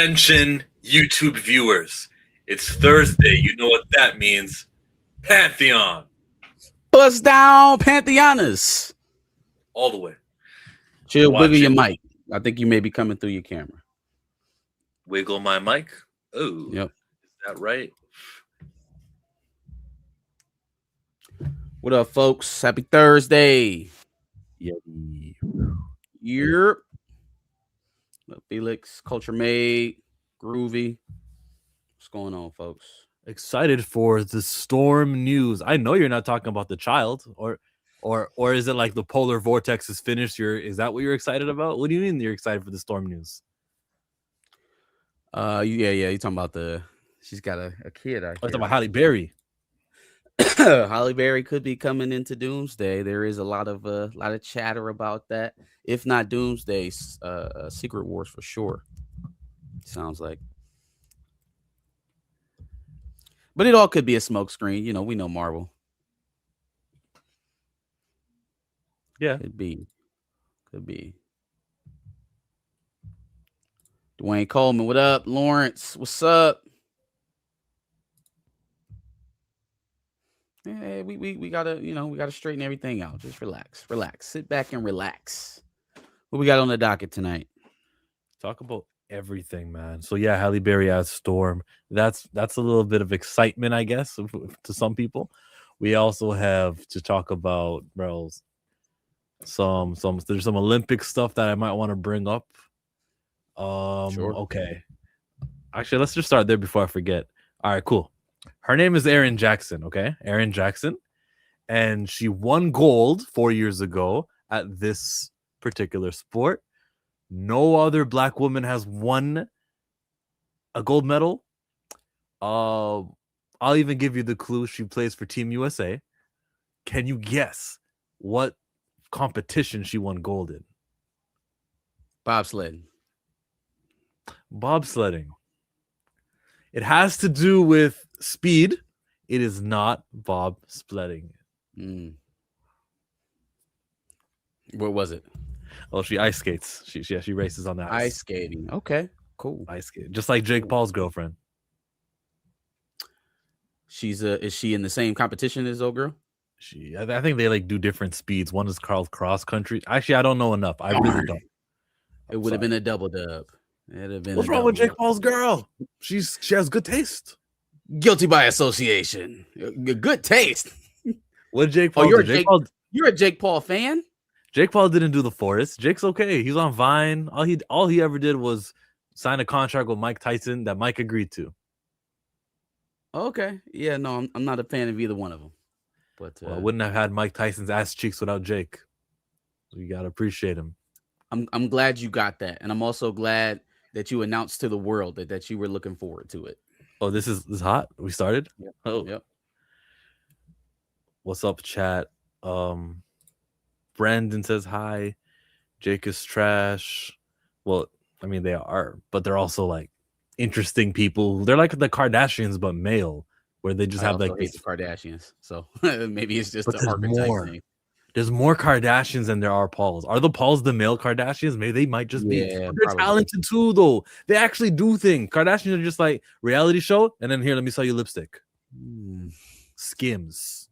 Attention, YouTube viewers. It's Thursday. You know what that means. Pantheon. Bust down, Pantheonas. All the way. Chill, wiggle your mic. I think you may be coming through your camera. Wiggle my mic. Oh, yep. Is that right? What up, folks? Happy Thursday. Yeah. Yep. Felix, Culture Made, Groovy. What's going on, folks? Excited for the storm news. I know you're not talking about the child, or is it like the polar vortex is finished? Is that what you're excited about? What do you mean you're excited for the storm news? Yeah. You're talking about she's got a kid. I'm talking about Halle Berry. Halle Berry could be coming into Doomsday. There is a lot of chatter about that. If not Doomsday, Secret Wars for sure. Sounds like. But it all could be a smokescreen. You know, we know Marvel. Yeah. Could be. Dwayne Coleman, what up? Lawrence, what's up? Yeah, we gotta straighten everything out. Just relax. Sit back and relax. What we got on the docket tonight? Talk about everything, man. So yeah, Halle Berry as Storm. That's a little bit of excitement, I guess, to some people. We also have to talk about, bro, there's some Olympic stuff that I might want to bring up. Sure. Okay. Actually, let's just start there before I forget. All right, cool. Her name is Erin Jackson, okay? Erin Jackson. And she won gold 4 years ago at this particular sport. No other black woman has won a gold medal. I'll even give you the clue. She plays for Team USA. Can you guess what competition she won gold in? Bobsledding. It has to do with speed. It is not bobsledding. What was it? Oh, she ice skates. She races on the ice. Ice skating. Okay, cool. Ice skate, just like Jake Paul's girlfriend. Is she in the same competition as old girl? I think they do different speeds. One is called cross country. Actually, I don't know enough. I really don't. It would have been a double dub. What's wrong with Jake Paul's girl? She has good taste. Guilty by association. Good taste. What Jake Paul? You're a Jake Paul fan? Jake Paul didn't do the forest. Jake's okay. He's on Vine. All he ever did was sign a contract with Mike Tyson that Mike agreed to. Okay. Yeah, no, I'm not a fan of either one of them. But I wouldn't have had Mike Tyson's ass cheeks without Jake. You gotta appreciate him. I'm glad you got that, and I'm also glad that you announced to the world that you were looking forward to it. Oh, this is hot. We started. Yep. Oh, yep. What's up, chat? Brandon says hi. Jake is trash. Well, I mean they are, but they're also interesting people. They're like the Kardashians, but male, where they just have hate the Kardashians. So maybe it's just an archetype thing. There's more Kardashians than there are Pauls. Are the Pauls the male Kardashians? Maybe they might just be. They're talented too, though. They actually do things. Kardashians are just like reality show, and then here, let me sell you lipstick. Skims.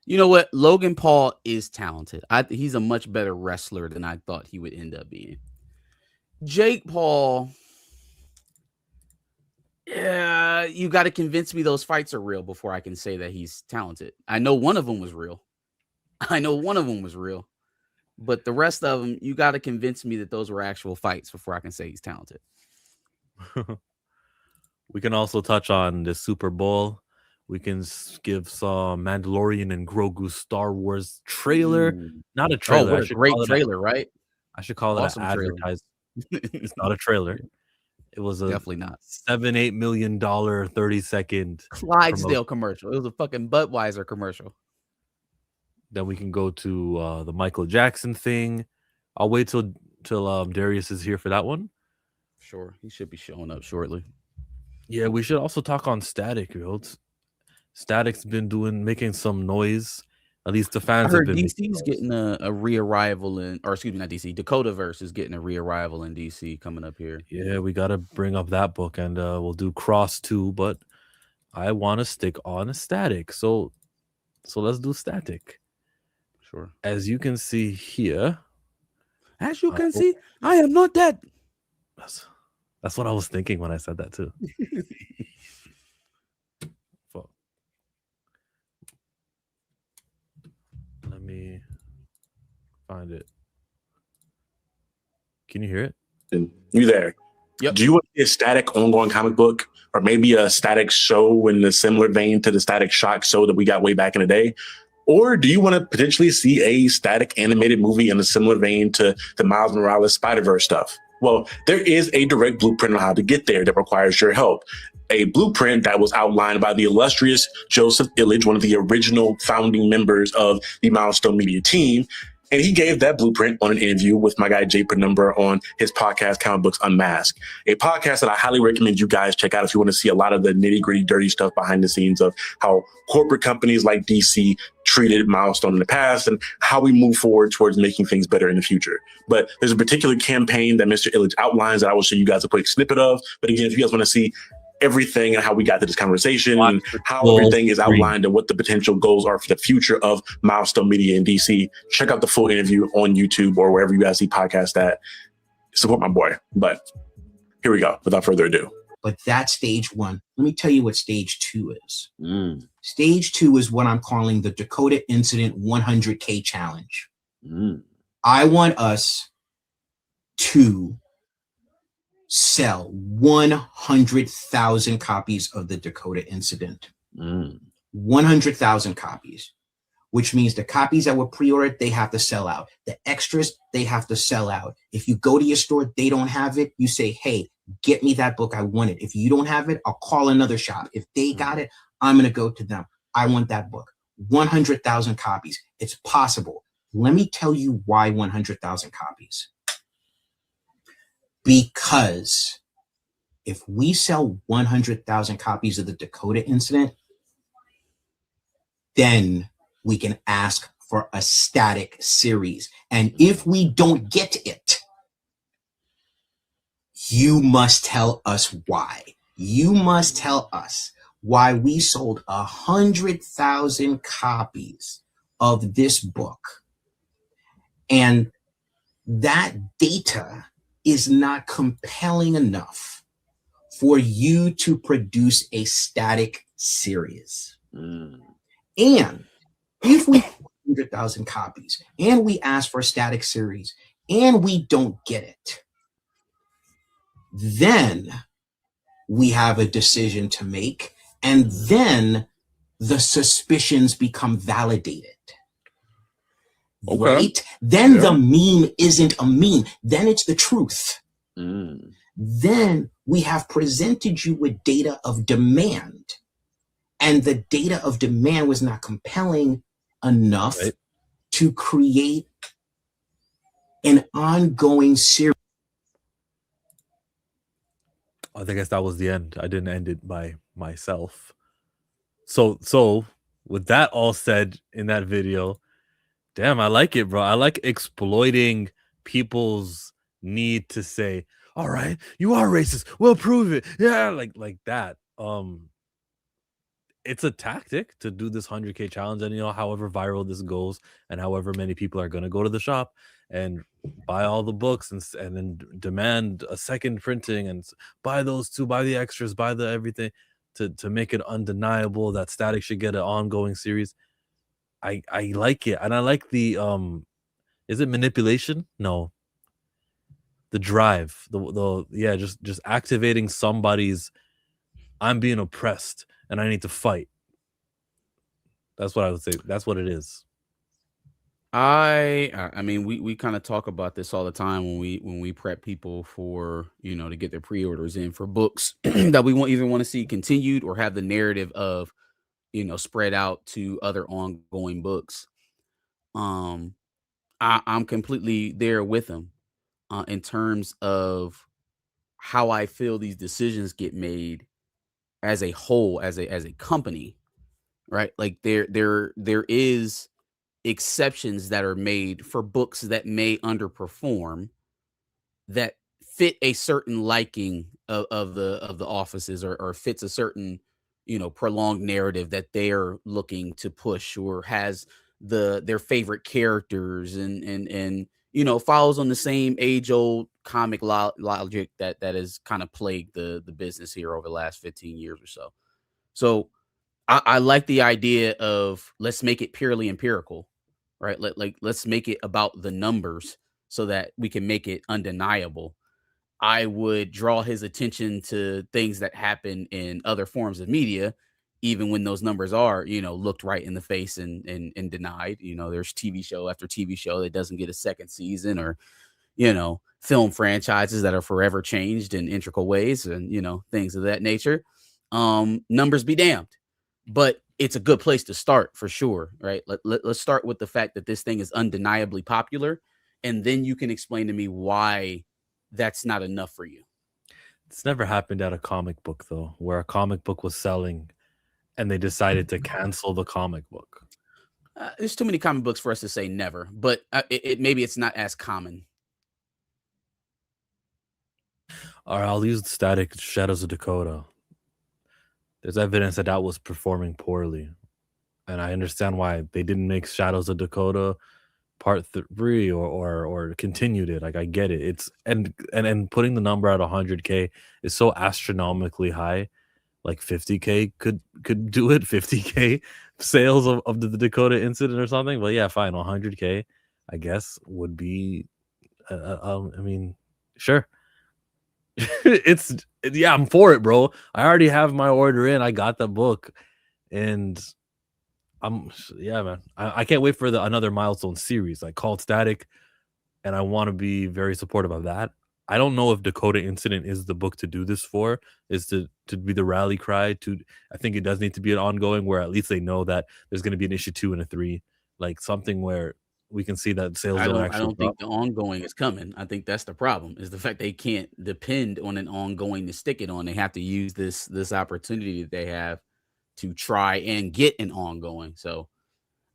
You know what? Logan Paul is talented. He's a much better wrestler than I thought he would end up being. Jake Paul, yeah, you got to convince me those fights are real before I can say that he's talented. I know one of them was real. But the rest of them, you got to convince me that those were actual fights before I can say he's talented. We can also touch on the Super Bowl. We can give some Mandalorian and Grogu Star Wars trailer. Not a trailer. What a great trailer, right? I should call it an advertisement. It's not a trailer. It was definitely not $7-8 million 30-second Clydesdale commercial. It was a fucking Budweiser commercial. Then we can go to the Michael Jackson thing. I'll wait till Darius is here for that one. Sure, he should be showing up shortly. Yeah, we should also talk on Static. Static's been making some noise. At least the I fans have heard been DC's making getting a re-arrival in, or excuse me, not DC. Dakota verse is getting a re-arrival in DC coming up here. Yeah, we gotta bring up that book, and we'll do Cross too. But I want to stick on Static, so let's do Static. Sure. As you can see here, As you can see, I am not dead. That's what I was thinking when I said that too. Fuck. Let me find it. Can you hear it? You there? Yep. Do you want to see a static ongoing comic book, or maybe a static show in a similar vein to the Static Shock show that we got way back in the day? Or do you want to potentially see a static animated movie in a similar vein to the Miles Morales Spider-Verse stuff? Well, there is a direct blueprint on how to get there that requires your help. A blueprint that was outlined by the illustrious Joseph Illich, one of the original founding members of the Milestone Media team. And he gave that blueprint on an interview with my guy Jay Penumbra on his podcast, Comic Books Unmasked, a podcast that I highly recommend you guys check out if you want to see a lot of the nitty gritty, dirty stuff behind the scenes of how corporate companies like DC treated Milestone in the past and how we move forward towards making things better in the future. But there's a particular campaign that Mr. Illich outlines that I will show you guys a quick snippet of. But again, if you guys want to see everything and how we got to this conversation and how everything is outlined and what the potential goals are for the future of Milestone Media in DC, check out the full interview on YouTube or wherever you guys see podcasts at. Support my boy. But here we go, without further ado. But that's stage one. Let me tell you what stage two is. Stage two is what I'm calling the Dakota Incident 100K Challenge. I want us to sell 100,000 copies of the Dakota Incident. 100,000 copies, which means the copies that were pre-ordered, they have to sell out. The extras, they have to sell out. If you go to your store, they don't have it, you say, hey, get me that book, I want it. If you don't have it, I'll call another shop. If they got it, I'm going to go to them. I want that book. 100,000 copies. It's possible. Let me tell you why 100,000 copies. Because if we sell 100,000 copies of the Dakota Incident, then we can ask for a static series. And if we don't get it, you must tell us why. You must tell us why we sold 100,000 copies of this book. And that data is not compelling enough for you to produce a static series. And if we 100,000 copies and we ask for a static series and we don't get it, then we have a decision to make, and then the suspicions become validated. Okay. Right? Then the meme isn't a meme. Then it's the truth. Then we have presented you with data of demand, and the data of demand was not compelling enough to create an ongoing series. I guess that was the end. I didn't end it by myself. So with that all said in that video, damn, I like it, bro. I like exploiting people's need to say, all right, you are racist. We'll prove it. Yeah, like that. It's a tactic to do this 100K challenge. And, however viral this goes and however many people are going to go to the shop and buy all the books and then demand a second printing and buy those two, buy the extras, buy the everything to make it undeniable that Static should get an ongoing series. I like it. And I like the, is it manipulation? No. The drive, just activating somebody's, I'm being oppressed and I need to fight. That's what I would say. That's what it is. I mean, we kind of talk about this all the time when we prep people for, to get their pre-orders in for books that we either want to see continued or have the narrative of, spread out to other ongoing books. I'm completely there with them in terms of how I feel these decisions get made as a whole, as a company, right? Like there is exceptions that are made for books that may underperform, that fit a certain liking of the offices, or fits a certain, prolonged narrative that they're looking to push, or has their favorite characters, and follows on the same age old comic logic that has kind of plagued the business here over the last 15 years or so. So I like the idea of, let's make it purely empirical, right? Let's make it about the numbers so that we can make it undeniable. I would draw his attention to things that happen in other forms of media, even when those numbers are, looked right in the face and denied. There's TV show after TV show that doesn't get a second season, or, film franchises that are forever changed in integral ways, and, things of that nature. Numbers be damned, but it's a good place to start for sure, right? Let's start with the fact that this thing is undeniably popular, and then you can explain to me why that's not enough for you. It's never happened at a comic book, though, where a comic book was selling and they decided to cancel the comic book. There's too many comic books for us to say never, but maybe it's not as common. All right, I'll use Static Shadows of Dakota. There's evidence that that was performing poorly, and I understand why they didn't make Shadows of Dakota part 3 or continued it. Like, I get it. It's and putting the number at 100K is so astronomically high. Like 50K could do it. 50K sales of the Dakota incident or something. But yeah, fine. 100K, I guess, would be. I mean, sure. I'm for it, bro. I already have my order in. I got the book, and man. I can't wait for another milestone series like called Static, and I want to be very supportive of that. I don't know if Dakota Incident is the book to do this for, is to be the rally cry to. I think it does need to be an ongoing where at least they know that there's going to be an issue 2 and a 3, like something where we can see that sales I don't don't think the ongoing is coming. I think that's the problem, is the fact they can't depend on an ongoing to stick it on. They have to use this opportunity that they have to try and get an ongoing. So,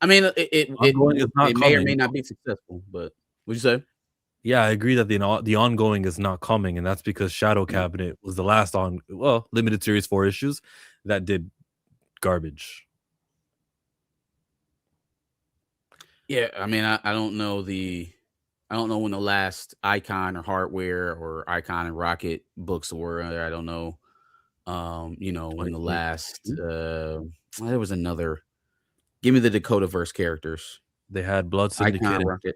I mean, it may or may not be successful, but what'd you say? Yeah, I agree that the ongoing is not coming, and that's because Shadow Cabinet was the last limited series 4 issues that did garbage. Yeah, I mean, I don't know when the last Icon or Hardware or Icon and Rocket books were. I don't know. When the last there was another. Give me the Dakota verse characters. They had Blood Syndicate. Icon, Rocket.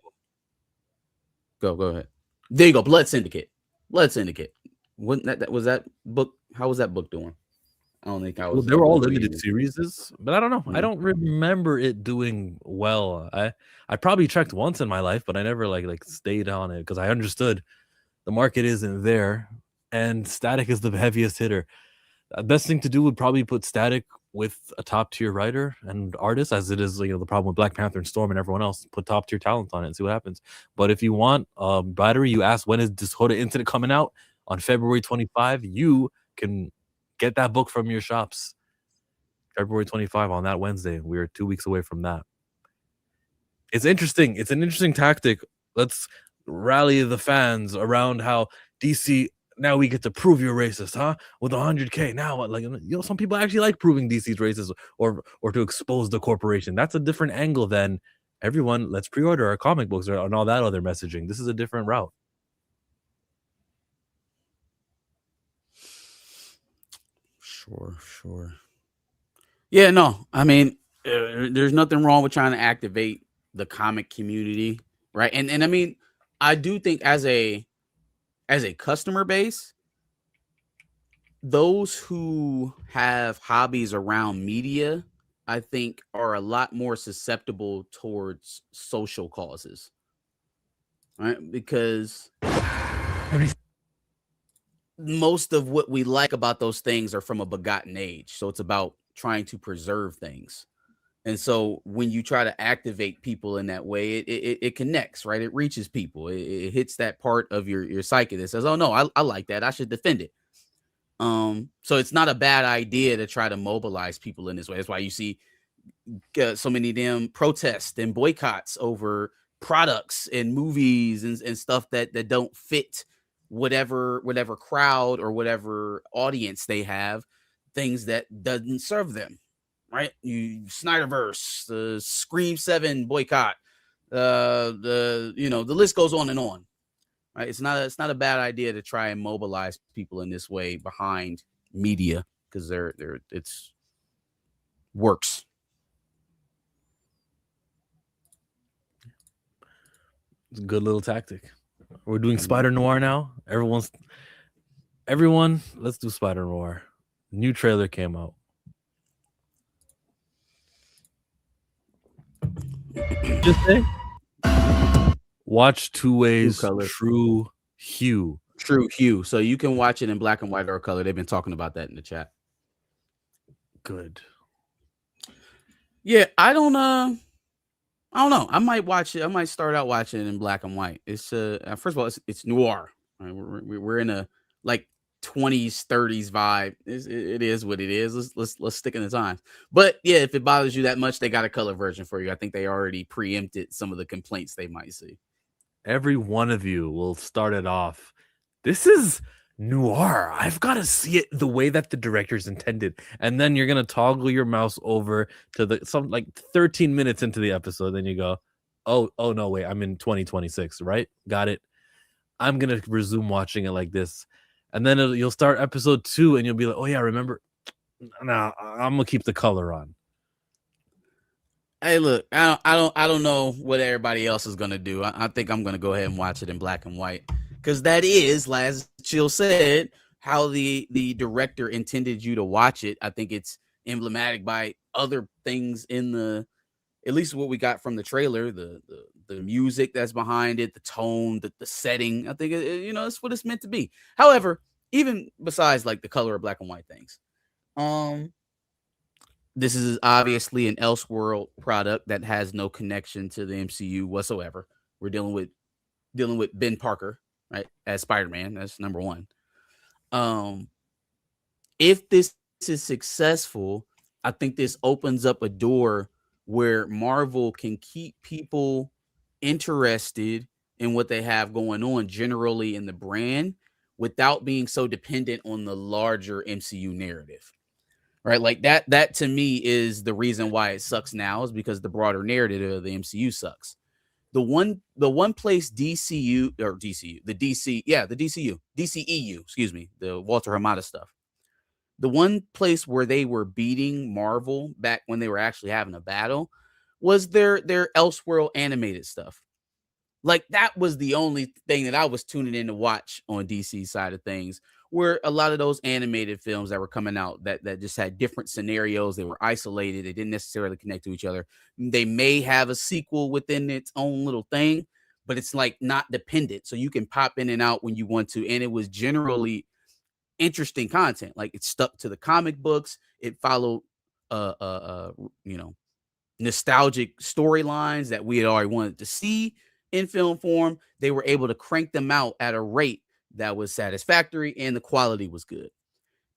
Go ahead. There you go. Blood Syndicate. Was that book? How was that book doing? I don't think I was. Well, they were all limited series, but I don't know. I don't remember it doing well. I probably checked once in my life, but I never like stayed on it because I understood the market isn't there, and Static is the heaviest hitter. The best thing to do would probably put Static with a top tier writer and artist, as it is, the problem with Black Panther and Storm and everyone else. Put top tier talent on it and see what happens. But if you want battery, you ask when is Dakota Incident coming out on February 25. You can get that book from your shops. February 25 on that Wednesday. We're 2 weeks away from that. It's interesting. It's an interesting tactic. Let's rally the fans around how DC. Now we get to prove you're racist, huh? With 100K. Now, some people actually like proving DC's racist or to expose the corporation. That's a different angle than everyone. Let's pre-order our comic books and all that other messaging. This is a different route. Sure. Yeah, no. I mean, there's nothing wrong with trying to activate the comic community, right? And I mean, I do think as a customer base, those who have hobbies around media, I think, are a lot more susceptible towards social causes, right? Because most of what we like about those things are from a begotten age. So it's about trying to preserve things. And so when you try to activate people in that way, it connects, right? It reaches people. It hits that part of your psyche that says, oh, no, I like that. I should defend it. So it's not a bad idea to try to mobilize people in this way. That's why you see so many damn protests and boycotts over products and movies and stuff that don't fit whatever crowd or whatever audience they have, things that doesn't serve them, right? You Snyderverse, the Scream 7 boycott, the list goes on and on, right? It's not a bad idea to try and mobilize people in this way behind media, because it's works. It's a good little tactic. We're doing Spider-Noir now. Everyone, let's do Spider-Noir. New trailer came out. Just say, watch Two Ways color. True Hue. True hue. So you can watch it in black and white or color. They've been talking about that in the chat. Good. Yeah, I don't know. I might watch it. I might start out watching it in black and white. It's first of all, it's noir. Right? We're in a like 20s, 30s vibe. It is what it is. Let's stick in the times. But yeah, if it bothers you that much, they got a color version for you. I think they already preempted some of the complaints they might see. Every one of you will start it off. This is noir. I've got to see it the way that the directors intended. And then you're going to toggle your mouse over to some like 13 minutes into the episode. Then you go, oh no, wait, I'm in 2026, right? Got it. I'm going to resume watching it like this. And then you'll start episode 2 and you'll be like, oh yeah, remember? Nah, I'm going to keep the color on. Hey, look, I don't know what everybody else is going to do. I think I'm going to go ahead and watch it in black and white. Because that is, as Chill said, how the director intended you to watch it. I think it's emblematic by other things in at least what we got from the trailer, the music that's behind it, the tone, the setting. I think it's what it's meant to be. However, even besides like the color of black and white things, this is obviously an Elseworld product that has no connection to the MCU whatsoever. We're dealing with Ben Parker, right, as Spider-Man. That's number one. If this is successful, I think this opens up a door where Marvel can keep people interested in what they have going on generally in the brand without being so dependent on the larger MCU narrative. Right? Like that to me is the reason why it sucks now, is because the broader narrative of the MCU sucks. The one place DCU, excuse me, the Walter Hamada stuff. The one place where they were beating Marvel back when they were actually having a battle was their Elseworld animated stuff. Like that was the only thing that I was tuning in to watch on DC side of things, where a lot of those animated films that were coming out that just had different scenarios, they were isolated, they didn't necessarily connect to each other. They may have a sequel within its own little thing, but it's like not dependent. So you can pop in and out when you want to. And it was generally interesting content. Like it stuck to the comic books. It followed nostalgic storylines that we had already wanted to see in film form. They were able to crank them out at a rate that was satisfactory and the quality was good.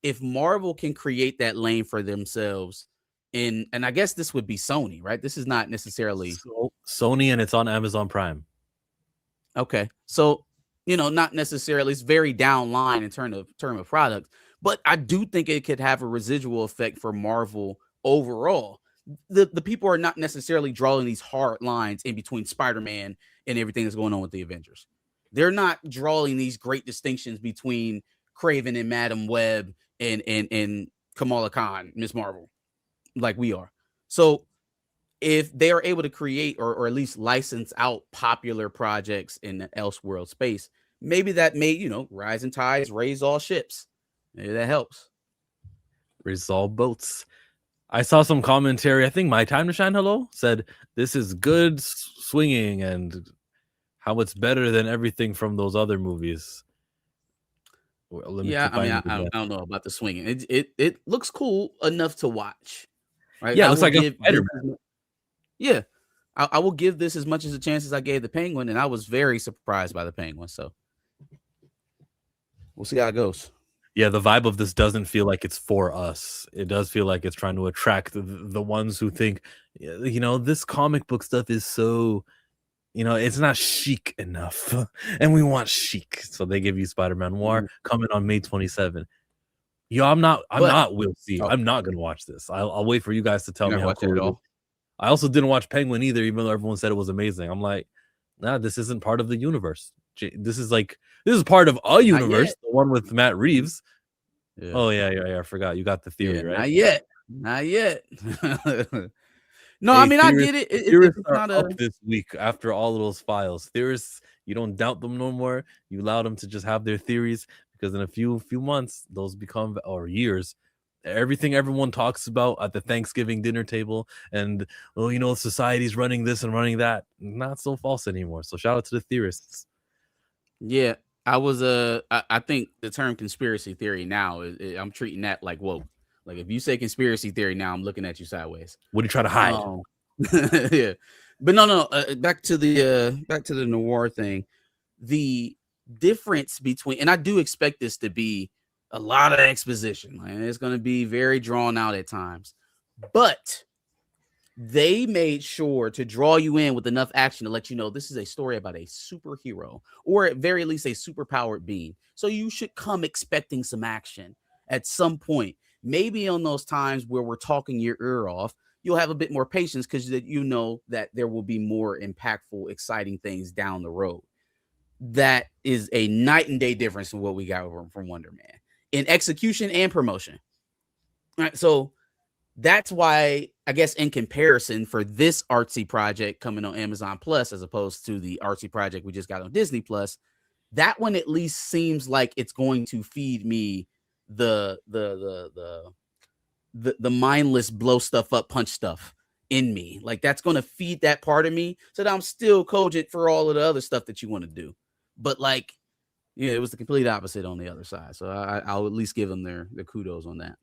If Marvel can create that lane for themselves, and I guess this would be Sony, right? This is not necessarily Sony, and it's on Amazon Prime. Okay. So, not necessarily, it's very down line in term of product, but I do think it could have a residual effect for Marvel overall. The people are not necessarily drawing these hard lines in between Spider-Man and everything that's going on with the Avengers. They're not drawing these great distinctions between Kraven and Madam Web and Kamala Khan, Miss Marvel, like we are. So if they are able to create or at least license out popular projects in the Elseworld space, maybe that may, rising tides raise all ships. Maybe that helps. Raise all boats. I saw some commentary. I think My Time to Shine Hello said this is good swinging and how it's better than everything from those other movies. Well, I don't know about the swinging. It looks cool enough to watch. Right? Yeah, it looks like a Spider-Man. Yeah, I will give this as much as a chance as I gave the Penguin, and I was very surprised by the Penguin. So we'll see how it goes. Yeah, the vibe of this doesn't feel like it's for us. It does feel like it's trying to attract the ones who think, this comic book stuff is so, it's not chic enough, and we want chic. So they give you Spider-Man Noir coming on May 27th. Yo, I'm not. We'll see. Oh. I'm not gonna watch this. I'll wait for you guys to tell You're me not how watching cool it at it is. all? I also didn't watch Penguin either, even though everyone said it was amazing. I'm like, nah, this isn't part of the universe. This is part of a universe, yet. the one with Matt Reeves. Yeah. Oh yeah. I forgot. You got the theory, right? Not yet. No, I mean, I get it. Theorists It's are not up this week after all of those files. Theorists, you don't doubt them no more. You allow them to just have their theories, because in a few months, those become, or years, everything everyone talks about at the Thanksgiving dinner table, and society's running this and running that, not so false anymore. So shout out to the theorists. Yeah, I think the term conspiracy theory now I'm treating that like woke. Like, if you say conspiracy theory now, I'm looking at you sideways. What do you try to hide? Yeah, but no. Back to the noir thing. The difference between, and I do expect this to be a lot of exposition, and it's going to be very drawn out at times, but they made sure to draw you in with enough action to let you know this is a story about a superhero, or at very least a superpowered being. So you should come expecting some action at some point. Maybe on those times where we're talking your ear off, you'll have a bit more patience, because you know that there will be more impactful, exciting things down the road. That is a night and day difference from what we got from Wonder Man in execution and promotion. All right, so that's why, I guess, in comparison, for this artsy project coming on Amazon Plus as opposed to the artsy project we just got on Disney Plus, that one at least seems like it's going to feed me the mindless blow stuff up, punch stuff in me. Like, that's going to feed that part of me so that I'm still cogent for all of the other stuff that you want to do. But it was the complete opposite on the other side. So I'll at least give them their kudos on that.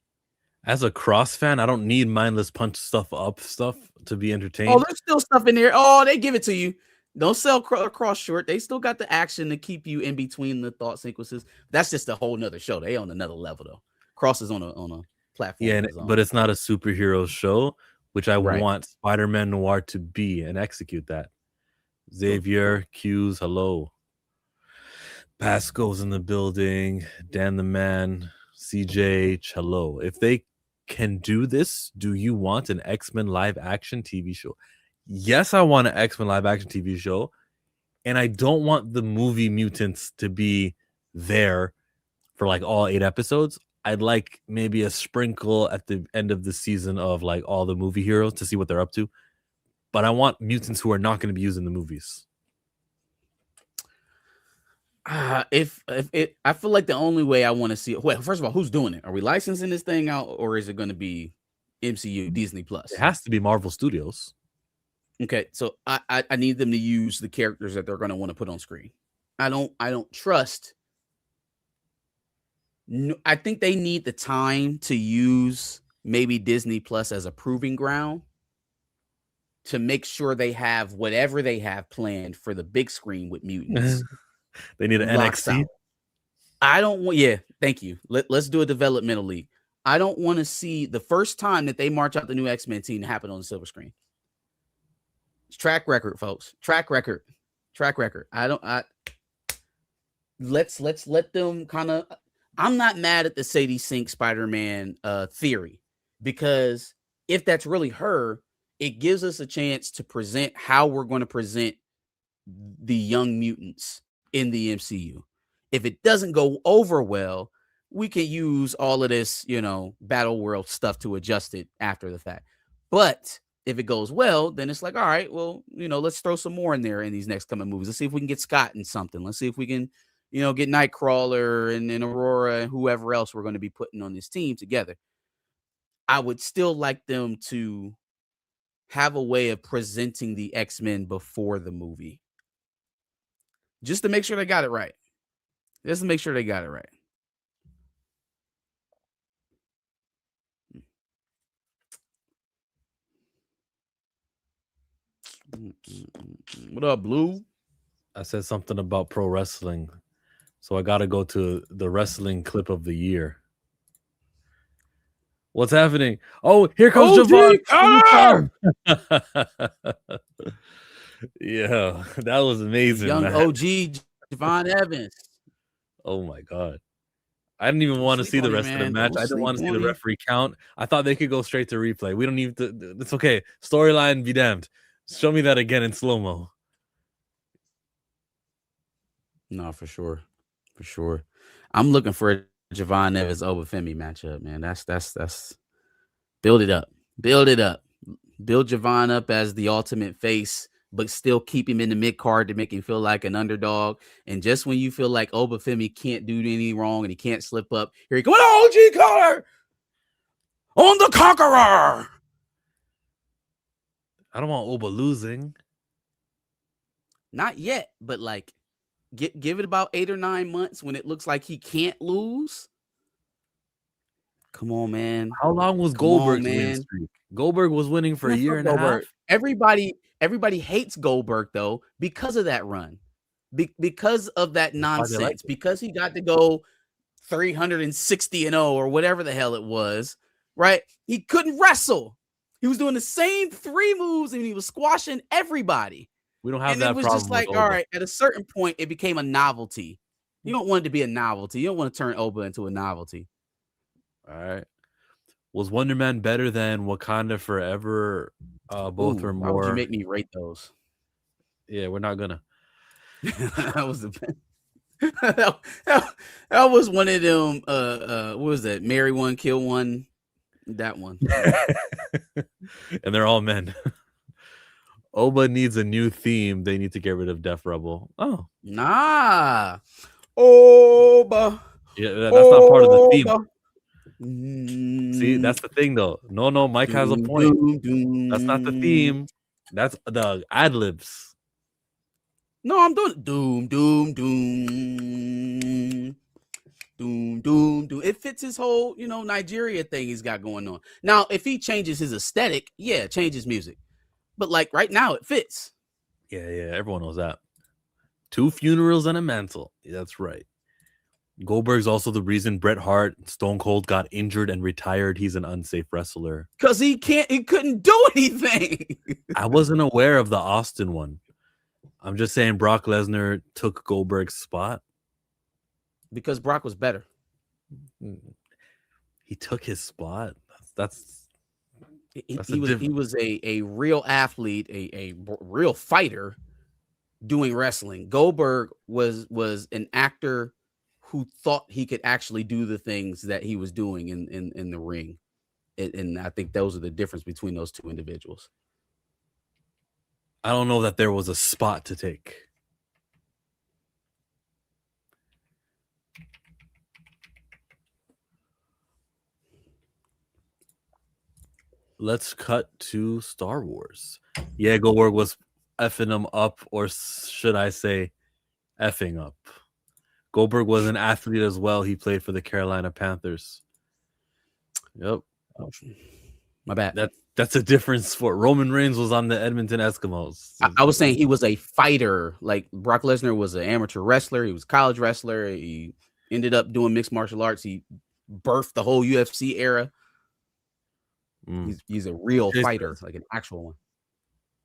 As a Cross fan, I don't need mindless punch stuff to be entertained. Oh, there's still stuff in there. Oh, they give it to you. Don't sell Cross short. They still got the action to keep you in between the thought sequences. That's just a whole nother show. They on another level though. Cross is on a platform. Yeah, but it's not a superhero show, which I want Spider-Man Noir to be, and execute that. Xavier, Q's, hello. Pasco's in the building. Dan the Man, CJ, hello. If they can do this, do you want an X-Men live action TV show? Yes, I want an X-Men live action TV show, and I don't want the movie mutants to be there for all 8 episodes. I'd like maybe a sprinkle at the end of the season of all the movie heroes to see what they're up to. But I want mutants who are not going to be used in the movies. If I feel like the only way I want to see it. Well, first of all, who's doing it? Are we licensing this thing out, or is it going to be MCU, Disney Plus? It has to be Marvel Studios. Okay, so I need them to use the characters that they're going to want to put on screen. I don't trust. No, I think they need the time to use maybe Disney Plus as a proving ground to make sure they have whatever they have planned for the big screen with mutants. They need an NXT. Out. I don't want. Yeah, thank you. Let's do a developmental league. I don't want to see the first time that they march out the new X-Men team to happen on the silver screen. It's track record, folks. Track record. Let's let them kind of. I'm not mad at the Sadie Sink Spider-Man theory, because if that's really her, it gives us a chance to present how we're going to present the young mutants in the MCU. If it doesn't go over well, we can use all of this, battle world stuff to adjust it after the fact. But if it goes well, then it's like, all right, well, let's throw some more in there in these next coming movies. Let's see if we can get Scott in something. Let's see if we can, get Nightcrawler and Aurora and whoever else we're going to be putting on this team together. I would still like them to have a way of presenting the X-Men before the movie, just to make sure they got it right. What up, Blue? I said something about pro wrestling. So I gotta go to the wrestling clip of the year. What's happening? Oh, here comes Javon. Yeah, that was amazing, Young man. OG Javon Evans. Oh my god. I didn't even want to see Sleep the on him, rest of the man. match. Don't I didn't want to sleep see the on him. referee count. I thought they could go straight to replay. We don't need to. It's okay. Storyline be damned. Show me that again in slow-mo. No, for sure. For sure. I'm looking for a Javon Evans Obafemi matchup, man. That's build it up. Build it up. Build Javon up as the ultimate face, but still keep him in the mid card to make him feel like an underdog. And just when you feel like Obafemi can't do anything wrong and he can't slip up, here he goes, OG Collar on the Conqueror. I don't want Oba losing. Not yet, but like give it about 8 or 9 months when it looks like he can't lose. Come on, man. How long was Goldberg's win streak? Goldberg was winning for a year and a half. Everybody hates Goldberg though because of that run, because of that nonsense, because he got to go 360-0 or whatever the hell it was. Right? He couldn't wrestle. He was doing the same 3 moves and he was squashing everybody. We don't have and that it was problem. Just like, all right, at a certain point, it became a novelty. You don't want it to be a novelty. You don't want to turn Oba into a novelty. All right. Was Wonder Man better than Wakanda Forever? Both were more. Why would you make me rate those? Yeah, we're not gonna. That was the best. that was one of them. What was that? Marry one, kill one. That one. And they're all men. Oba needs a new theme. They need to get rid of Def Rebel. Oh, nah. Oba. Yeah, that's not part of the theme. See, that's the thing, though. No, Mike has a point. That's not the theme. That's the ad libs. No, I'm doing doom, doom, doom, doom, doom, doom. It fits his whole, Nigeria thing he's got going on. Now, if he changes his aesthetic, yeah, change his music. But like right now, it fits. Yeah, everyone knows that. 2 funerals and a mantle. Yeah, that's right. Goldberg's also the reason Bret Hart, Stone Cold got injured and retired. He's an unsafe wrestler. Because he couldn't do anything. I wasn't aware of the Austin one. I'm just saying Brock Lesnar took Goldberg's spot. Because Brock was better. He took his spot. He was a real athlete, a real fighter doing wrestling. Goldberg was an actor who thought he could actually do the things that he was doing in the ring. And I think those are the difference between those 2 individuals. I don't know that there was a spot to take. Let's cut to Star Wars. Yeah, Goldberg was effing them up, or should I say effing up. Goldberg was an athlete as well. He played for the Carolina Panthers. Yep. My bad. That's a different sport. Roman Reigns was on the Edmonton Eskimos. I was saying he was a fighter. Like Brock Lesnar was an amateur wrestler. He was a college wrestler. He ended up doing mixed martial arts. He birthed the whole UFC era. He's a real fighter, like an actual one.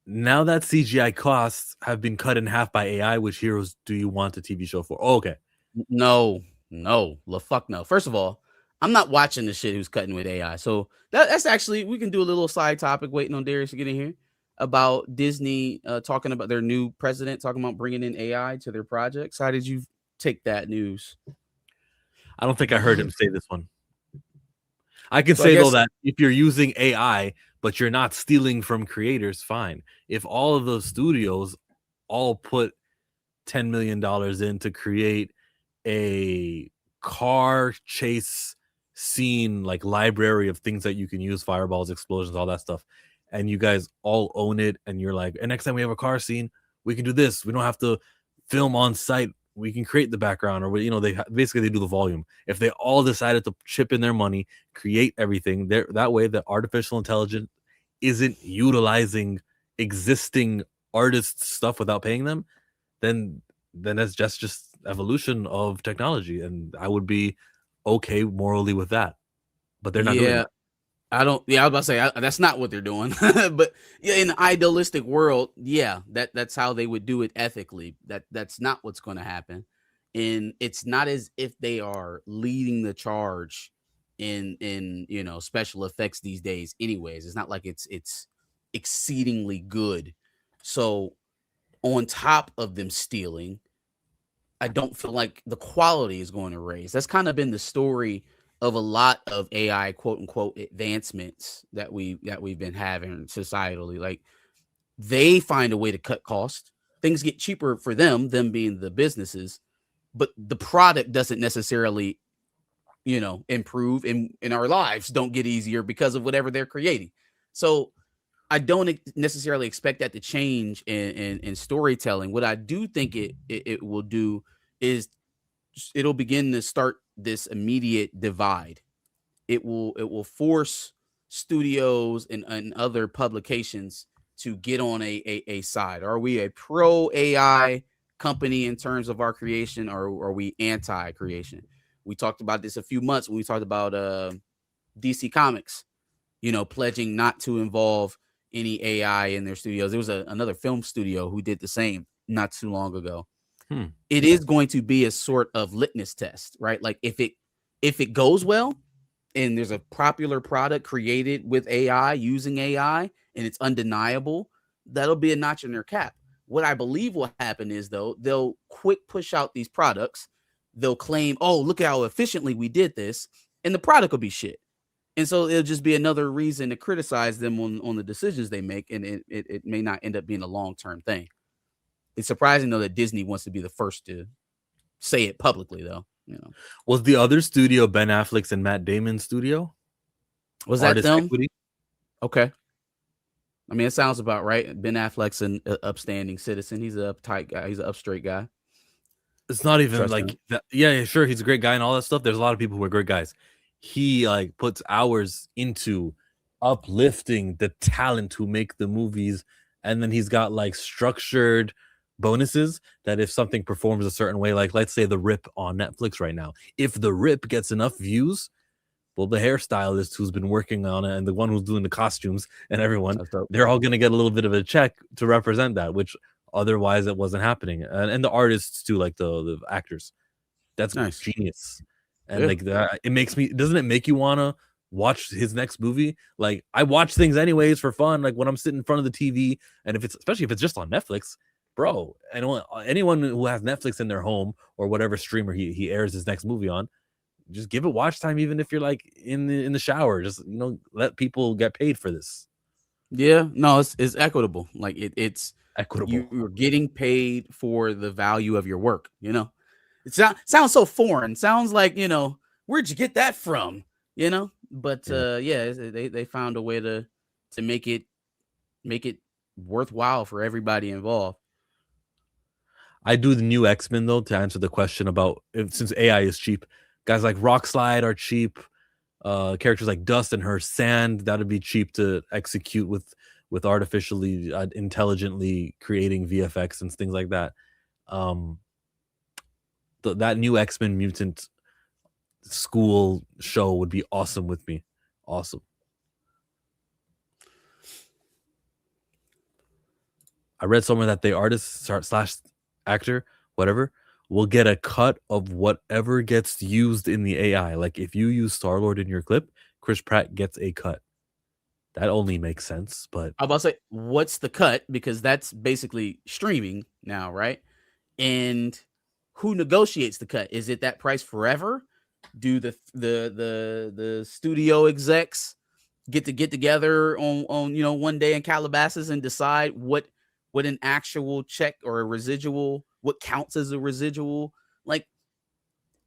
Now that CGI costs have been cut in half by AI, which heroes do you want a TV show for? Oh, okay. No. Fuck no. First of all, I'm not watching the shit who's cutting with AI. So that's actually, we can do a little side topic waiting on Darius to get in here about Disney talking about their new president, talking about bringing in AI to their projects. How did you take that news? I don't think I heard him say this one. I can say, though, that if you're using AI, but you're not stealing from creators, fine. If all of those studios all put $10 million in to create a car chase scene, like library of things that you can use, fireballs, explosions, all that stuff, and you guys all own it, and you're like, and next time we have a car scene, we can do this. We don't have to film on site. We can create the background, or they basically do the volume. If they all decided to chip in their money, create everything there, that way the artificial intelligence isn't utilizing existing artists' stuff without paying them, then that's evolution of technology, and I would be okay morally with that. But they're not doing Yeah, that. I don't. Yeah, I was about to say that's not what they're doing. But yeah, in the idealistic world, yeah, that's how they would do it ethically. That's not what's going to happen, and it's not as if they are leading the charge in special effects these days. Anyways, it's not like it's exceedingly good. So on top of them stealing, I don't feel like the quality is going to raise. That's kind of been the story of a lot of AI quote unquote advancements that we've been having societally. Like they find a way to cut costs. Things get cheaper for them being the businesses, but the product doesn't necessarily, improve, and our lives don't get easier because of whatever they're creating. So I don't necessarily expect that to change in storytelling. What I do think it will do is it'll begin to start this immediate divide. It will force studios and other publications to get on a side. Are we a pro AI company in terms of our creation, or are we anti creation? We talked about this a few months when we talked about DC Comics, pledging not to involve any AI in their studios. There was another film studio who did the same not too long ago. It is going to be a sort of litmus test, right? Like if it goes well and there's a popular product created with AI, using AI, and it's undeniable, that'll be a notch in their cap. What I believe will happen is, though, they'll quick push out these products. They'll claim, oh, look at how efficiently we did this, and the product will be shit. And so it'll just be another reason to criticize them on the decisions they make, and it may not end up being a long-term thing. It's surprising, though, that Disney wants to be the first to say it publicly, though. Was the other studio Ben Affleck's and Matt Damon's studio? Was that Artist them? Equity? Okay. I mean, it sounds about right. Ben Affleck's an upstanding citizen. He's an uptight guy. He's an up straight guy. It's not even Trust like him. that. Yeah, sure, he's a great guy and all that stuff. There's a lot of people who are great guys. He like puts hours into uplifting the talent who make the movies, and then he's got like structured bonuses that if something performs a certain way, like let's say The Rip on Netflix right now, if The Rip gets enough views, well, the hairstylist who's been working on it and the one who's doing the costumes and everyone, they're all going to get a little bit of a check to represent that, which otherwise it wasn't happening. And the artists too, like the actors. That's nice. Genius. And like that, doesn't it make you want to watch his next movie? Like I watch things anyways for fun, like when I'm sitting in front of the TV, and especially if it's just on Netflix, bro, anyone who has Netflix in their home or whatever streamer he airs his next movie on, just give it watch time, even if you're like in the shower. Just let people get paid for this. Yeah, no, it's equitable. Like it's equitable. You're getting paid for the value of your work. It sounds so foreign. Sounds like where'd you get that from? But they found a way to make it worthwhile for everybody involved. I do the new X-Men though, to answer the question about since AI is cheap. Guys like Rockslide are cheap. Characters like Dust and her Sand, that would be cheap to execute with artificially intelligently creating VFX and things like that. That new X-Men mutant school show would be awesome with me. Awesome. I read somewhere that the artist / actor, whatever, will get a cut of whatever gets used in the AI. Like if you use Star-Lord in your clip, Chris Pratt gets a cut. That only makes sense, but I was about to say, what's the cut? Because that's basically streaming now, right? And who negotiates the cut? Is it that price forever? Do the studio execs get together on one day in Calabasas and decide what an actual check or a residual, what counts as a residual? Like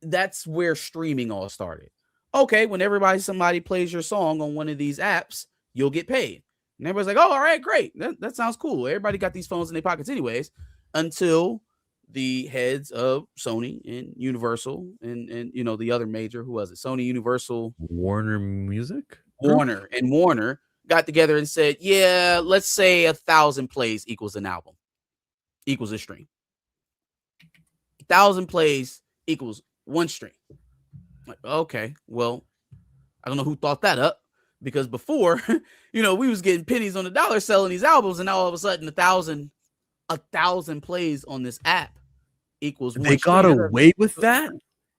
that's where streaming all started. Okay, when somebody plays your song on one of these apps, you'll get paid. And everybody's like, oh, all right, great. That sounds cool. Everybody got these phones in their pockets anyways, until the heads of Sony and Universal and the other major, who was it? Sony, Universal, Warner Music? Warner got together and said, yeah, let's say 1,000 plays equals an album, equals a stream. 1,000 plays equals 1 stream. Like, okay, well, I don't know who thought that up, because before, we was getting pennies on the dollar selling these albums, and now all of a sudden 1,000 plays on this app equals 1 They got stream. away with that.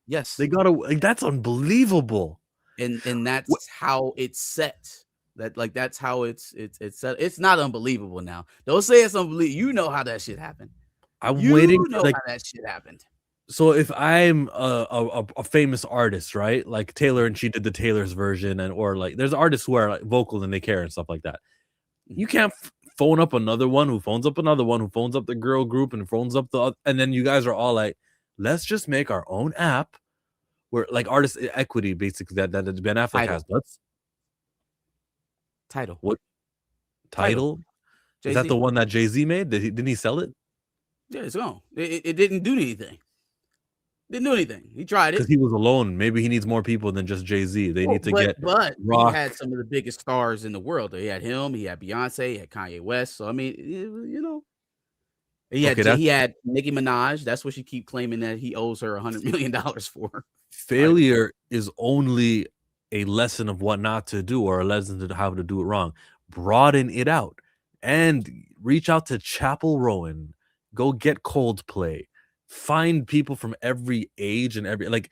Yes, They got away. That's unbelievable. and that's how it's set. That's how it's set. It's not unbelievable now. Don't say it's unbelievable. You know how that shit happened. I'm waiting. Know how that shit happened. So if I'm a famous artist, right, like Taylor, and she did the Taylor's version, or like there's artists who are like vocal and they care and stuff like that. You can't phone up another one who phones up another one who phones up the girl group and phones up the other, and then you guys are all like, let's just make our own app where like artist equity, basically that Ben Affleck has. Let's Title. What title? Is that the one that Jay-Z made? Didn't he sell it? Yeah, it's gone. It didn't do anything. Didn't do anything. He tried it because he was alone. Maybe he needs more people than just Jay-Z. They need to get Rock. He had some of the biggest stars in the world. He had him. He had Beyonce. He had Kanye West. So I mean, he had Nicki Minaj. That's what she keep claiming that he owes her $100 million for. Failure is only a lesson of what not to do, or a lesson to how to do it wrong. Broaden it out and reach out to Chapel Rowan. Go get Coldplay. Find people from every age and every, like,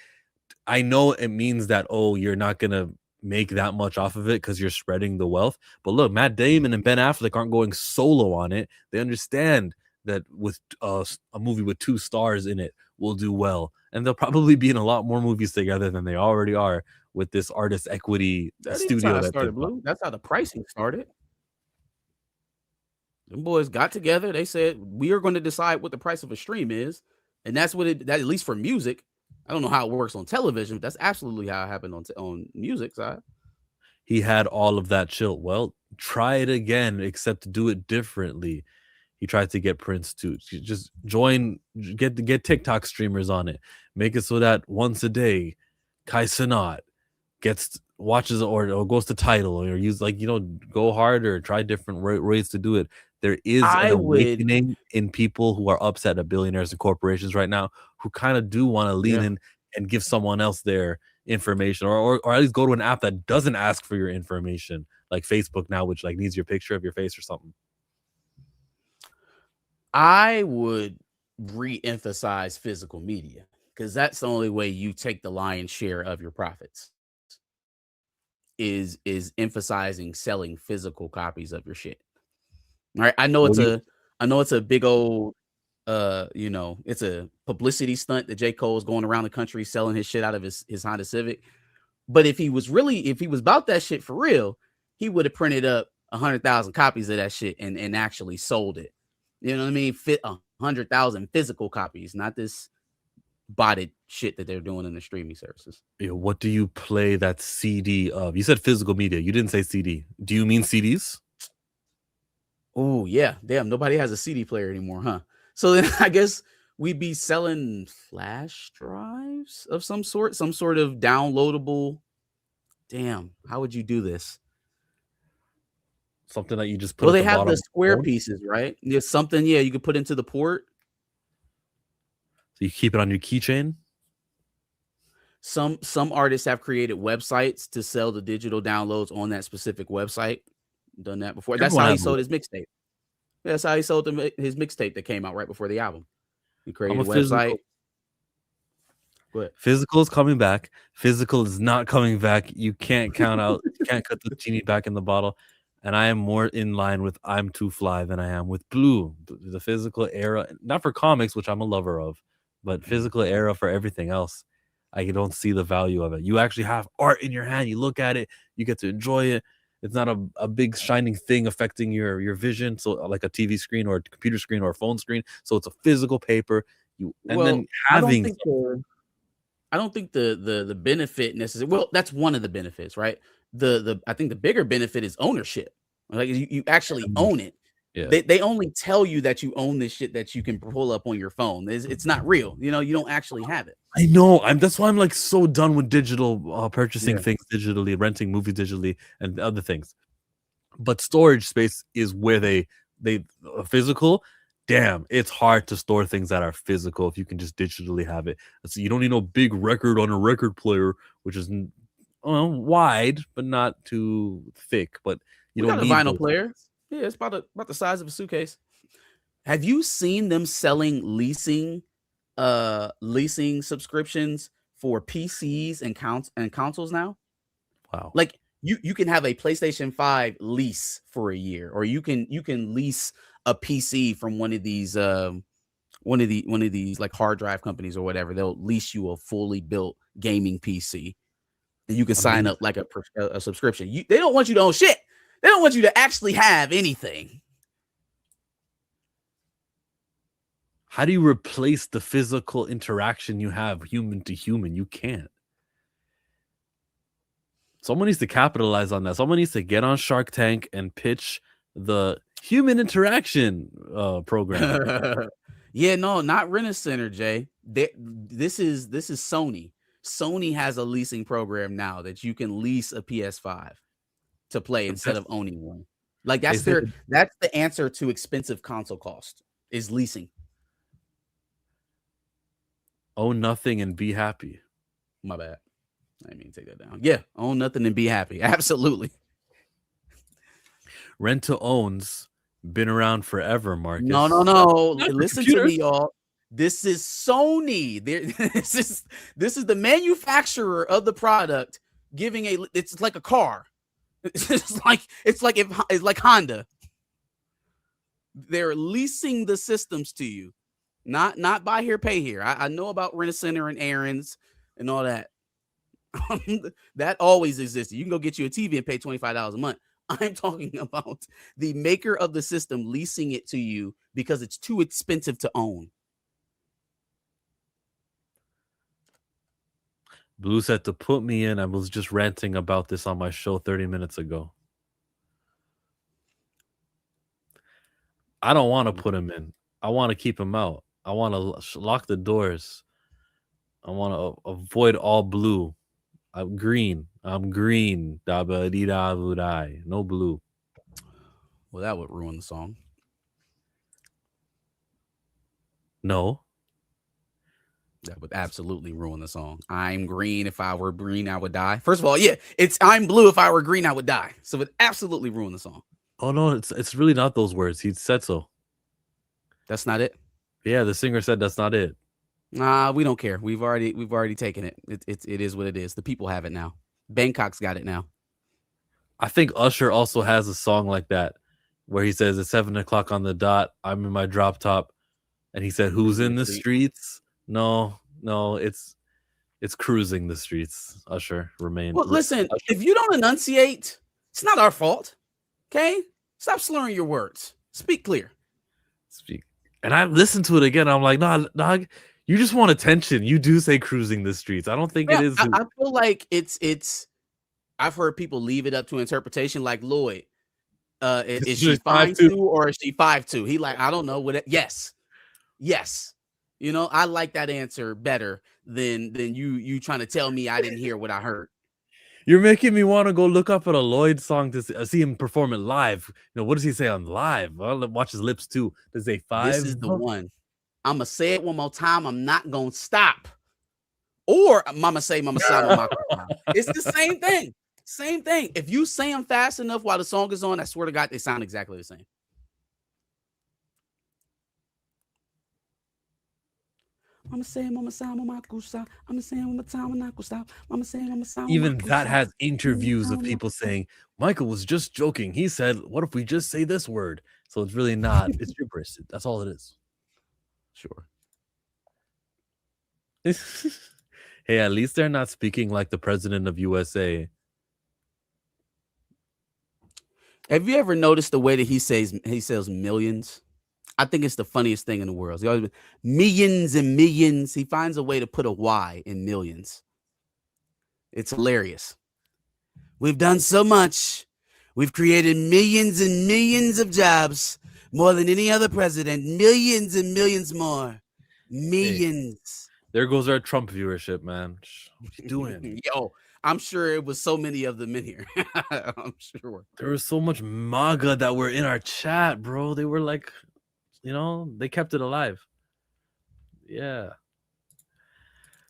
I know it means that, oh, you're not gonna make that much off of it because you're spreading the wealth. But look, Matt Damon and Ben Affleck aren't going solo on it. They understand that with a movie with 2 stars in it will do well, and they'll probably be in a lot more movies together than they already are with this artist equity studio. That's how the pricing started. Them boys got together. They said, we are going to decide what the price of a stream is. And that's what that, at least for music. I don't know how it works on television, but that's absolutely how it happened on music side. He had all of that chill. Well, try it again, except do it differently. He tried to get Prince to just get TikTok streamers on it. Make it so that once a day, Kai Cenat watches or goes to Tidal, or use go harder, try different ways to do it. There is an awakening in people who are upset at billionaires and corporations right now, who kind of do want to lean in and give someone else their information, or at least go to an app that doesn't ask for your information, like Facebook now, which like needs your picture of your face or something. I would re-emphasize physical media, because that's the only way you take the lion's share of your profits. Is emphasizing selling physical copies of your shit. All right, I know it's a big old it's a publicity stunt that J. Cole is going around the country selling his shit out of his Honda Civic. But if he was about that shit for real, he would have printed up 100,000 copies of that shit and actually sold it. You know what I mean? 100,000 physical copies, not this botted shit that they're doing in the streaming services. Yeah, what do you play that CD of? You said physical media. You didn't say CD. Do you mean CDs? Oh yeah, damn. Nobody has a CD player anymore, huh? So then I guess we'd be selling flash drives of some sort of downloadable. Damn, how would you do this? Something that you just put. Well, they have the square pieces, right? There's something, you could put into the port. So you keep it on your keychain. Some artists have created websites to sell the digital downloads on that specific website. Done that before. That's how he sold his mixtape. That's how he sold his mixtape that came out right before the album. He created a website. Physical is coming back. Physical is not coming back. You can't count out. You can't cut the genie back in the bottle. And I am more in line with I'm Too Fly than I am with Blue. The physical era, not for comics, which I'm a lover of, but physical era for everything else. I don't see the value of it. You actually have art in your hand. You look at it. You get to enjoy it. It's not a big shining thing affecting your vision. So like a TV screen or a computer screen or a phone screen. So it's a physical paper. Then having. I don't think the benefit necessarily. Well, that's one of the benefits, right? I think the bigger benefit is ownership. Like you actually own it. Yeah. They only tell you that you own this shit that you can pull up on your phone. It's not real. You don't actually have it. I know. That's why I'm like so done with digital purchasing things digitally, renting movies digitally, and other things. But storage space is where they physical. damn, it's hard to store things that are physical if you can just digitally have it. So you don't need no big record on a record player, which is wide but not too thick. But you We don't got a need vinyl those player. things. Yeah, it's about the size of a suitcase. Have you seen them selling leasing subscriptions for PCs and consoles now? Wow. Like you can have a PlayStation 5 lease for a year, or you can lease a PC from one of these like hard drive companies or whatever. They'll lease you a fully built gaming PC. And you can sign up like a subscription. They don't want you to own shit. They don't want you to actually have anything. How do you replace the physical interaction you have human to human? You can't. Someone needs to capitalize on that. Someone needs to get on Shark Tank and pitch the human interaction program. Yeah, no, not Rent-A-Center, Jay. This is Sony. Sony has a leasing program now that you can lease a PS5 to play instead of owning one. Like that's the answer to expensive console cost is leasing. Own nothing and be happy. My bad. I mean, take that down. Yeah, own nothing and be happy. Absolutely. Rent to owns been around forever, Marcus. No. Listen to me, y'all. This is Sony. This is the manufacturer of the product giving it's like a car. It's like Honda. They're leasing the systems to you. Not buy here, pay here. I know about Rent-A-Center and errands and all that. That always existed. You can go get you a TV and pay $25 a month. I'm talking about the maker of the system leasing it to you because it's too expensive to own. Blue said to put me in. I was just ranting about this on my show 30 minutes ago. I don't want to put him in. I want to keep him out. I want to lock the doors. I want to avoid all blue. I'm green. I'm green. No blue. Well, that would ruin the song. No. That would absolutely ruin the song. I'm green. If I were green, I would die. First of all, yeah, it's I'm blue. If I were green, I would die. So it would absolutely ruin the song. Oh no, it's really not those words. He said so. That's not it. Yeah, the singer said that's not it. Nah, we don't care. We've already taken it. It is what it is. The people have it now. Bangkok's got it now. I think Usher also has a song like that where he says it's 7:00 on the dot. I'm in my drop top, and he said, "Who's in the streets?" No, it's cruising the streets. Usher remain. Well, listen, if you don't enunciate, it's not our fault. Okay, stop slurring your words. Speak clear. Speak. And I listened to it again. I'm like, nah, dog, you just want attention. You do say cruising the streets. I don't think it is. I feel like it's. I've heard people leave it up to interpretation. Like Lloyd, is she 5'2" or is she 5'2"? He like, I don't know what. Yes. You know, I like that answer better than you trying to tell me I didn't hear what I heard. You're making me want to go look up at a Lloyd song to see him perform it live. You know, what does he say on live? Well, watch his lips too. Does he say 5? This is the one. I'm gonna say it one more time. I'm not gonna stop. Or mama say, mama say, mama. It's the same thing. Same thing. If you say them fast enough while the song is on, I swear to God, they sound exactly the same. Mama say, mama say, mama kusa. I'm saying one more time, I'm not gonna stop. Mama say, mama say. Even that has interviews of people saying Michael was just joking. He said, "What if we just say this word?" So it's really not. It's gibberish. That's all it is. Sure. Hey, at least they're not speaking like the president of USA. Have you ever noticed the way that he says millions? I think it's the funniest thing in the world. He always millions and millions. He finds a way to put a Y in millions. It's hilarious. We've done so much. We've created millions and millions of jobs, more than any other president. Millions and millions more. Millions. Hey, there goes our Trump viewership, man. What are you doing? Yo, I'm sure it was so many of them in here. I'm sure. There was so much MAGA that were in our chat, bro. They were like they kept it alive. Yeah.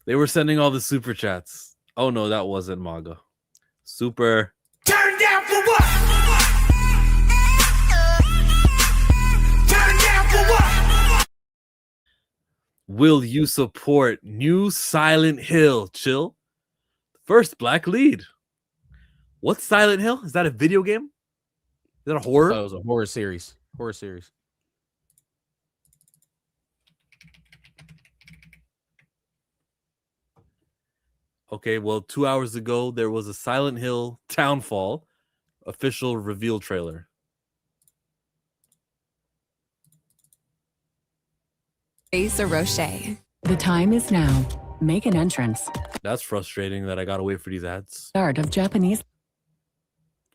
They were sending all the super chats. Oh no, that wasn't MAGA. Super. Turn down for what? Turn down for what? Will you support new Silent Hill? Chill. First black lead. What's Silent Hill? Is that a video game? Is that a horror? Oh, it was a horror series. Horror series. Okay, well, 2 hours ago, there was a Silent Hill Townfall official reveal trailer. Asa Roche. The time is now. Make an entrance. That's frustrating that I gotta wait for these ads. Start of Japanese.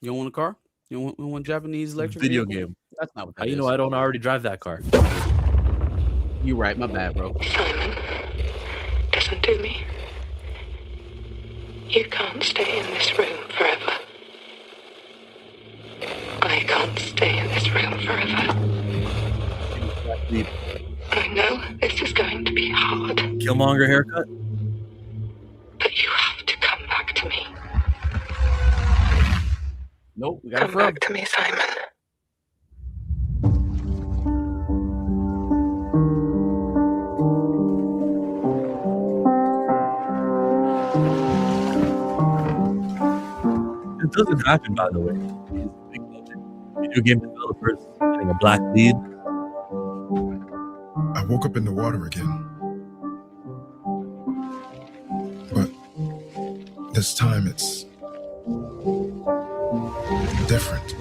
You don't want a car? You don't want Japanese electric Video vehicle? game. That's not what How that you is. know I don't already drive that car? You right. My bad, bro. Simon, listen to me. You can't stay in this room forever. I can't stay in this room forever. I know this is going to be hard, Killmonger haircut? but you have to come back to me. Nope, we got a Come frog. back to me, Simon. It doesn't happen, by the way. Video game developers getting a black lead. I woke up in the water again. But this time it's different.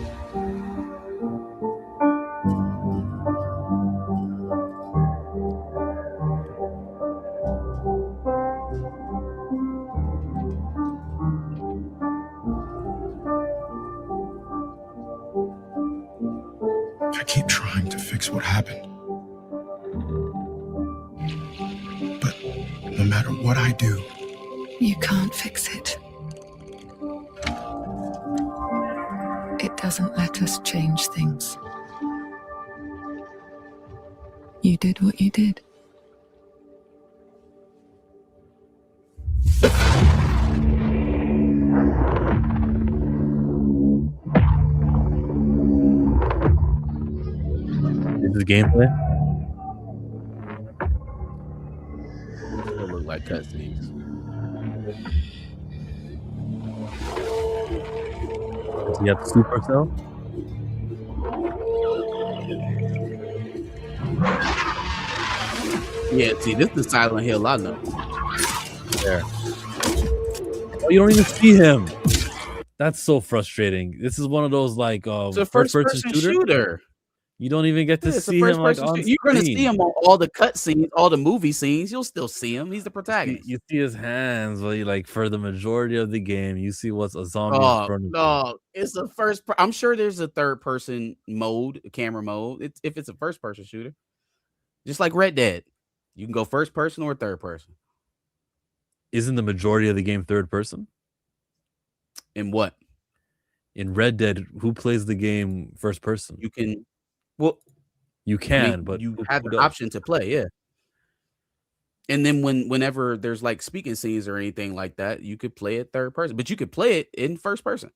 I keep trying to fix what happened. But no matter what I do, You can't fix it. It doesn't let us change things. You did what you did. This is gameplay. Still look like cutscenes. Does he have Supercell? Yeah, see, this is Silent Hill. I know. There. Oh, you don't even see him. That's so frustrating. This is one of those like It's a first-person shooter. You don't even get to Yeah, it's a see him like first-person on shooter. You're going to screen. see him on all the cutscenes, all the movie scenes. You'll still see him. He's the You, protagonist. you see his hands, but you, like for the majority of the game, you see what's a zombie in Oh front of you. no, it's a first. I'm sure there's a third person mode, camera mode. It's if it's a first person shooter, just like Red Dead, you can go first person or third person. Isn't the majority of the game third person? And what In Red Dead, who plays the game first person? you can, well, You I can, mean, but you who have the does? option to play, yeah. And then whenever there's like speaking scenes or anything like that, you could play it third person, but you could play it in first person.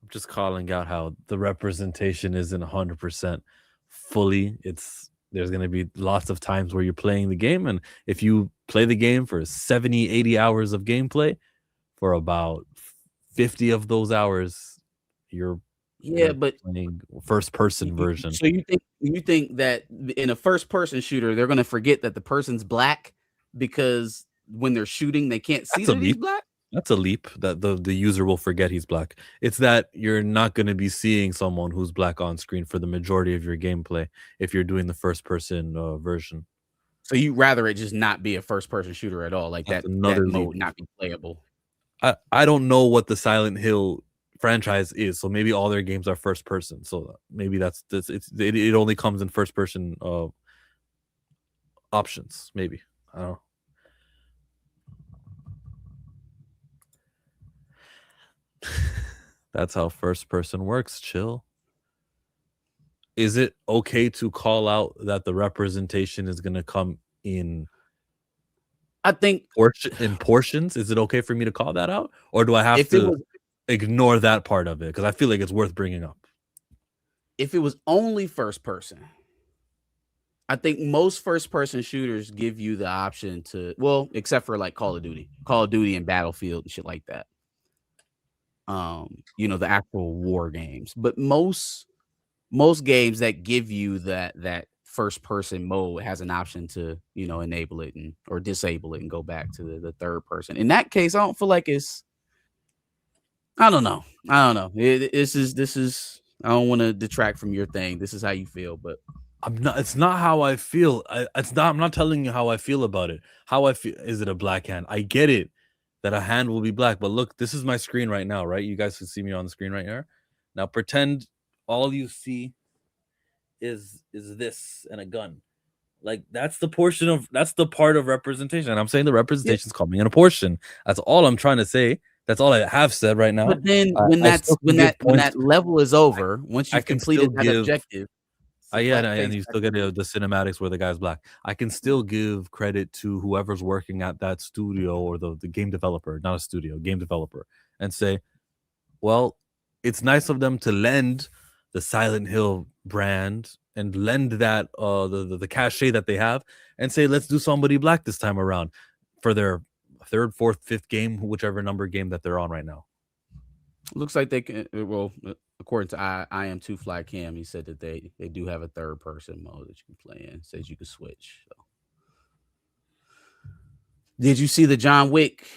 I'm just calling out how the representation isn't 100% fully. There's going to be lots of times where you're playing the game, and if you play the game for 70, 80 hours of gameplay, for about 50 of those hours, you're Yeah, but playing first person version. So you think that in a first person shooter, they're gonna forget that the person's black because when they're shooting, they can't see That's a that he's leap. black? That's a leap that the user will forget he's black. It's that you're not going to be seeing someone who's black on screen for the majority of your gameplay if you're doing the first person version. So you rather it just not be a first person shooter at all, like That's that another leap. mode not be playable. I don't know what the Silent Hill franchise is, so maybe all their games are first person. So maybe it only comes in first person options. Maybe I don't know. That's how first person works. Chill. is it okay to call out that the representation is going to come in I think portions? Is it okay for me to call that out, or do I have if it to was ignore that part of it because I feel like it's worth bringing up? if it was only first person, I think most first person shooters give you the option to, well, except for like Call of Duty and Battlefield and shit like that. You know, the actual war games, but most games that give you that first person mode has an option to, you know, enable it or disable it and go back to the third person. In that case, I don't feel like it's, I don't know. This is I don't want to detract from your thing. This is how you feel, but It's not how I feel. I'm not telling you how I feel about it. How I feel, is it a black hand? I get it that a hand will be black, but look, this is my screen right now, right? You guys can see me on the screen right here. Now pretend all you see is this and a gun. Like that's the part of representation. And I'm saying the representation is coming in a portion. That's all I'm trying to say. That's all I have said right now. But then when that level is over, once you've completed that objective, and you still get the cinematics where the guy's black. I can still give credit to whoever's working at that studio or the game developer, not a studio, game developer, and say, well, it's nice of them to lend the Silent Hill brand and lend that the cachet that they have and say, let's do somebody black this time around for their third, fourth, fifth game, whichever number game that they're on right now. Looks like they can. Well, according to I am Two Fly Cam, he said that they do have a third person mode that you can play in. Says you can switch. So. Did you see the John Wick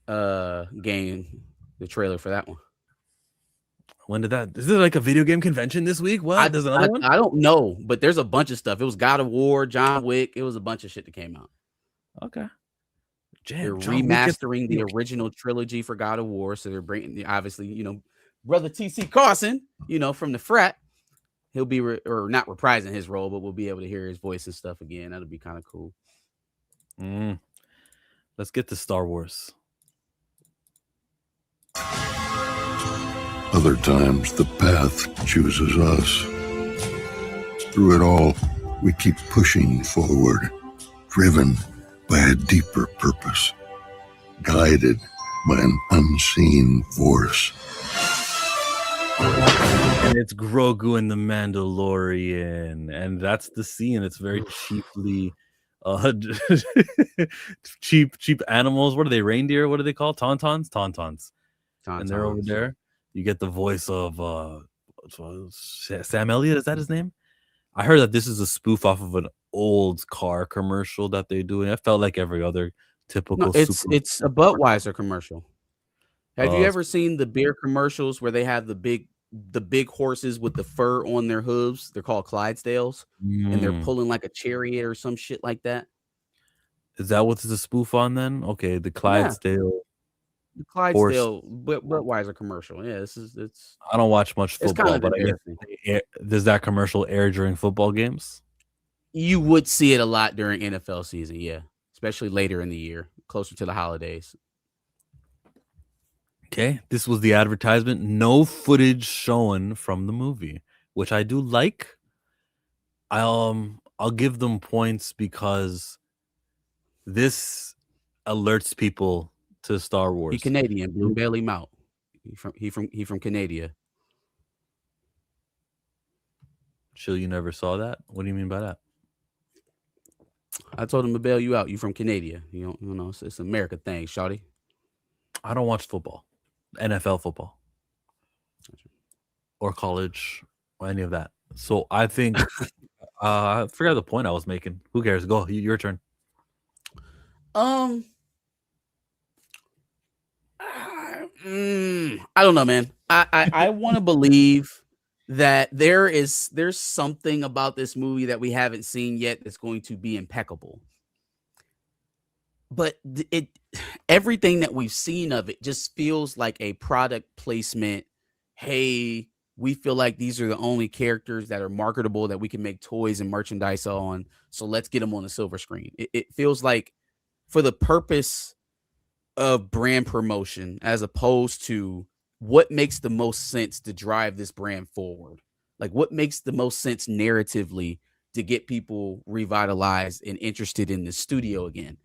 game? The trailer for that one. When did that? Is it like a video game convention this week? What? There's another one? I don't know, but there's a bunch of stuff. It was God of War, John Wick. It was a bunch of shit that came out. Okay. They're remastering the original trilogy for God of War, so they're bringing, obviously, you know, brother TC Carson, you know, from the frat. He'll be or not reprising his role, but we'll be able to hear his voice and stuff again. That'll be kind of cool. Let's get to Star Wars. Other times, the path chooses us. Through it all, we keep pushing forward, driven by a deeper purpose, guided by an unseen force. And it's Grogu and the Mandalorian, and that's the scene. It's very cheaply cheap animals. What are they? Reindeer? What are they called? Tauntauns. And they're over there. You get the voice of Sam Elliott. Is that his name? I heard that this is a spoof off of an old car commercial that they do, and it felt like every other typical. No, it's a Budweiser commercial. Have you ever seen the beer commercials where they have the big horses with the fur on their hooves? They're called Clydesdales, and they're pulling like a chariot or some shit like that. Is that what's the spoof on then? Okay, the Clydesdale. Yeah. The Clydesdale Budweiser commercial. Yeah, it's. I don't watch much football, kind of but does that commercial air during football games? You would see it a lot during NFL season, yeah, especially later in the year, closer to the holidays. Okay, this was the advertisement. No footage shown from the movie, which I do like. I'll give them points because this alerts people to Star Wars. He Canadian, Blue Belly Mount. He from Canada. Chill, you never saw that? What do you mean by that? I told him to bail you out. You from Canada. You know, it's an America thing, shawty. I don't watch football, NFL football, or college, or any of that. So I think I forgot the point I was making. Who cares? Go, your turn. I don't know, man. I want to believe that there's something about this movie that we haven't seen yet that's going to be impeccable. But everything that we've seen of it just feels like a product placement. Hey, we feel like these are the only characters that are marketable that we can make toys and merchandise on. So let's get them on the silver screen. It feels like for the purpose of brand promotion, as opposed to what makes the most sense to drive this brand forward. Like, what makes the most sense narratively to get people revitalized and interested in the studio again?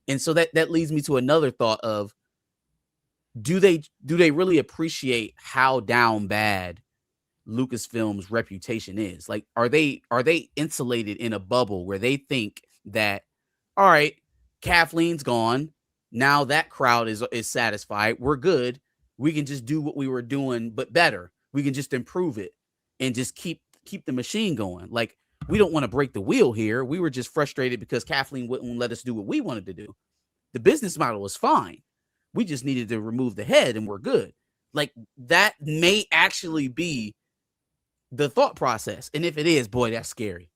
And so that leads me to another thought of, do they really appreciate how down bad Lucasfilm's reputation is? Like, are they insulated in a bubble where they think that, all right, Kathleen's gone, now that crowd is satisfied, we're good, we can just do what we were doing but better, we can just improve it and just keep the machine going? Like, we don't want to break the wheel here, we were just frustrated because Kathleen wouldn't let us do what we wanted to do. The business model was fine, we just needed to remove the head and we're good. Like, that may actually be the thought process. And if it is, boy, that's scary.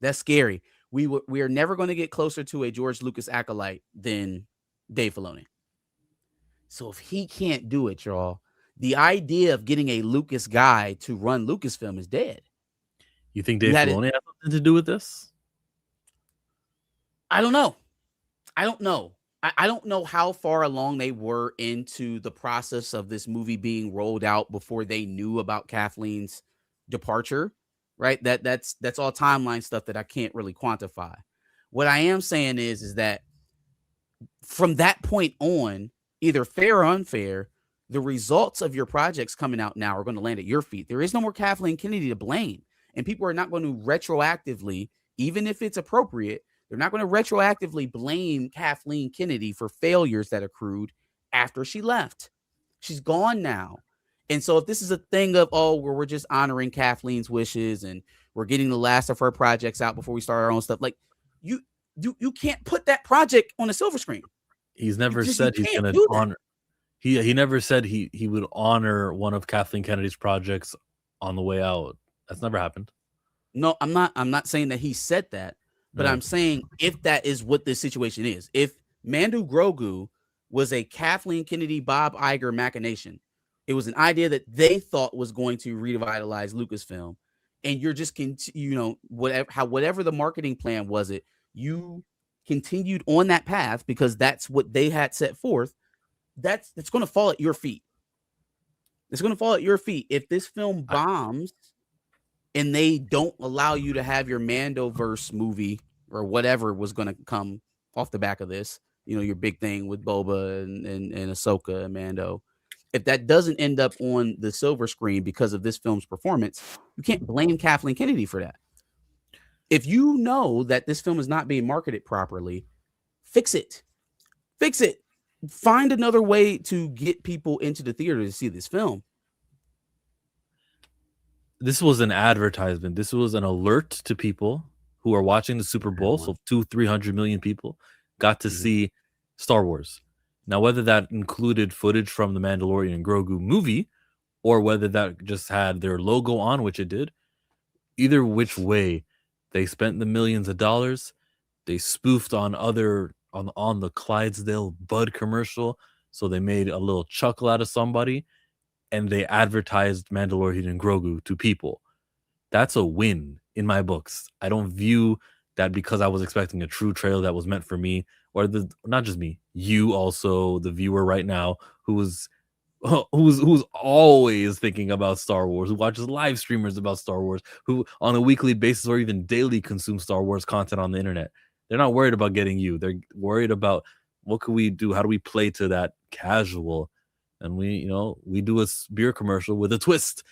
That's scary. We are never going to get closer to a George Lucas acolyte than Dave Filoni. So if he can't do it, y'all, the idea of getting a Lucas guy to run Lucasfilm is dead. You think Dave Filoni has something to do with this? I don't know. I don't know how far along they were into the process of this movie being rolled out before they knew about Kathleen's departure, right? That's all timeline stuff that I can't really quantify. What I am saying is that from that point on, either fair or unfair, the results of your projects coming out now are going to land at your feet. There is no more Kathleen Kennedy to blame, and people are not going to retroactively, even if it's appropriate, they're not going to retroactively blame Kathleen Kennedy for failures that accrued after she left. She's gone now. And so if this is a thing of, oh, where we're just honoring Kathleen's wishes and we're getting the last of her projects out before we start our own stuff, like, you can't put that project on a silver screen. He's never said he's going to honor. He never said he would honor one of Kathleen Kennedy's projects on the way out. That's never happened. No, I'm not saying that he said that, but I'm saying if that is what this situation is, if Mando Grogu was a Kathleen Kennedy, Bob Iger machination, it was an idea that they thought was going to revitalize Lucasfilm, and you're just whatever the marketing plan was, you continued on that path because that's what they had set forth. That's going to fall at your feet. It's going to fall at your feet if this film bombs and they don't allow you to have your Mandoverse movie or whatever was going to come off the back of this. Your big thing with Boba and Ahsoka and Mando. If that doesn't end up on the silver screen because of this film's performance, you can't blame Kathleen Kennedy for that. If you know that this film is not being marketed properly, fix it. Fix it. Find another way to get people into the theater to see this film. This was an advertisement. This was an alert to people who are watching the Super Bowl. So 200-300 million people got to see Star Wars. Now, whether that included footage from the Mandalorian and Grogu movie, or whether that just had their logo on, which it did, either which way, they spent the millions of dollars. They spoofed on the Clydesdale Bud commercial, so they made a little chuckle out of somebody, and they advertised Mandalorian and Grogu to people. That's a win in my books. I don't view that because I was expecting a true trailer that was meant for me, or not just me, you also, the viewer right now, who's always thinking about Star Wars, who watches live streamers about Star Wars, who on a weekly basis or even daily consume Star Wars content on the internet. They're not worried about getting you. They're worried about what can we do? How do we play to that casual? And we do a beer commercial with a twist.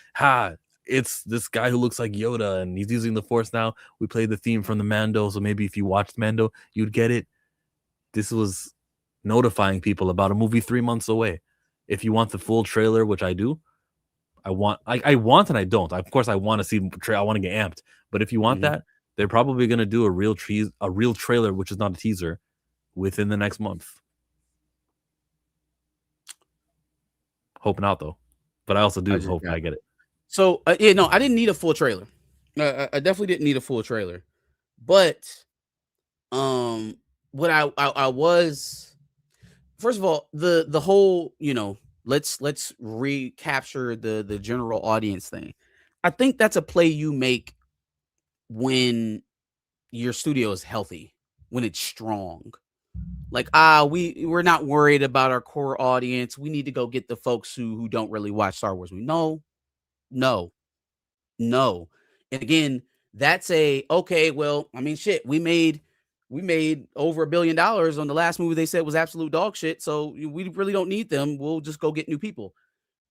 It's this guy who looks like Yoda and he's using the Force now. We play the theme from the Mando. So maybe if you watched Mando, you'd get it. This was notifying people about a movie 3 months away. If you want the full trailer, which I do, I want and I don't. Of course, I want to see. I want to get amped. But if you want that, they're probably going to do a real trailer, which is not a teaser, within the next month. Hoping out though, but I also do hope I get it. So I didn't need a full trailer. I definitely didn't need a full trailer. But what I was, first of all, the whole, let's recapture the general audience thing. I think that's a play you make when your studio is healthy, when it's strong. Like, we're not worried about our core audience. We need to go get the folks who don't really watch Star Wars. No. No. And again, that's okay, well, I mean, shit, we made over $1 billion on the last movie they said was absolute dog shit, so we really don't need them. We'll just go get new people.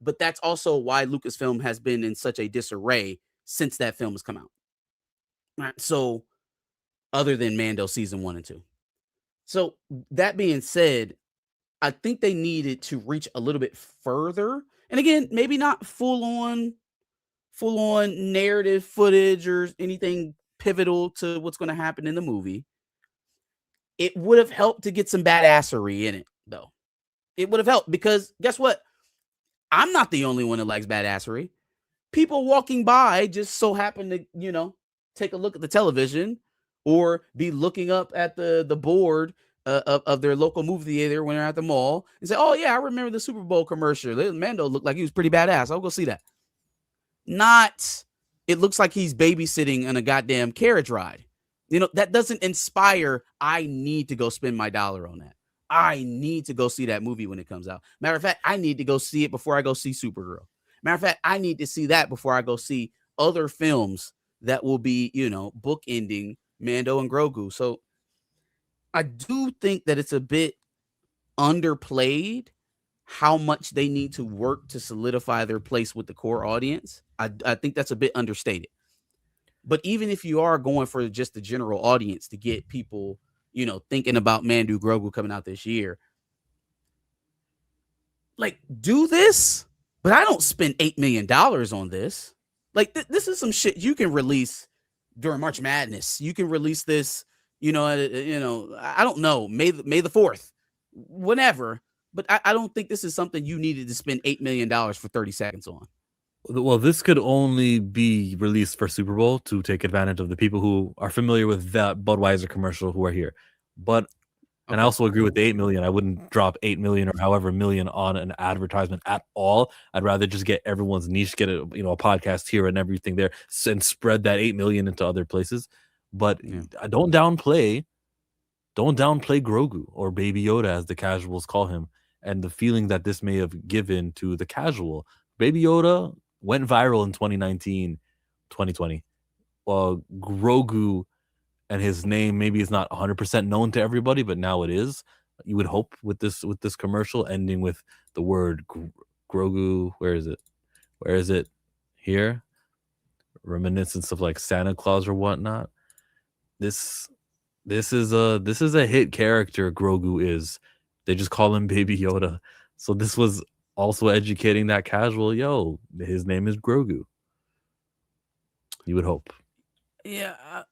But that's also why Lucasfilm has been in such a disarray since that film has come out. Right? So, other than Mando season 1 and 2. So, that being said, I think they needed to reach a little bit further. And again, maybe not full on narrative footage or anything pivotal to what's going to happen in the movie. It would have helped to get some badassery in it, though. It would have helped because guess what? I'm not the only one that likes badassery. People walking by just so happen to, take a look at the television or be looking up at the board of their local movie theater when they're at the mall and say, oh, yeah, I remember the Super Bowl commercial. Mando looked like he was pretty badass. I'll go see that. Not, it looks like he's babysitting on a goddamn carriage ride. That doesn't inspire, I need to go spend my dollar on that. I need to go see that movie when it comes out. Matter of fact, I need to go see it before I go see Supergirl. Matter of fact, I need to see that before I go see other films that will be, bookending Mando and Grogu. So I do think that it's a bit underplayed how much they need to work to solidify their place with the core audience. I think that's a bit understated. But even if you are going for just the general audience to get people, thinking about Mando Grogu coming out this year, like, do this, but I don't spend $8 million on this. Like, this is some shit you can release during March Madness. You can release this, I don't know, May the 4th, whenever. But I don't think this is something you needed to spend $8 million for 30 seconds on. Well, this could only be released for Super Bowl to take advantage of the people who are familiar with that Budweiser commercial who are here. But, and I also agree with the 8 million. I wouldn't drop 8 million or however million on an advertisement at all. I'd rather just get everyone's niche, get a podcast here and everything there, and spread that 8 million into other places. But don't downplay Grogu, or Baby Yoda as the casuals call him, and the feeling that this may have given to the casual. Baby Yoda went viral in 2019, 2020. Grogu and his name maybe is not 100% known to everybody, but now it is. You would hope with this commercial ending with the word Grogu. Where is it? Here, reminiscence of like Santa Claus or whatnot. This is a hit character. Grogu is. They just call him Baby Yoda. So this was also educating that casual, his name is Grogu. You would hope. Yeah.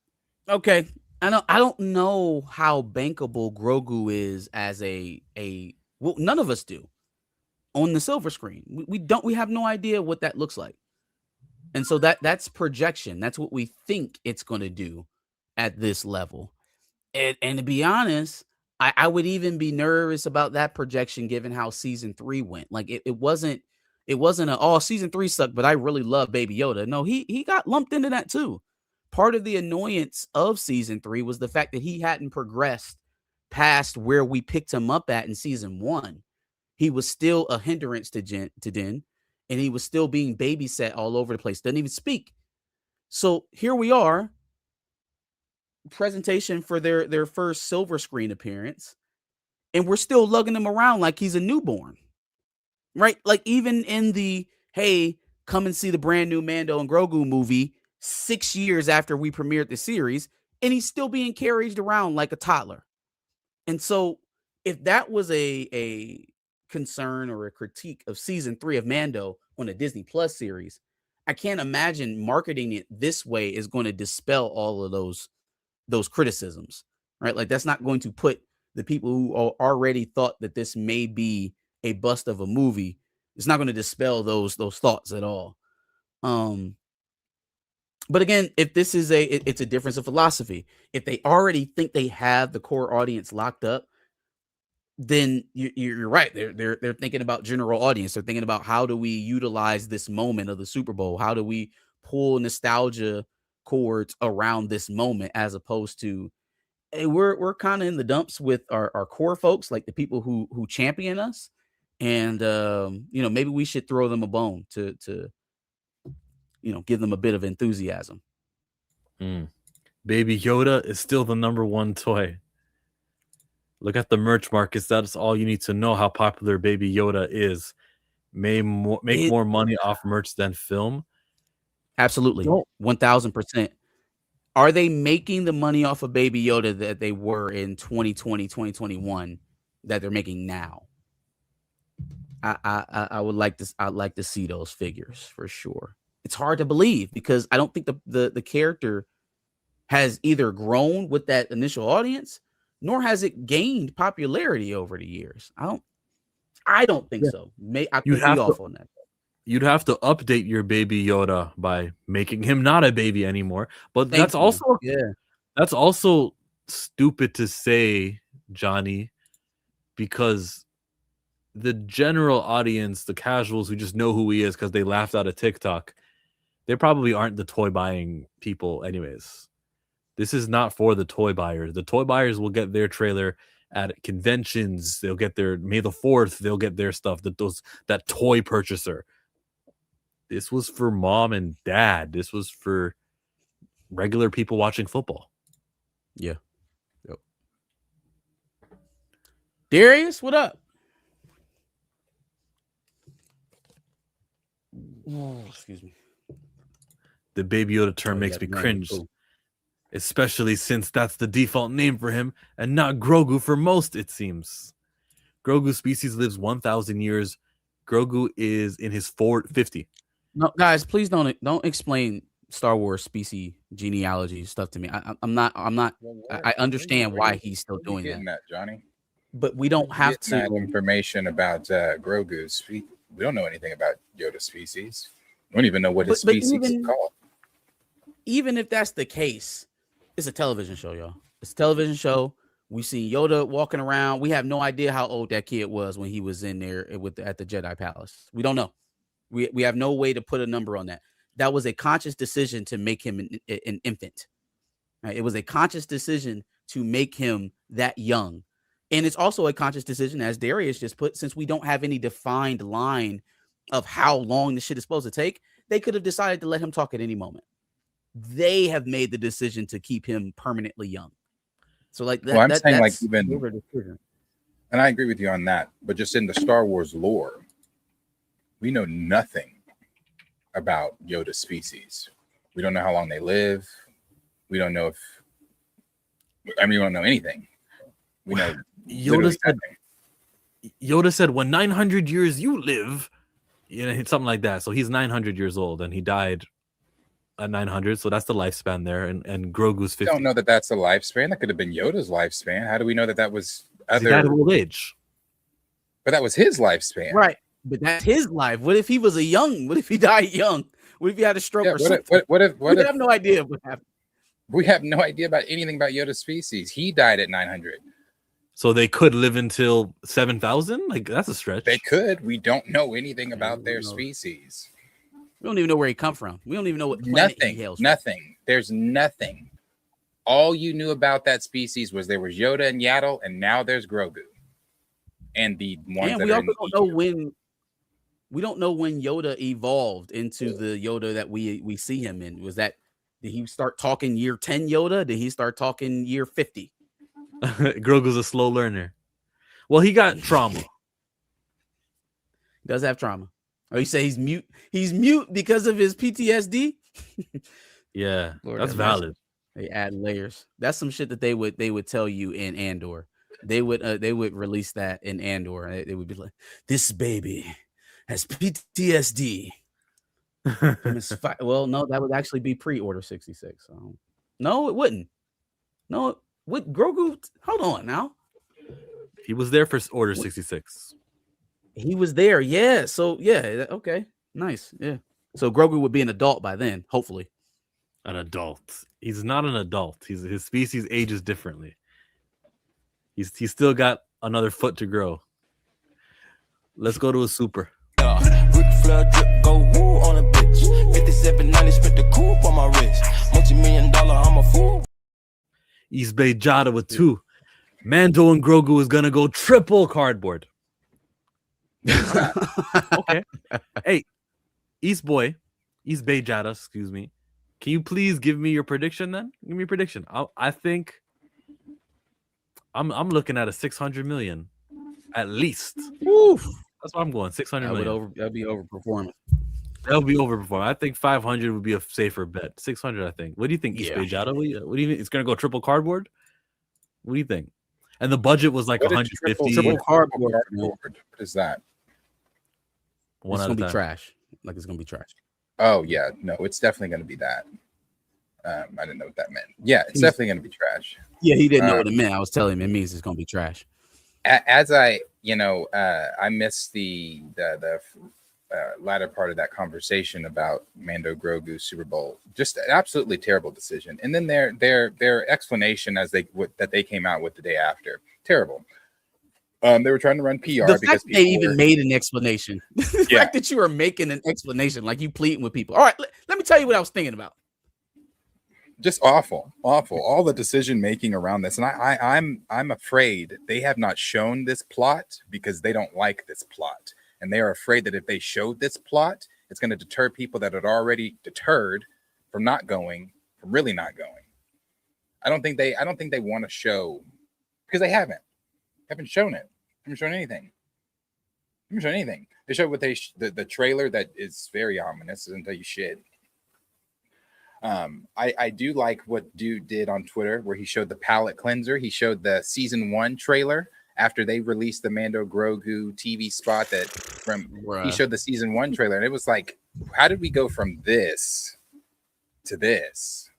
Okay. I don't know how bankable Grogu is as well, none of us do on the silver screen. We have no idea what that looks like. And so that's projection. That's what we think it's going to do at this level. And to be honest, I would even be nervous about that projection given how season 3 went. Like it wasn't season 3 sucked, but I really love Baby Yoda. No, he got lumped into that too. Part of the annoyance of season 3 was the fact that he hadn't progressed past where we picked him up at in season 1. He was still a hindrance to Din, and he was still being babysat all over the place. Doesn't even speak. So here we are. Presentation for their first silver screen appearance, and we're still lugging him around like he's a newborn, right? Like even in the, hey, come and see the brand new Mando and Grogu movie 6 years after we premiered the series, and he's still being carried around like a toddler. And so if that was a concern or a critique of season 3 of Mando on a Disney Plus series, I can't imagine marketing it this way is going to dispel all of those criticisms, right? Like that's not going to put the people who already thought that this may be a bust of a movie. It's not going to dispel those thoughts at all. But again, if this is it's a difference of philosophy. If they already think they have the core audience locked up, then you're right. They're thinking about general audience. They're thinking about how do we utilize this moment of the Super Bowl? How do we pull nostalgia chords around this moment, as opposed to, hey, we're kind of in the dumps with our core folks, like the people who champion us, and maybe we should throw them a bone to give them a bit of enthusiasm. Baby Yoda is still the #1 toy. Look at the merch markets. That's all you need to know how popular Baby Yoda is. Make more money off merch than film. Absolutely. 1000%. Are they making the money off of Baby Yoda that they were in 2020, 2021 that they're making now? I would like this. I'd like to see those figures for sure. It's hard to believe because I don't think the character has either grown with that initial audience, nor has it gained popularity over the years. I don't think so. I could be off on that. You'd have to update your Baby Yoda by making him not a baby anymore. But that's also stupid to say, Johnny, because the general audience, the casuals who just know who he is because they laughed out of TikTok, they probably aren't the toy buying people anyways. This is not for the toy buyers. The toy buyers will get their trailer at conventions. They'll get their May the 4th. They'll get their stuff. That toy purchaser. This was for mom and dad. This was for regular people watching football. Yeah. Yep. Darius, what up? Oh, excuse me. The Baby Yoda term makes me cringe, especially since that's the default name for him and not Grogu for most, it seems. Grogu's species lives 1,000 years. Grogu is in his 50. No, guys, please don't explain Star Wars species genealogy stuff to me. I'm not. I understand why he's still doing that, Johnny. But we don't have to that information about Grogu's. We don't know anything about Yoda's species. We don't even know what his species is called. Even if that's the case, it's a television show, y'all. It's a television show. We see Yoda walking around. We have no idea how old that kid was when he was in there at the Jedi Palace. We don't know. We have no way to put a number on that. That was a conscious decision to make him an infant. Right? It was a conscious decision to make him that young. And it's also a conscious decision, as Darius just put, since we don't have any defined line of how long the shit is supposed to take, they could have decided to let him talk at any moment. They have made the decision to keep him permanently young. So like that, well, I'm saying that's like even, and I agree with you on that, but just in the Star Wars lore, we know nothing about Yoda's species. We don't know how long they live. We don't know we don't know anything. We know Yoda said, when 900 years you live, something like that. So he's 900 years old and he died at 900. So that's the lifespan there. And Grogu's 50. I don't know that that's the lifespan. That could have been Yoda's lifespan. How do we know that was He died of old age? But that was his lifespan. Right. But that's his life. What if he was what if he died young? What if he had a stroke or something? What if we have no idea what happened. We have no idea about anything about Yoda's species. He died at 900. So they could live until 7,000? Like, that's a stretch. They could. We don't know anything about their species. We don't even know where he come from. We don't even know what planet he hails from. Nothing. There's nothing. All you knew about that species was there was Yoda and Yaddle, and now there's Grogu. And the ones and that we are also don't know when. We don't know when Yoda evolved into the Yoda that we see him in. Did he start talking year 10 Yoda? Did he start talking year 50? Grogu's a slow learner. Well, he got trauma. He does have trauma. Oh, you say he's mute? He's mute because of his PTSD? Yeah, Lord, that's valid. They add layers. That's some shit that they would tell you in Andor. They would release that in Andor. It would be like, this baby has PTSD. Well, no, that would actually be pre-Order 66. So. No, it wouldn't. No, with Grogu, hold on now. He was there for Order 66. He was there, yeah. So yeah, okay, nice, yeah. So Grogu would be an adult by then, hopefully. An adult. He's not an adult. His species ages differently. He's still got another foot to grow. Let's go to a super. Go woo on a bitch. 5790 spent the coupe on my wrist. Multi-million-dollar, I'm a fool. East Bay Jada with 2. Mando and Grogu is gonna go triple cardboard. Okay. Hey, East Boy, East Bay Jada, excuse me. Can you please give me your prediction then? Give me a prediction. I think I'm looking at a 600 million at least. Oof. That's what I'm going. 600 million. That'd be overperforming. That'll be overperforming. I think 500 would be a safer bet. 600, I think. What do you think, East Yeah. Bay Jada? What do you think? It's gonna go triple cardboard? What do you think? And the budget was like What is 150. triple cardboard? What is that? One It's out gonna of be 10. trash. Like it's gonna be trash. Oh yeah, no, it's definitely going to be that. I didn't know what that meant. Yeah, it's definitely going to be trash. Yeah, he didn't know what it meant. I was telling him it means it's gonna be trash. As I, I missed the latter part of that conversation about Mando Grogu Superbowl. Just an absolutely terrible decision. And then their explanation that they came out with the day after, terrible. They were trying to run PR The because fact they even made an explanation. The Yeah. fact that you are making an explanation, like you pleading with people. All right, let me tell you what I was thinking about. just awful. All the decision making around this, and I'm afraid they have not shown this plot because they don't like this plot, and they are afraid that if they showed this plot, it's going to deter people that had already deterred from really not going. I don't think they want to show, because they haven't shown it. Haven't shown anything. They showed what the trailer that is very ominous. Doesn't tell you shit. I do like what Dude did on Twitter, where he showed the palette cleanser. He showed the season 1 trailer after they released the Mando Grogu TV spot he showed the season 1 trailer, and it was like, how did we go from this to this?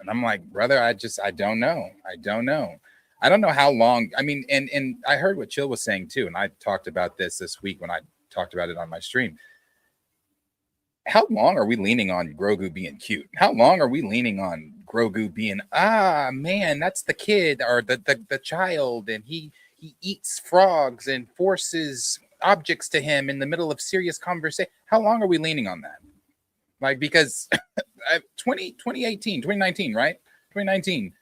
And I'm like, brother, I don't know. I don't know how long. I mean, and I heard what Chill was saying too, and I talked about this week when I talked about it on my stream. How long are we leaning on Grogu being cute? How long are we leaning on Grogu being, man, that's the kid or the child, and he eats frogs and forces objects to him in the middle of serious conversation? How long are we leaning on that? Like, because 2019, right? 2019.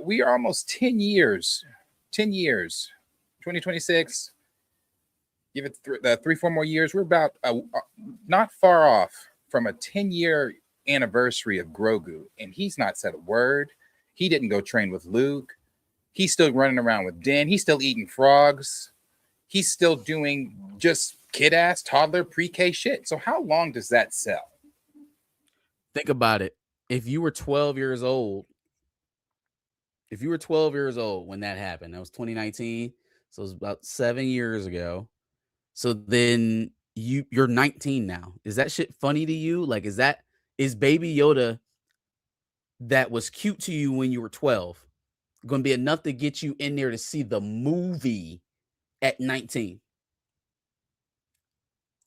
We are almost 10 years. 2026. Give it 3-4 more years. We're about not far off from a 10-year anniversary of Grogu, and he's not said a word. He didn't go train with Luke. He's still running around with Din. He's still eating frogs. He's still doing just kid-ass toddler pre-K shit. So how long does that sell? Think about it. If you were 12 years old when that happened, that was 2019. So it was about 7 years ago. So then you're 19 now. Is that shit funny to you? Like, is Baby Yoda that was cute to you when you were 12 going to be enough to get you in there to see the movie at 19?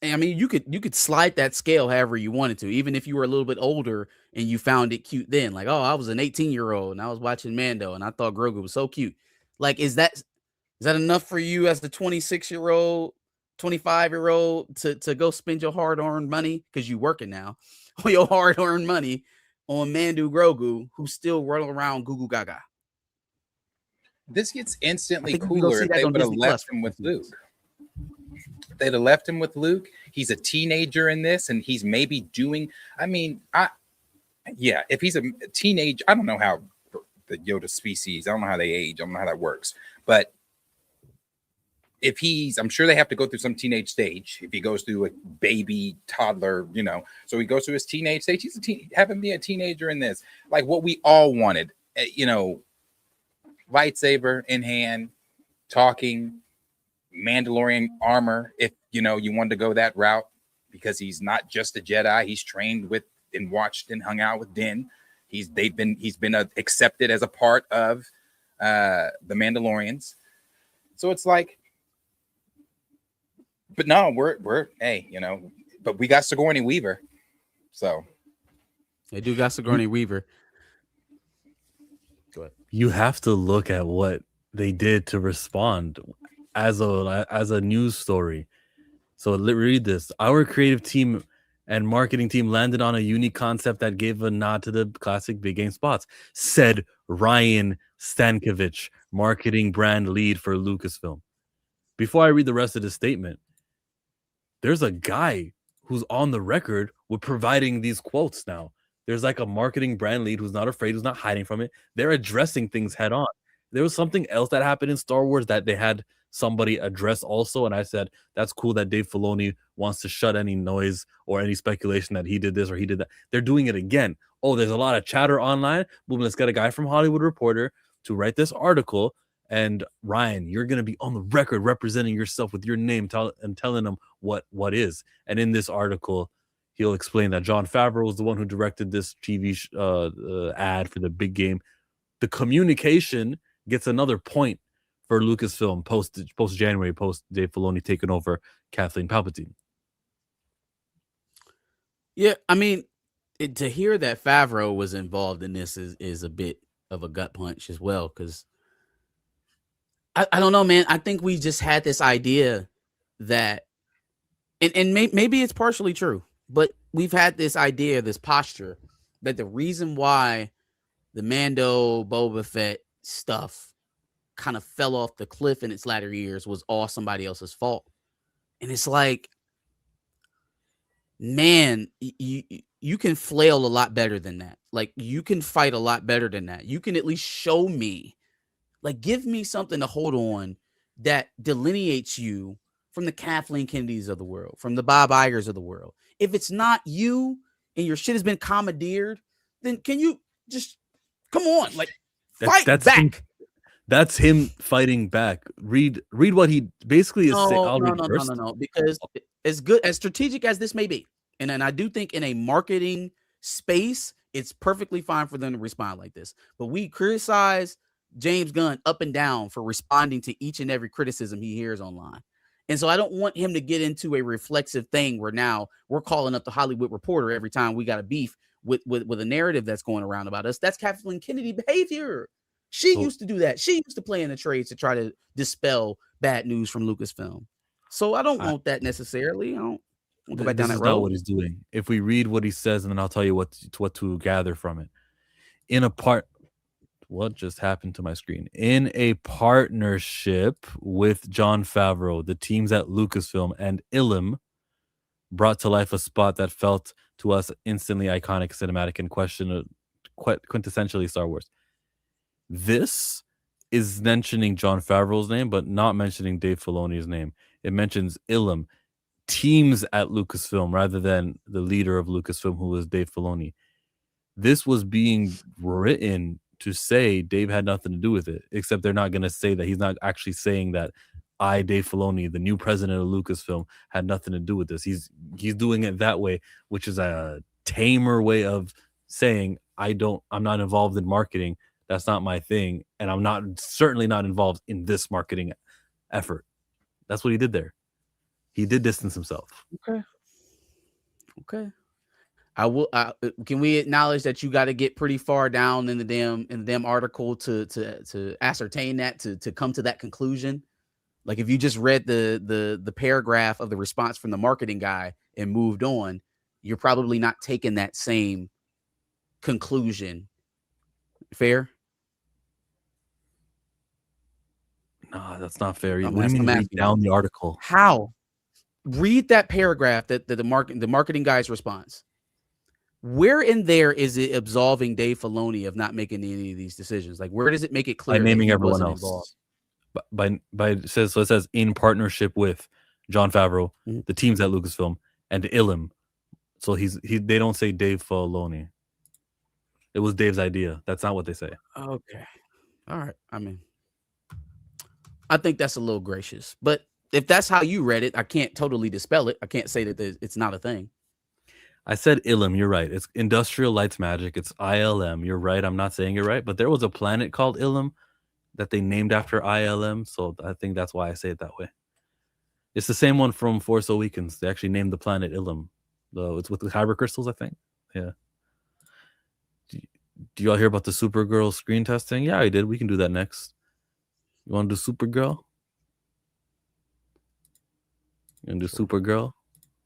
And I mean, you could slide that scale however you wanted to, even if you were a little bit older and you found it cute then. Like, oh, I was an 18-year-old and I was watching Mando and I thought Grogu was so cute. Like, is that enough for you as the 26-year-old, 25-year-old to go spend your hard-earned money, because you working now, or your hard-earned money on Mando Grogu, who's still rolling around goo goo gaga? This gets instantly cooler if they would have left him with Luke. If they'd have left him with Luke, he's a teenager in this, and he's maybe doing. I mean, if he's a teenage, I don't know how the Yoda species. I don't know how they age. I don't know how that works, but if I'm sure they have to go through some teenage stage. If he goes through a baby, toddler, so he goes through his teenage stage. Have him be a teenager in this, like what we all wanted, lightsaber in hand, talking, Mandalorian armor. If you wanted to go that route, because he's not just a Jedi, he's trained with and watched and hung out with Din. He's been accepted as a part of the Mandalorians. So it's like. But no, we're but we got Sigourney Weaver. So they do got Sigourney Weaver. Go ahead. You have to look at what they did to respond as a news story. So read this. Our creative team and marketing team landed on a unique concept that gave a nod to the classic big game spots, said Ryan Stankiewicz, marketing brand lead for Lucasfilm. Before I read the rest of the statement, there's a guy who's on the record with providing these quotes now. There's like a marketing brand lead who's not afraid, who's not hiding from it. They're addressing things head on. There was something else that happened in Star Wars that they had somebody address also, and I said that's cool that Dave Filoni wants to shut any noise or any speculation that he did this or he did that. They're doing it again. Oh, there's a lot of chatter online. Boom, let's get a guy from Hollywood Reporter to write this article. And Ryan, you're gonna be on the record representing yourself with your name, and telling them what is. And in this article, he'll explain that Jon Favreau was the one who directed this TV ad for the big game. The communication gets another point for Lucasfilm post January, post Dave Filoni taking over Kathleen Palpatine. Yeah, I mean, to hear that Favreau was involved in this is a bit of a gut punch as well, because I don't know, man. I think we just had this idea that, and maybe it's partially true, but we've had this idea, this posture, that the reason why the Mando Boba Fett stuff kind of fell off the cliff in its latter years was all somebody else's fault. And it's like, man, you can flail a lot better than that. Like, you can fight a lot better than that. You can at least show me, like, give me something to hold on that delineates you from the Kathleen Kennedys of the world, from the Bob Igers of the world. If it's not you and your shit has been commandeered, then can you just come on, like, fight back? That's him fighting back. Read what he basically is saying. No, because as good as strategic as this may be, and I do think in a marketing space, it's perfectly fine for them to respond like this. But we criticize James Gunn up and down for responding to each and every criticism he hears online. And so I don't want him to get into a reflexive thing where now we're calling up the Hollywood Reporter every time we got a beef with a narrative that's going around about us. That's Kathleen Kennedy behavior. She used to do that. She used to play in the trades to try to dispel bad news from Lucasfilm. So I don't want that necessarily. I don't go back down that road. This is not what he's doing. If we read what he says, and then I'll tell you what to gather from it. What just happened to my screen? In a partnership with Jon Favreau, the teams at Lucasfilm and Ilum brought to life a spot that felt to us instantly iconic, cinematic, and quintessentially Star Wars. This is mentioning Jon Favreau's name, but not mentioning Dave Filoni's name. It mentions Ilum, teams at Lucasfilm, rather than the leader of Lucasfilm, who was Dave Filoni. This was being written to say Dave had nothing to do with it, except they're not going to say that. He's not actually saying that Dave Filoni, the new president of Lucasfilm, had nothing to do with this. He's doing it that way, which is a tamer way of saying I'm not involved in marketing. That's not my thing, and I'm certainly not involved in this marketing effort. That's what he did there. He did distance himself. Okay. Can we acknowledge that you got to get pretty far down in the damn article to ascertain that, to come to that conclusion? Like, if you just read the paragraph of the response from the marketing guy and moved on, you're probably not taking that same conclusion. Fair? No, that's not fair. What do you mean read down the article? How? Read that paragraph that the marketing guy's response. Where in there is it absolving Dave Filoni of not making any of these decisions? Like, where does it make it clear? By naming everyone else. It says in partnership with Jon Favreau, the teams at Lucasfilm, and Ilum. So they don't say Dave Filoni. It was Dave's idea. That's not what they say. Okay. All right. I mean, I think that's a little gracious, but if that's how you read it, I can't totally dispel it. I can't say that it's not a thing. I said Ilum. You're right. It's Industrial Lights Magic. It's ILM. You're right. I'm not saying you're right, but there was a planet called Ilum that they named after ILM. So I think that's why I say it that way. It's the same one from Force Awakens. They actually named the planet Ilum. Though it's with the kyber crystals, I think. Yeah. Do y'all hear about the Supergirl screen testing? Yeah, I did. We can do that next. You want to do Supergirl? You want to do Supergirl?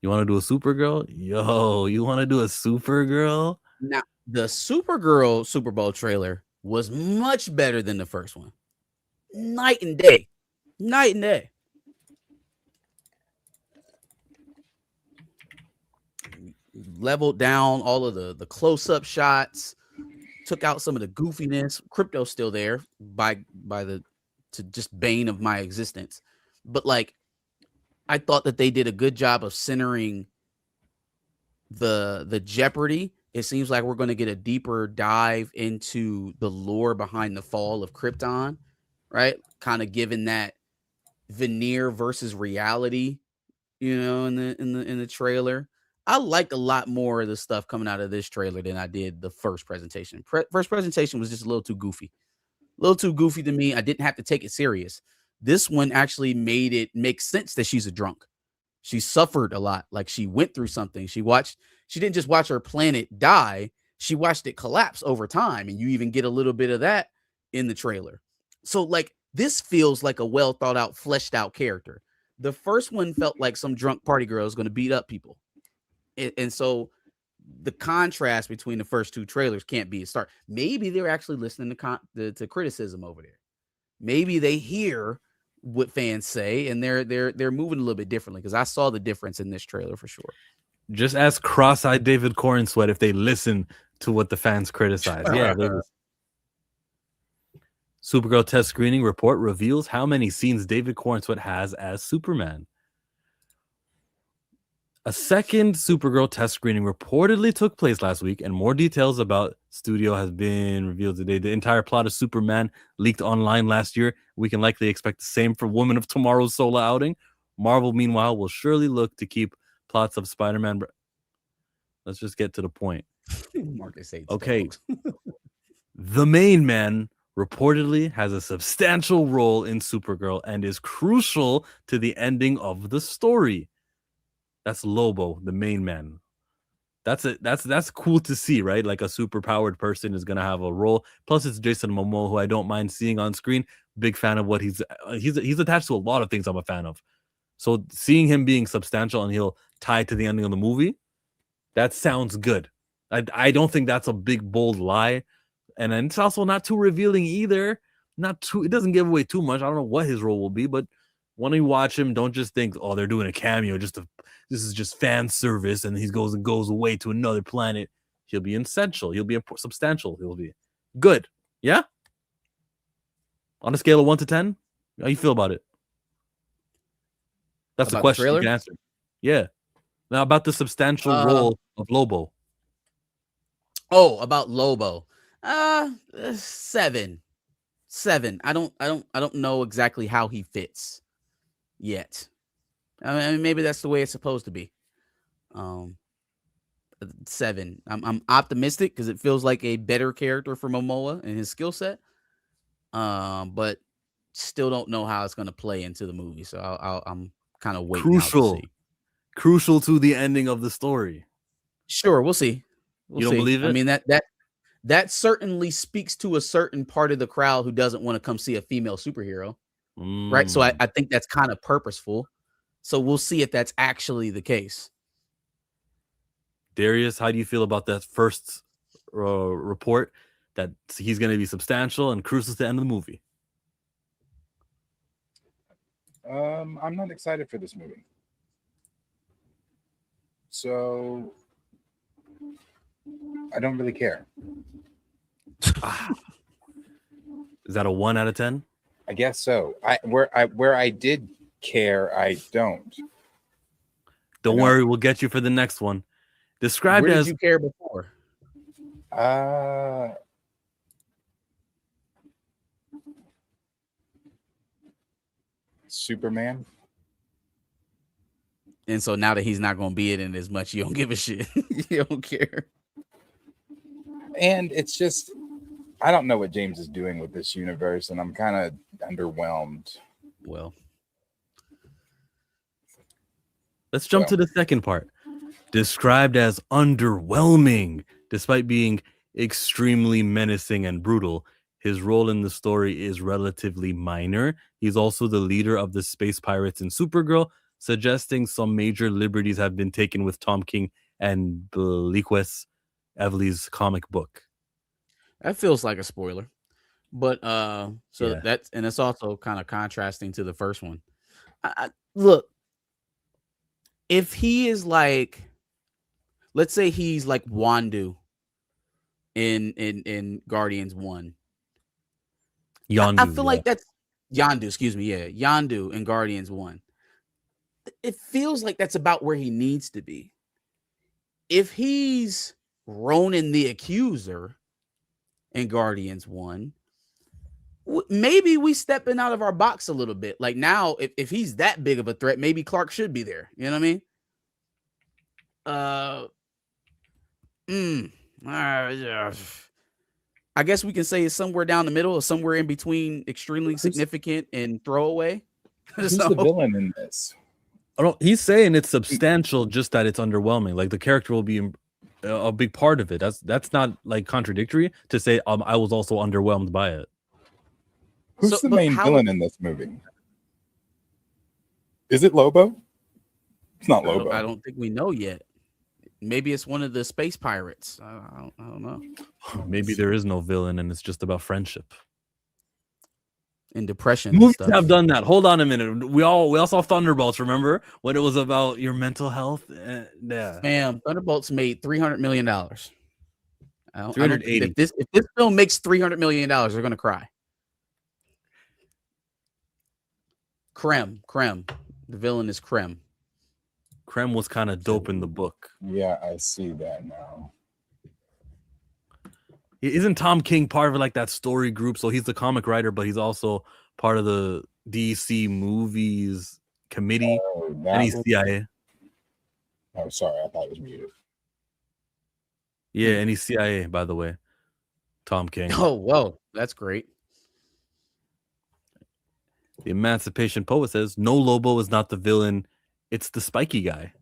You want to do a Supergirl? Yo, you want to do a Supergirl? Now, the Supergirl Super Bowl trailer was much better than the first one. Night and day. Night and day. leveled down all of the close-up shots, took out some of the goofiness. Crypto's still there by the to just bane of my existence. But like, I thought that they did a good job of centering the jeopardy. It seems like we're going to get a deeper dive into the lore behind the fall of Krypton, right? Kind of given that veneer versus reality, in the trailer. I liked a lot more of the stuff coming out of this trailer than I did the first presentation. First presentation was just a little too goofy. A little too goofy to me. I didn't have to take it serious. This one actually made it make sense that she's a drunk. She suffered a lot. Like, she went through something. She didn't just watch her planet die. She watched it collapse over time. And you even get a little bit of that in the trailer. So like, this feels like a well thought out, fleshed out character. The first one felt like some drunk party girl is going to beat up people. And so the contrast between the first two trailers can't be a start. Maybe they're actually listening to criticism over there. Maybe they hear what fans say and they're moving a little bit differently, because I saw the difference in this trailer for sure. Just ask cross-eyed David Cornsweat if they listen to what the fans criticize. Yeah. Supergirl test screening report reveals how many scenes David Cornsweat has as Superman. A second Supergirl test screening reportedly took place last week, and more details about studio has been revealed today. The entire plot of Superman leaked online last year. We can likely expect the same for Woman of Tomorrow's solo outing. Marvel, meanwhile, will surely look to keep plots of Spider-Man. Let's just get to the point. Marcus hates okay. The main man reportedly has a substantial role in Supergirl and is crucial to the ending of the story. That's Lobo, the main man. That's cool to see, right? Like, a super powered person is gonna have a role. Plus, it's Jason Momoa, who I don't mind seeing on screen. Big fan of what he's attached to a lot of things I'm a fan of. So seeing him being substantial and he'll tie to the ending of the movie, that sounds good. I don't think that's a big bold lie, and it's also not too revealing either. It doesn't give away too much. I don't know what his role will be, but when you watch him, don't just think, oh, they're doing a cameo. This is just fan service, and he goes away to another planet. He'll be essential. He'll be substantial. He'll be good. Yeah? On a scale of 1 to 10, how you feel about it? That's the question you can answer. Yeah. Now, about the substantial role of Lobo. Oh, about Lobo. 7. I don't know exactly how he fits yet. I mean, maybe that's the way it's supposed to be. 7. I'm optimistic because it feels like a better character for Momoa and his skill set. But still don't know how it's going to play into the movie. So I'm kind of waiting. Crucial to the ending of the story. Sure, we'll see. You don't believe it? I mean, that certainly speaks to a certain part of the crowd who doesn't want to come see a female superhero. Right. So I think that's kind of purposeful. So we'll see if that's actually the case. Darius, how do you feel about that first report that he's going to be substantial and crucial to the end of the movie? I'm not excited for this movie. So I don't really care. Is that a 1 out of 10? I guess so. Where I did care, I don't. Don't worry, we'll get you for the next one. Described Where as did you care before? Superman. And so now that he's not going to be in it as much, you don't give a shit. You don't care. And it's just, I don't know what James is doing with this universe, and I'm kind of underwhelmed. Well, let's jump to the second part. Described as underwhelming, despite being extremely menacing and brutal, his role in the story is relatively minor. He's also the leader of the space pirates in Supergirl, suggesting some major liberties have been taken with Tom King and Blequist Evely's comic book. That feels like a spoiler. But that's, and it's also kind of contrasting to the first one. Look, if he is like let's say he's like Wandu in Guardians 1. Yondu, I feel like that's Yondu, excuse me. Yeah, Yondu in Guardians 1. It feels like that's about where he needs to be. If he's Ronan the Accuser in Guardians 1, maybe we stepping out of our box a little bit. Like now, if he's that big of a threat, maybe Clark should be there. You know what I mean? I guess we can say it's somewhere down the middle or somewhere in between extremely significant and throwaway. Who's the villain in this? He's saying it's substantial, just that it's underwhelming. Like the character will be a big part of it. That's not like contradictory to say I was also underwhelmed by it. Who's the main villain in this movie? Is it Lobo? It's not Lobo. I don't think we know yet. Maybe it's one of the space pirates. I don't know. Maybe there is no villain and it's just about friendship and depression. Movies have done that. Hold on a minute. We all saw Thunderbolts. Remember when it was about your mental health? Yeah, man. Thunderbolts made $300 million. 380. If this film makes $300 million, they're gonna cry. Krem. The villain is Krem. Krem was kind of dope in the book. Yeah, I see that now. Isn't Tom King part of like that story group? So he's the comic writer, but he's also part of the DC movies committee. And he's CIA. Oh, sorry, I thought it was muted. Yeah, and he's CIA, by the way. Tom King. Oh, whoa, that's great. The Emancipation Poet says, no, Lobo is not the villain. It's the spiky guy.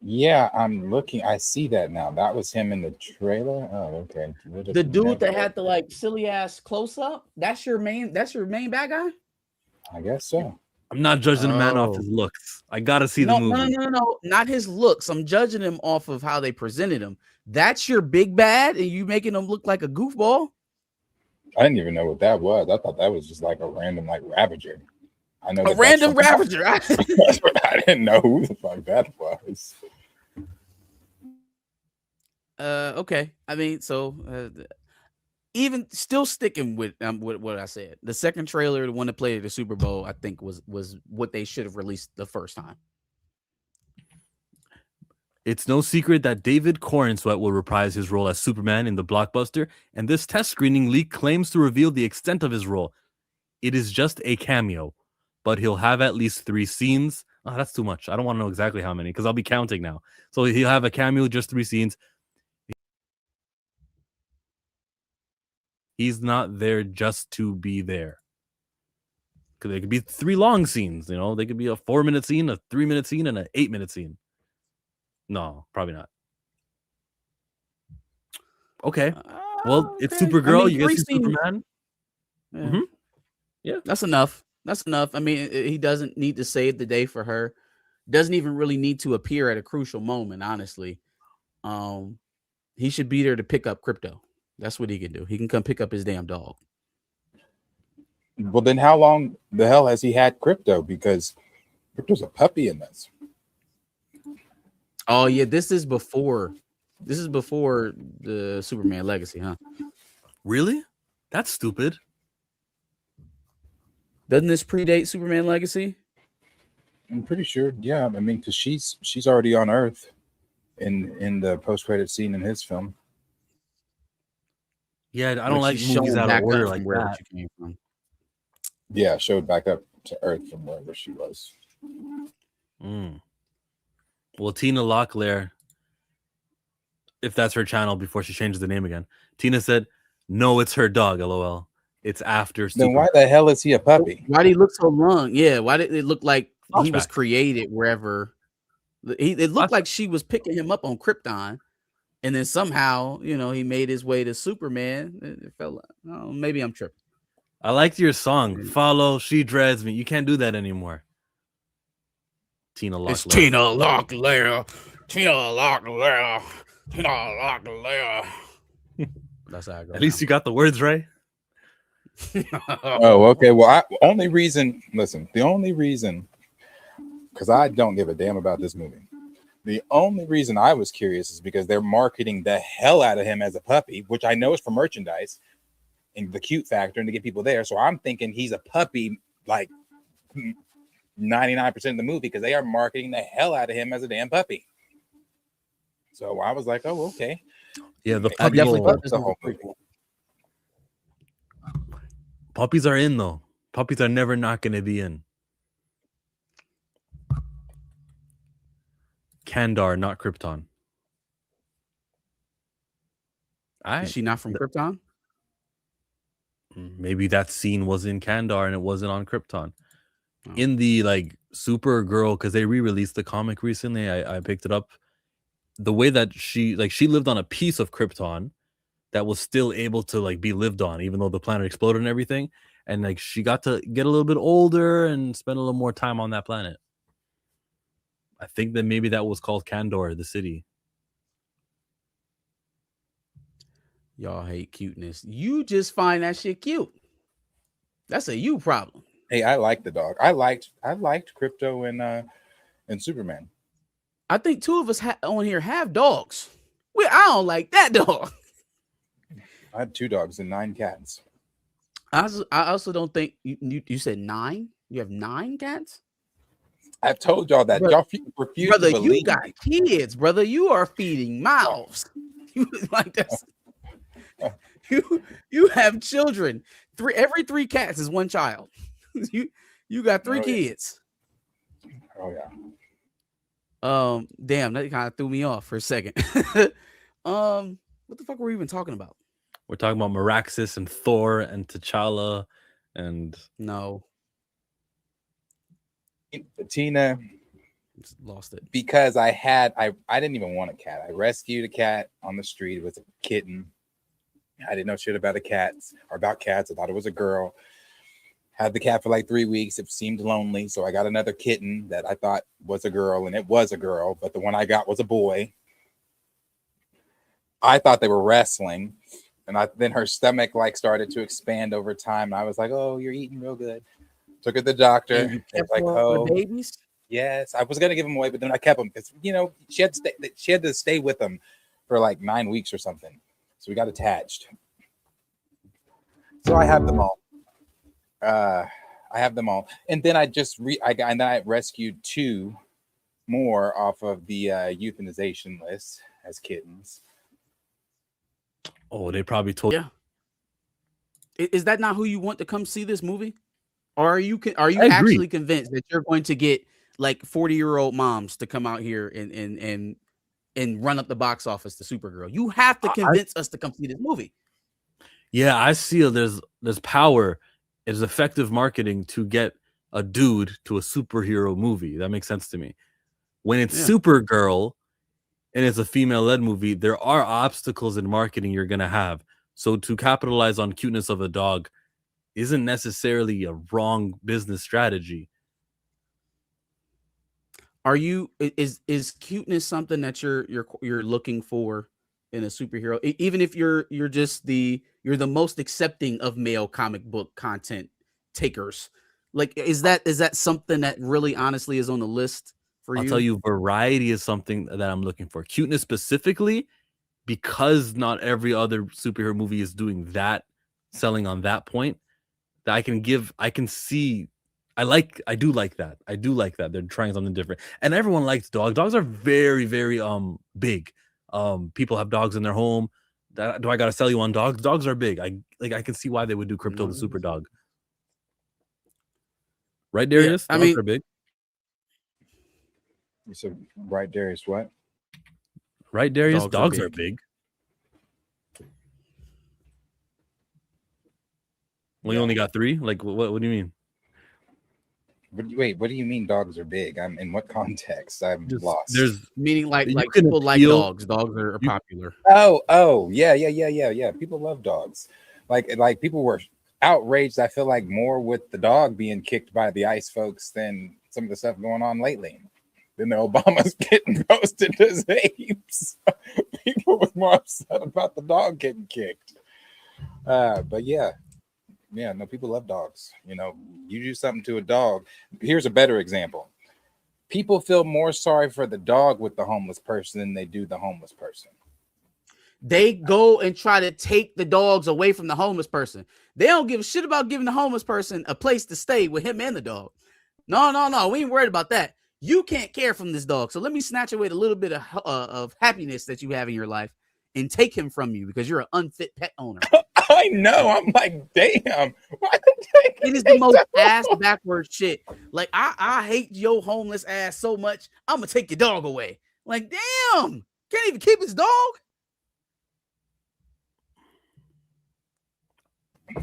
Yeah, I'm looking. I see that now. That was him in the trailer. Oh, okay. The dude that had the like silly ass close up. That's your main bad guy. I guess so. I'm not judging a man off his looks. I gotta see the movie. No, not his looks. I'm judging him off of how they presented him. That's your big bad, and you making him look like a goofball. I didn't even know what that was. I thought that was just like a random like Ravager. I know a random Ravager. I didn't know who the fuck that was. Okay. I mean, so even still sticking with what I said. The second trailer, the one that played at the Super Bowl, I think was what they should have released the first time. It's no secret that David Corenswet will reprise his role as Superman in the blockbuster, and this test screening leak claims to reveal the extent of his role. It is just a cameo, but he'll have at least 3 scenes. Oh, that's too much. I don't want to know exactly how many because I'll be counting now. So he'll have a cameo, just 3 scenes. He's not there just to be there. Because they could be 3 long scenes, you know. They could be a 4-minute scene, a 3-minute scene, and an 8-minute scene. No, probably not. Okay. Well, it's Supergirl. I mean, you get Superman. Yeah. Mm-hmm. Yeah, that's enough. That's enough. I mean, he doesn't need to save the day for her. Doesn't even really need to appear at a crucial moment, honestly. He should be there to pick up Crypto. That's what he can do. He can come pick up his damn dog. Well, then how long the hell has he had Crypto? Because Crypto's a puppy in this. Oh yeah, this is before the Superman Legacy, huh? Really? That's stupid. Doesn't this predate Superman Legacy? I'm pretty sure. Yeah, I mean, because she's already on Earth in the post-credit scene in his film. Yeah, I don't like movies out of order like that. She came from. Yeah, showed back up to Earth from wherever she was. Well, Tina Locklear, if that's her channel before she changes the name again, Tina said, no, it's her dog, LOL. It's after. Then why the hell is he a puppy? Why did he look so long? Yeah, why did it look like he was created wherever? It looked like she was picking him up on Krypton, and then somehow, you know, he made his way to Superman. It felt like, oh, maybe I'm tripping. I liked your song, Follow, She Dreads Me. You can't do that anymore. Tina Locklear. It's Tina Locklear. Tina Locklear. Tina Locklear. That's how I go. At least you got the words right. Oh, okay. Well, the only reason, because I don't give a damn about this movie. The only reason I was curious is because they're marketing the hell out of him as a puppy, which I know is for merchandise and the cute factor and to get people there. So I'm thinking he's a puppy like 99% of the movie because they are marketing the hell out of him as a damn puppy. So I was like, oh, okay. Yeah, the I puppy definitely will- thought this the was whole a prequel. puppies are in though. Puppies are never not going to be in. Kandar, not Krypton. Is she not from Krypton? Maybe that scene was in Kandar and it wasn't on Krypton. Oh. In the like Supergirl, because they re-released the comic recently, I picked it up. The way that she lived on a piece of Krypton that was still able to like be lived on, even though the planet exploded and everything. And like she got to get a little bit older and spend a little more time on that planet. I think that maybe that was called Kandor, the city. Y'all hate cuteness. You just find that shit cute. That's a you problem. Hey, I like the dog. I liked Crypto and Superman. I think two of us on here have dogs. I don't like that dog. I had 2 dogs and 9 cats. I also don't think you said 9. You have 9 cats. I've told y'all that. Brother, Y'all refuse brother, to believe. you got kids, brother. You are feeding mouths. You like that's you have children. Every 3 cats is 1 child. You got 3 kids. Oh yeah. Damn, that kind of threw me off for a second. What the fuck were we even talking about? We're talking about Meraxis and Thor and T'Challa and no. Tina lost it because I didn't even want a cat. I rescued a cat on the street. It was a kitten. I didn't know shit about cats. I thought it was a girl. Had the cat for like 3 weeks. It seemed lonely, so I got another kitten that I thought was a girl, and it was a girl, but the one I got was a boy. I thought they were wrestling, and then her stomach like started to expand over time. And I was like, "Oh, you're eating real good." Took her to the doctor. And you kept like, the babies? Yes, I was gonna give them away, but then I kept them because she had to stay with them for like 9 weeks or something. So we got attached. So I have them all. And then I rescued 2 more off of the euthanization list as kittens. Oh, they probably told. Yeah. Is that not who you want to come see this movie? Or are you actually convinced that you're going to get like 40-year-old moms to come out here and run up the box office to Supergirl? You have to convince us to come see this movie. Yeah, I see there's power. It's effective marketing to get a dude to a superhero movie. That makes sense to me. When it's Supergirl and it's a female-led movie, there are obstacles in marketing you're going to have. So to capitalize on cuteness of a dog isn't necessarily a wrong business strategy. Is cuteness something that you're looking for in a superhero? Even if you're the most accepting of male comic book content takers, like is that something that really honestly is on the list for you? I'll tell you, variety is something that I'm looking for. Cuteness specifically, because not every other superhero movie is doing that, selling on that point. That I can see. I do like that. They're trying something different. And everyone likes dogs. Dogs are very, very big. People have dogs in their home. Do I gotta sell you on dogs? Dogs are big. I can see why they would do Crypto the Super Dog. Right, Darius? Yeah, Dogs are big. You said right, Darius, what? Right, Darius? Dogs are big. Well, you only got 3? Like, what do you mean? Wait, what do you mean dogs are big? I'm in what context? I'm lost. There's meaning like people like dogs. Dogs are popular. Oh, yeah. People love dogs. Like people were outraged. I feel like more with the dog being kicked by the ICE folks than some of the stuff going on lately. Then the Obama's getting roasted as apes. People were more upset about the dog getting kicked. But yeah, no, people love dogs. You do something to a dog. Here's a better example. people feel more sorry for the dog with the homeless person than they do the homeless person. They go and try to take the dogs away from the homeless person. They don't give a shit about giving the homeless person a place to stay with him and the dog. No. We ain't worried about that. You can't care from this dog. So let me snatch away the little bit of happiness that you have in your life and take him from you because you're an unfit pet owner. I know. I'm like, damn. It is the most ass backwards shit. Like, I hate your homeless ass so much. I'm going to take your dog away. Like, damn. Can't even keep his dog.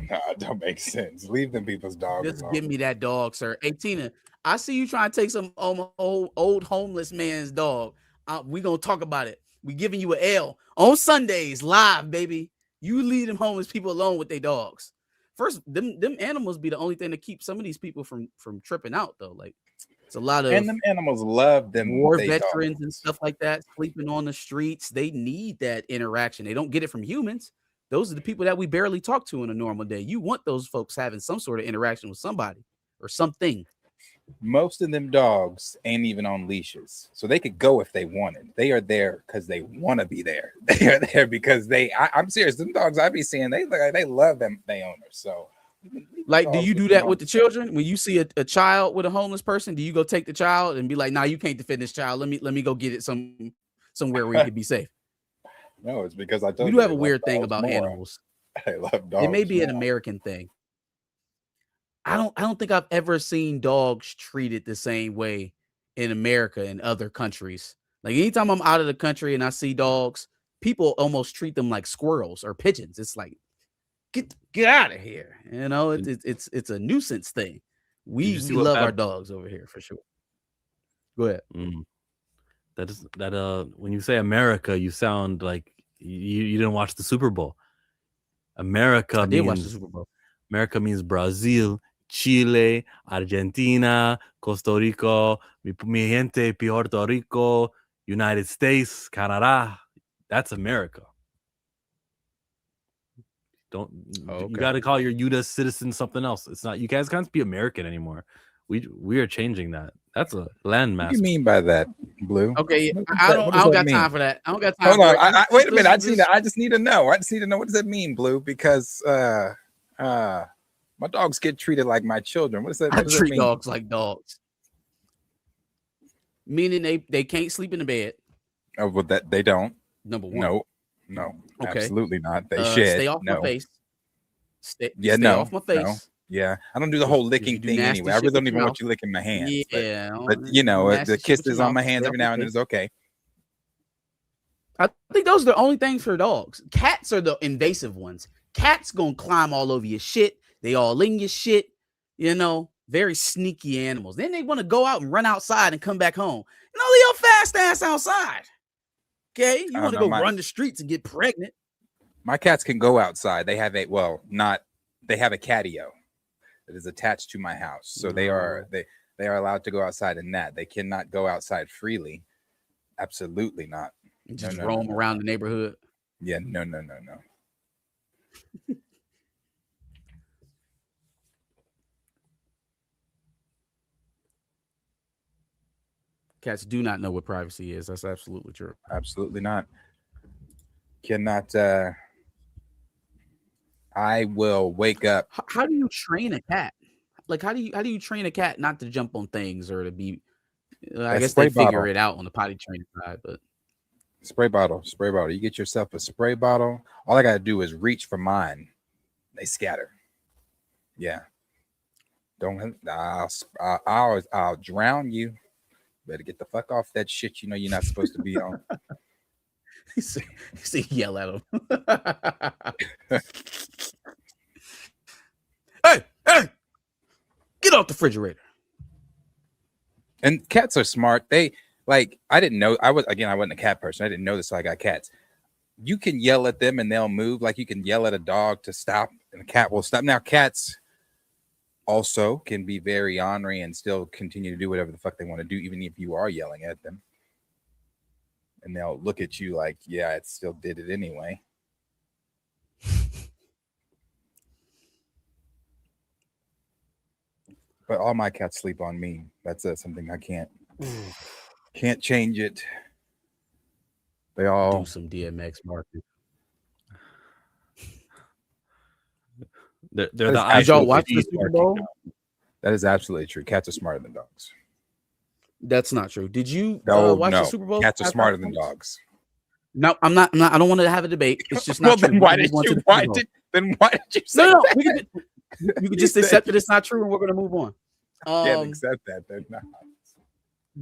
Nah, it don't make sense. Leave them people's dogs Just alone. give me that dog, sir. Hey, Tina, I see you trying to take some old homeless man's dog. We gonna talk about it. We giving you an L on Sundays live, baby. You leave them homeless people alone with their dogs. First, them animals be the only thing to keep some of these people from tripping out, though. Like, it's a lot of and them animals love them war they veterans dogs. and stuff like that sleeping on the streets. They need that interaction. They don't get it from humans. Those are the people that we barely talk to in a normal day. You want those folks having some sort of interaction with somebody or something. Most of them dogs ain't even on leashes, so they could go if they wanted. They are there because they want to be there. They are there because I'm serious. Them dogs I be seeing, they love them, they owners. So, like, do you do that with the children? When you see a child with a homeless person, do you go take the child and be like, "Nah, you can't defend this child. Let me go get it somewhere where you can be safe." No, it's because I told we you do have they a love weird thing dogs about more. animals. I love dogs. It may be an more. American thing. I don't think I've ever seen dogs treated the same way in America and other countries. Like, anytime I'm out of the country and I see dogs, people almost treat them like squirrels or pigeons. It's like, get out of here. You know, it's a nuisance thing. We love our dogs over here for sure. Go ahead. When you say America, you sound like you didn't watch the Super Bowl. America I did watch the Super Bowl. America means Brazil, Chile, Argentina, Costa Rica, mi gente, Puerto Rico, United States, Canada. That's America. You got to call your U.S. citizen something else. It's not. You guys can't be American anymore. We are changing that. That's a landmass. What do you mean by that, Blue? Okay, I don't got time for that. I don't got time. Hold on. Wait a minute. I just need to know. What does that mean, Blue? Because my dogs get treated like my children. What does that? I treat dogs like dogs. Meaning they can't sleep in the bed. Oh, but that they don't. Number one. No. Okay. Absolutely not. They shed. Stay off my face. Stay off my face. No. Yeah, I don't do the whole licking thing anyway. I really don't even want you licking my hands. Yeah, but you know, the kisses on my hands every now and then is okay. I think those are the only things for dogs. Cats are the invasive ones. Cats gonna climb all over your shit. They all in your shit. You know, very sneaky animals. Then they want to go out and run outside and come back home. No, your fast ass outside. Okay, you want to go run the streets and get pregnant. My cats can go outside. They have they have a catio that is attached to my house, so they are allowed to go outside in that. They cannot go outside freely. Absolutely not. Just roam around the neighborhood. Yeah, no. Cats do not know what privacy is. That's absolutely true. Absolutely not. Cannot. I will wake up. How do you train a cat? Like, how do you train a cat not to jump on things or to be? I guess they figure it out on the potty training side, but spray bottle. You get yourself a spray bottle. All I gotta do is reach for mine. They scatter. Yeah. I'll drown you. Better get the fuck off that shit. You know you're not supposed to be on. He yell at him. Hey, get off the refrigerator. And cats are smart. I didn't know. I wasn't a cat person. I didn't know this, so I got cats. You can yell at them and they'll move. Like you can yell at a dog to stop and the cat will stop. Now cats also can be very ornery and still continue to do whatever the fuck they want to do, even if you are yelling at them. And they'll look at you like, yeah, it still did it anyway. But all my cats sleep on me. That's something I can't Can't change it. They all Do some DMX marketing. They're That is the Did y'all actual watch the feed Super marketing Bowl? now. that is absolutely true. Cats are smarter than dogs. That's not true. Did you No, watch the no. Super Bowl? Cats are halftime smarter than performance? dogs. No, I'm not. I don't want to have a debate. It's just Well, not true. then We why can did move on to you? the Why Super Bowl. did? Then why did you say No. that? You can just accept that it's not true, and we're gonna move on. Can't accept that. They're not.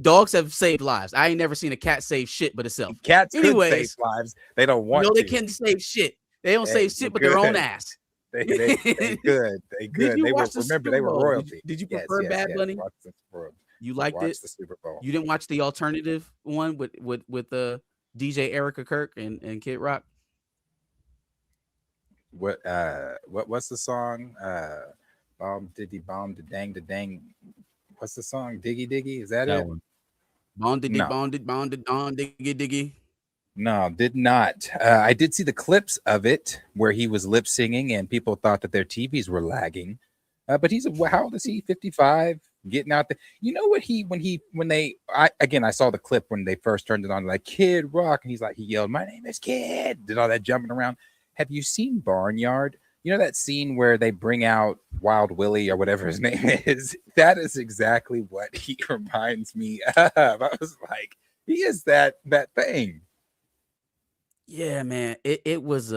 Dogs have saved lives. I ain't never seen a cat save shit but itself. Cats could Anyways, save lives. They don't want no, to. they can save shit. They don't Hey, save shit but they their own could. ass. They good. They good. Did you They were watch the remember Super they were Bowl? royalty. Did you Yes, prefer yes, Bad yes. Bunny? Watch the Super Bowl. You liked Watch it? the Super Bowl. You didn't watch the alternative one with DJ Erica Kirk and Kid Rock? What's the song? Bomb diddy bomb da dang. What's the song? Diggy diggy? Is that it? One. Bonded, No. bonded, diggy, diggy. No, did not. I did see the clips of it where he was lip singing and people thought that their TVs were lagging. But how old is he? 55, getting out there. You know what I saw the clip when they first turned it on, like Kid Rock, and he yelled, "My name is Kid," did all that jumping around. Have you seen Barnyard? You know that scene where they bring out Wild Willie or whatever his name is? That is exactly what he reminds me of. I was like, he is that thing. Yeah, man. It was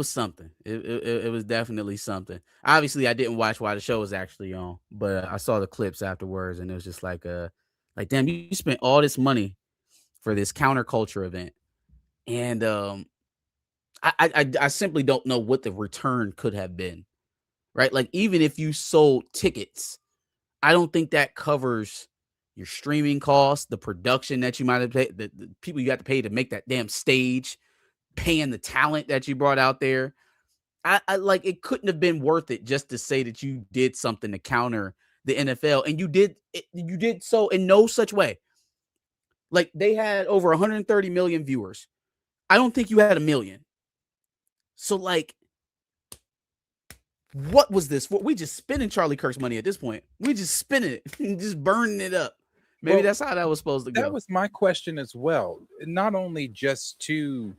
something. It was definitely something. Obviously, I didn't watch while the show was actually on, but I saw the clips afterwards, and it was just like damn, you spent all this money for this counterculture event, and I simply don't know what the return could have been, right? Like, even if you sold tickets, I don't think that covers your streaming costs, the production that you might have paid, the people you got to pay to make that damn stage, paying the talent that you brought out there. I like, it couldn't have been worth it just to say that you did something to counter the NFL, and you did so in no such way. Like, they had over 130 million viewers. I don't think you had 1 million. So, like, what was this for? We just spending Charlie Kirk's money at this point. We just spending it, just burning it up. Maybe that's how that was supposed to go. That was my question as well. Not only just to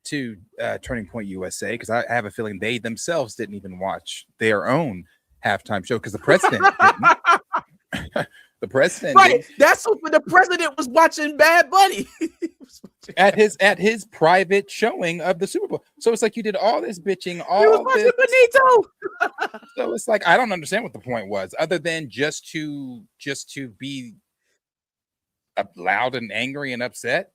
Turning Point USA, because I have a feeling they themselves didn't even watch their own halftime show because the president didn't. The president, right? That's what the president was watching Bad Bunny at his private showing of the Super Bowl. So it's like you did all this bitching, he was watching Benito. So it's like I don't understand what the point was, other than just to be loud and angry and upset.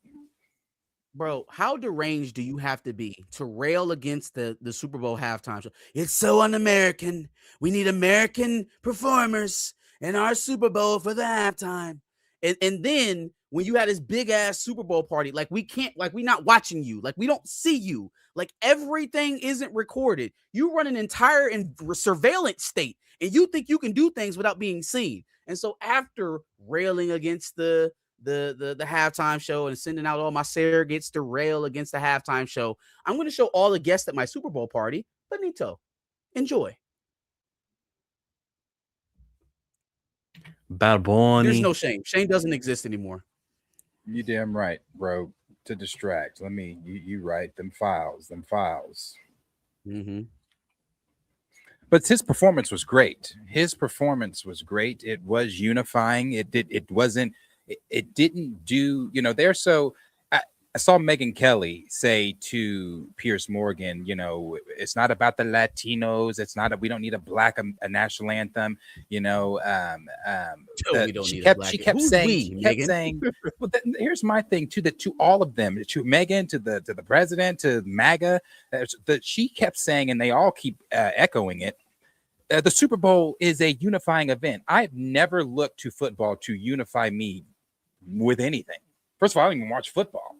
Bro, how deranged do you have to be to rail against the Super Bowl halftime show? It's so un-American. We need American performers in our Super Bowl for the halftime. And then when you had this big ass Super Bowl party, like, we not watching you, like, we don't see you, like, everything isn't recorded. You run an entire surveillance state, and you think you can do things without being seen. And so after railing against the halftime show and sending out all my surrogates to rail against the halftime show, I'm going to show all the guests at my Super Bowl party, Benito, enjoy. Bad Bunny. There's no shame. Shame doesn't exist anymore. You damn right, bro. To distract. You write them files. Mm-hmm. But his performance was great. It was unifying. It didn't do, they're so. I saw Megyn Kelly say to Piers Morgan, it's not about the Latinos. It's not we don't need a national anthem. She kept saying. Well, here's my thing to all of them, to Megyn, to the president, to MAGA, that she kept saying, and they all keep echoing it. The Super Bowl is a unifying event. I've never looked to football to unify me with anything. First of all, I don't even watch football.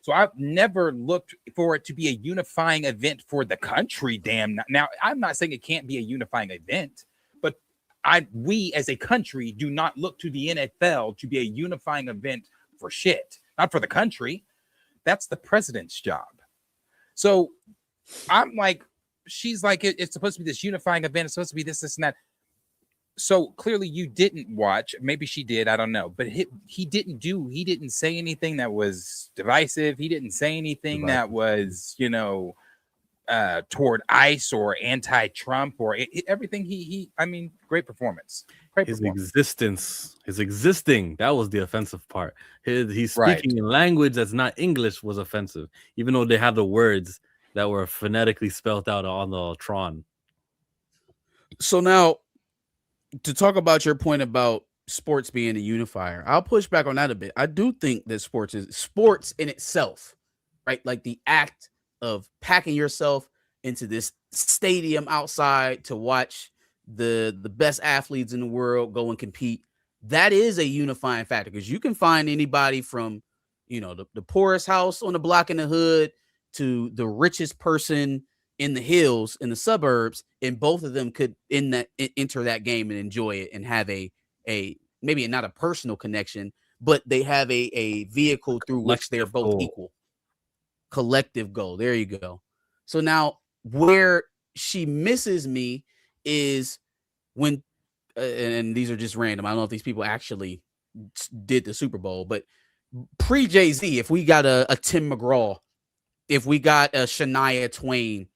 So I've never looked for it to be a unifying event for the country. Damn. Now, I'm not saying it can't be a unifying event, but we as a country do not look to the NFL to be a unifying event for shit, not for the country. That's the president's job. So I'm like, she's like, it's supposed to be this unifying event. It's supposed to be this and that. So clearly you didn't watch. Maybe she did. I don't know. But he didn't say anything that was divisive. He didn't say anything that was, toward ICE or anti-Trump or everything. I mean, great performance. His existing, that was the offensive part. He's speaking in language that's not English was offensive, even though they had the words that were phonetically spelled out on the Tron. So now, to talk about your point about sports being a unifier, I'll push back on that a bit. I do think that sports in itself, right? Like the act of packing yourself into this stadium outside to watch the best athletes in the world go and compete. That is a unifying factor, because you can find anybody from, the poorest house on the block in the hood to the richest person in the hills, in the suburbs, and both of them could enter that game and enjoy it and have a maybe not a personal connection, but they have a vehicle through which they're both equal. Collective goal. There you go. So now where she misses me is when, and these are just random, I don't know if these people actually did the Super Bowl, but pre Jay-Z, if we got a Tim McGraw, if we got a Shania Twain,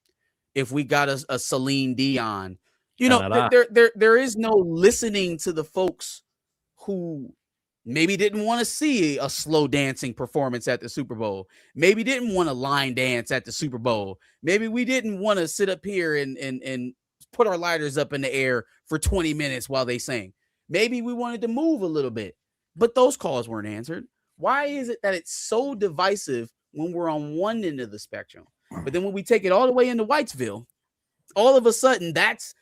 if we got a Celine Dion, there is no listening to the folks who maybe didn't want to see a slow dancing performance at the Super Bowl, maybe didn't want to line dance at the Super Bowl, maybe we didn't want to sit up here and put our lighters up in the air for 20 minutes while they sang. Maybe we wanted to move a little bit, but those calls weren't answered. Why is it that it's so divisive when we're on one end of the spectrum, but then when we take it all the way into Whitesville, all of a sudden that's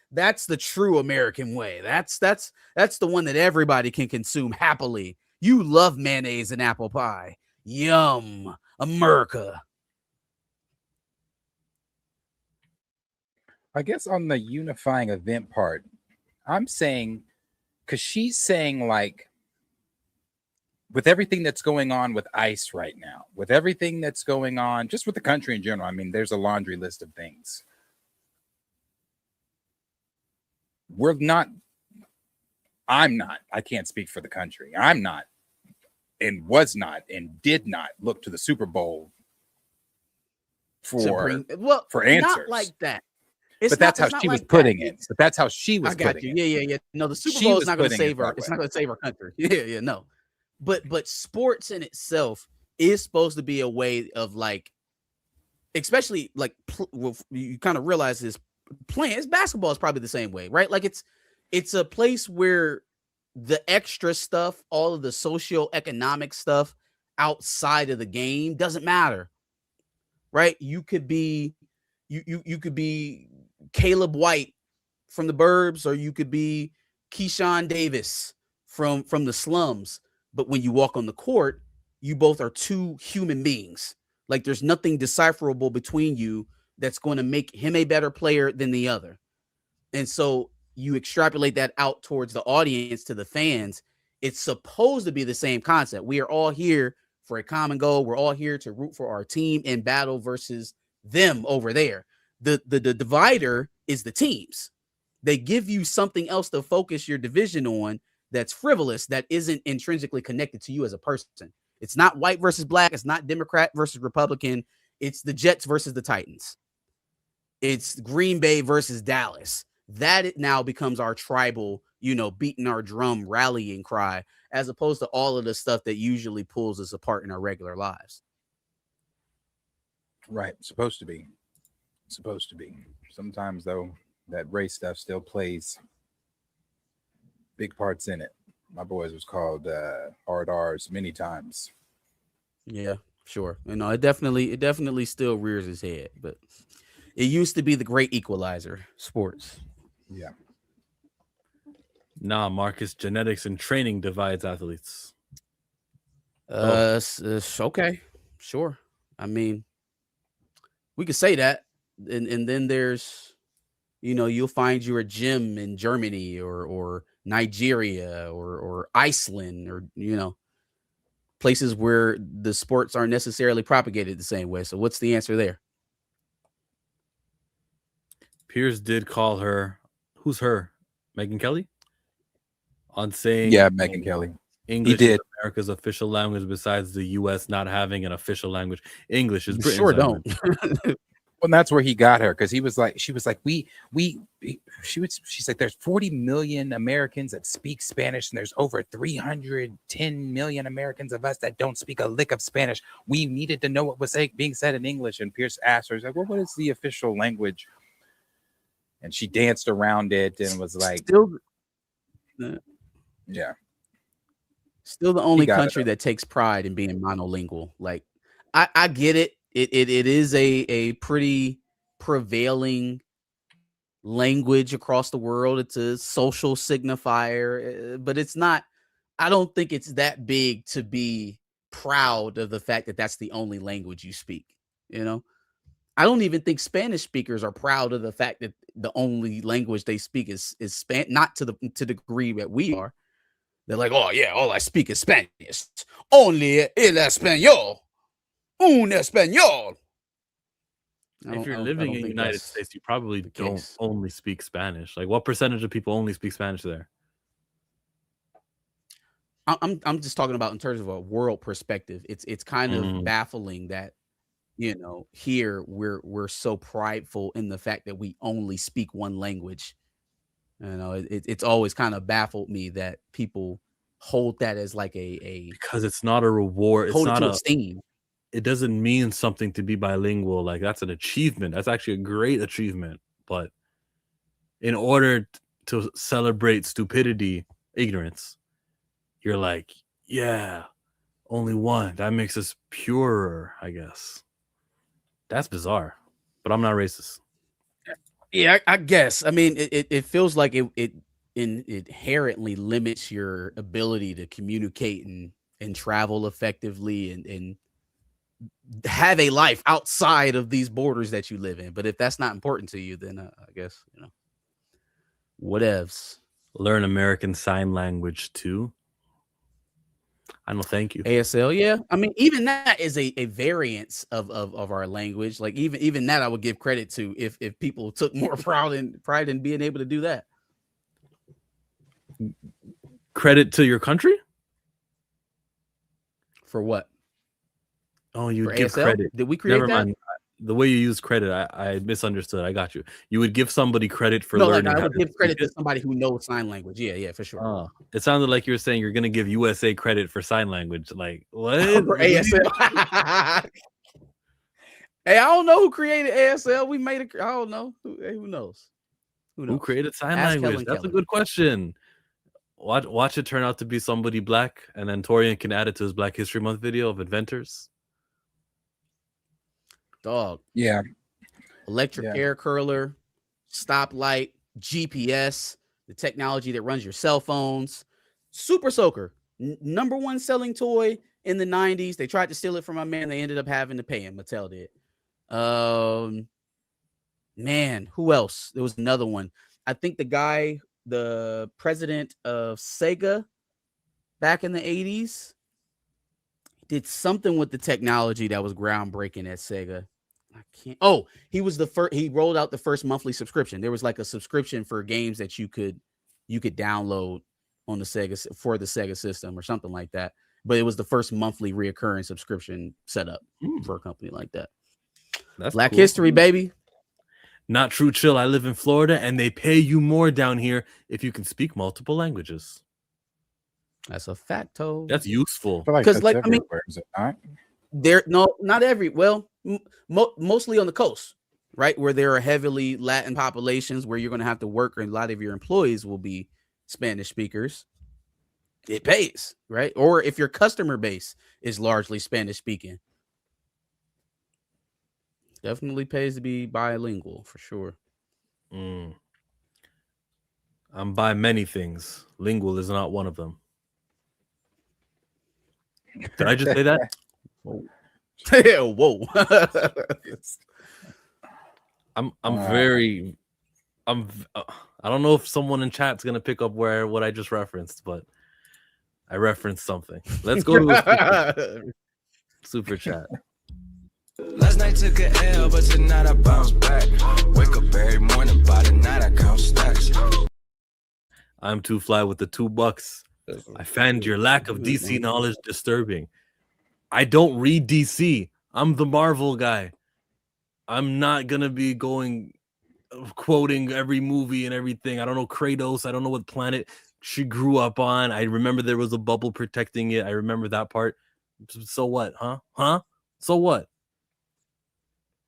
the true American way. That's the one that everybody can consume happily. You love mayonnaise and apple pie. Yum, America. I guess on the unifying event part, I'm saying, because she's saying, like, with everything that's going on with ICE right now, with everything that's going on just with the country in general, I mean, there's a laundry list of things. I can't speak for the country. I'm not, and was not, and did not look to the Super Bowl for answers. Not like that. But that's how she was putting it. But that's how she was. I got you. Yeah. No, the Super Bowl is not going to save her. It's not going to save our country. Yeah. No, but sports in itself is supposed to be a way of, like, especially like you kind of realize this playing. Basketball is probably the same way, right? Like it's a place where the extra stuff, all of the socioeconomic stuff outside of the game doesn't matter, right? You could be you could be Caleb White from the burbs, or you could be Keyshawn Davis from the slums. But when you walk on the court, you both are two human beings. Like, there's nothing decipherable between you that's going to make him a better player than the other. And so you extrapolate that out towards the audience, to the fans. It's supposed to be the same concept. We are all here for a common goal. We're all here to root for our team in battle versus them over there. The divider is the teams. They give you something else to focus your division on that's frivolous, that isn't intrinsically connected to you as a person. It's not white versus black. It's not Democrat versus Republican. It's the Jets versus the Titans. It's Green Bay versus Dallas. That it now becomes our tribal, beating our drum rallying cry, as opposed to all of the stuff that usually pulls us apart in our regular lives. Right. Supposed to be. Sometimes, though, that race stuff still plays big parts in it. My boys was called hard R's many times. Yeah, sure. It definitely still rears its head, but it used to be the great equalizer, sports. Yeah. Nah, Marcus, genetics and training divides athletes. Okay, sure. I mean, we could say that, and then there's, you'll find you a gym in Germany or Nigeria or Iceland, or places where the sports aren't necessarily propagated the same way. So what's the answer there? Piers did call her. Who's her? Megyn Kelly? on saying Yeah, Megyn Kelly. English did. is America's official language besides the U.S. not having an official language. English is You Britain's sure language. don't. Well, that's where he got her, because she was like, she's like, there's 40 million Americans that speak Spanish, and there's over 310 million Americans of us that don't speak a lick of Spanish. We needed to know what was being said in English. And Pierce asked her, he's like, well, what is the official language? And she danced around it and was like, yeah. Still the only got it, country though. that takes pride in being monolingual. Like, I get it. It is a pretty prevailing language across the world. It's a social signifier, but it's not. I don't think it's that big to be proud of the fact that that's the only language you speak. You know, I don't even think Spanish speakers are proud of the fact that the only language they speak is Spanish. Not to the degree that we are. They're like, oh yeah, all I speak is Spanish. Only el español. Un español. If you're living in the United States, you probably don't case. only speak Spanish. Like, what percentage of people only speak Spanish there? I'm just talking about in terms of a world perspective. It's kind of baffling that, you know, here we're so prideful in the fact that we only speak one language. You know, it's always kind of baffled me that people hold that as like a because it's not a reward. It's not esteem. It doesn't mean something to be bilingual. Like, that's an achievement. That's actually a great achievement. But in order to celebrate stupidity, ignorance, you're like, yeah, only one. That makes us purer, I guess. That's bizarre. But I'm not racist. Yeah, I guess. I mean, it feels like it inherently limits your ability to communicate and travel effectively and have a life outside of these borders that you live in. But if that's not important to you, then I guess, you know, whatevs. Learn American Sign Language too. I don't thank you. ASL, yeah. I mean, even that is a variance of our language. Like even that I would give credit to if people took more pride in being able to do that. Credit to your country? For what? Oh, you For give ASL? credit. Did we create Never that? mind. The way you use credit, I misunderstood. I got you. You would give somebody credit for No, learning. like I how would to give credit speak to somebody who knows sign language. Yeah, for sure. Oh, it sounded like you were saying you're going to give USA credit for sign language. Like, what? For ASL. Hey, I don't know who created ASL. We made it. I don't know. Who knows? Who created sign Ask language? Helen That's Keller. a good question. Watch it turn out to be somebody black, and then Torian can add it to his Black History Month video of inventors. Dog. Yeah. Electric air curler, stoplight, GPS, the technology that runs your cell phones. Super Soaker, number one selling toy in the 90s. They tried to steal it from my man. They ended up having to pay him. Mattel did. Man, who else? There was another one. I think the president of Sega back in the 80s did something with the technology that was groundbreaking at Sega. I can't. Oh, he was the first. He rolled out the first monthly subscription. There was like a subscription for games that you could download on the Sega for the Sega system or something like that. But it was the first monthly reoccurring subscription setup for a company like that. That's Black cool. history, baby. Not true, chill. I live in Florida, and they pay you more down here if you can speak multiple languages. That's a facto. That's useful. Because, like, I mean, is it not? Not every. Well, mostly on the coast, right, where there are heavily Latin populations, where you're going to have to work, and a lot of your employees will be Spanish speakers. It pays, right? Or if your customer base is largely Spanish speaking, definitely pays to be bilingual for sure. I'm by many things. Lingual is not one of them. Did I just say that? Whoa. Whoa. I don't know if someone in chat's gonna pick up what I just referenced, but I referenced something. Let's go to a super chat. Last night took a L, but tonight I bounce back. Wake up every morning, by the night I count stacks. I'm too fly with the $2. I find your lack of DC knowledge disturbing. I don't read DC. I'm the Marvel guy. I'm not gonna be quoting every movie and everything. I don't know Kratos. I don't know what planet she grew up on. I remember there was a bubble protecting it. I remember that part. So what? Huh? So what?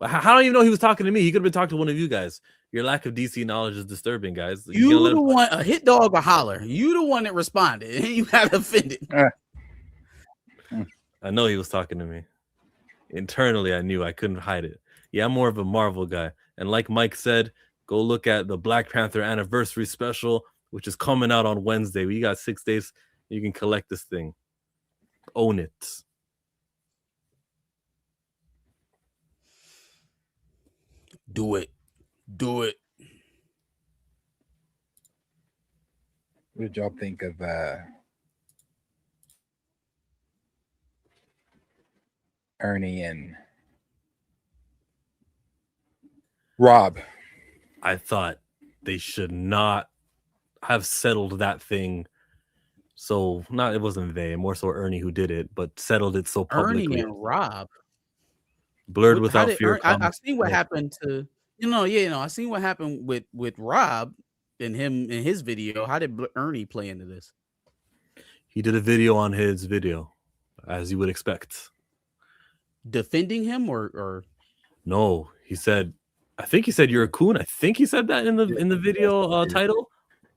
How do you know he was talking to me? He could have been talking to one of you guys. Your lack of DC knowledge is disturbing, guys. You the one, a hit dog or holler. You the one that responded, and you got offended. I know he was talking to me. Internally, I knew I couldn't hide it. Yeah, I'm more of a Marvel guy. And like Mike said, go look at the Black Panther anniversary special, which is coming out on Wednesday. We got 6 days. You can collect this thing. Own it. Do it. What did y'all think of Ernie and Rob? I thought they should not have settled that thing. So it wasn't they, more so Ernie who did it, but settled it so publicly. Ernie and Rob. Blurred without fear. I seen what happened to I seen what happened with Rob and him in his video. How did Ernie play into this? He did a video on his video, as you would expect. Defending him or no, I think he said you're a coon. I think he said that in the video title.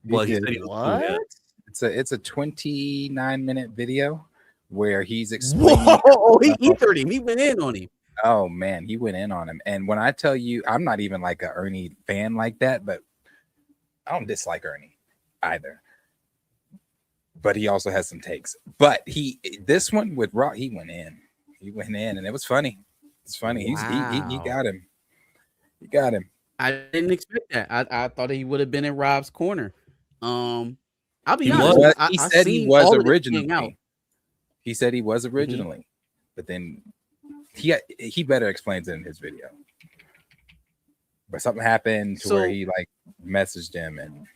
Well, he said he was what? Cool, yeah. It's a 29-minute video where he's explaining. Whoa, he ethered him. He went in on him. Oh man, he went in on him. And when I tell you, I'm not even like a Ernie fan like that, but I don't dislike Ernie either. But he also has some takes. But this one with Rock, he went in. He went in, and it was funny. It's funny. Wow. He got him. He got him. I didn't expect that. I thought he would have been in Rob's corner. I'll be He honest. said he was originally. He said he was originally, but then he better explains it in his video. But something happened to where he like messaged him and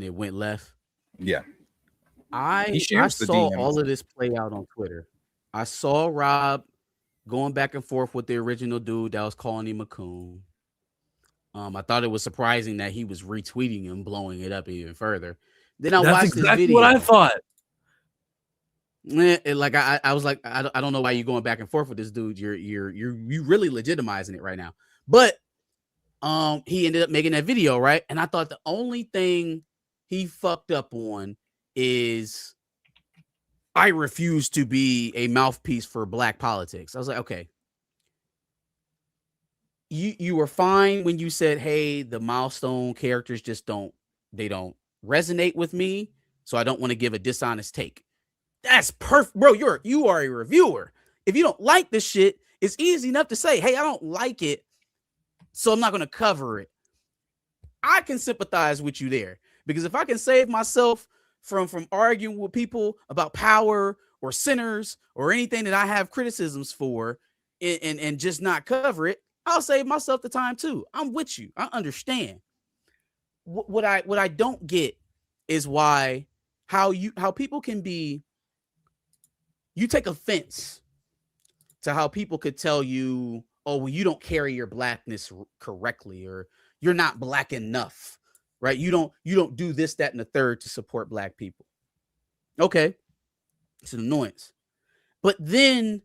it went left. Yeah. I saw all of this play out on Twitter. I saw Rob going back and forth with the original dude that was calling him a coon. I thought it was surprising that he was retweeting him, blowing it up even further. Then I watched this video. What I thought. I was like, I don't know why you're going back and forth with this dude. You're really legitimizing it right now. But he ended up making that video, right? And I thought the only thing he fucked up on is I refuse to be a mouthpiece for black politics. I was like, okay. You were fine when you said, hey, the milestone characters just don't resonate with me, so I don't want to give a dishonest take. That's perfect, bro. You are a reviewer. If you don't like this shit, it's easy enough to say, hey, I don't like it, so I'm not going to cover it. I can sympathize with you there, because if I can save myself from arguing with people about power or sinners or anything that I have criticisms for and just not cover it, I'll save myself the time too. I'm with you. I understand. What I don't get is how people can be. You take offense to how people could tell you, oh, well, you don't carry your blackness correctly, or you're not black enough, right? You don't do this, that, and the third to support black people. Okay, it's an annoyance. But then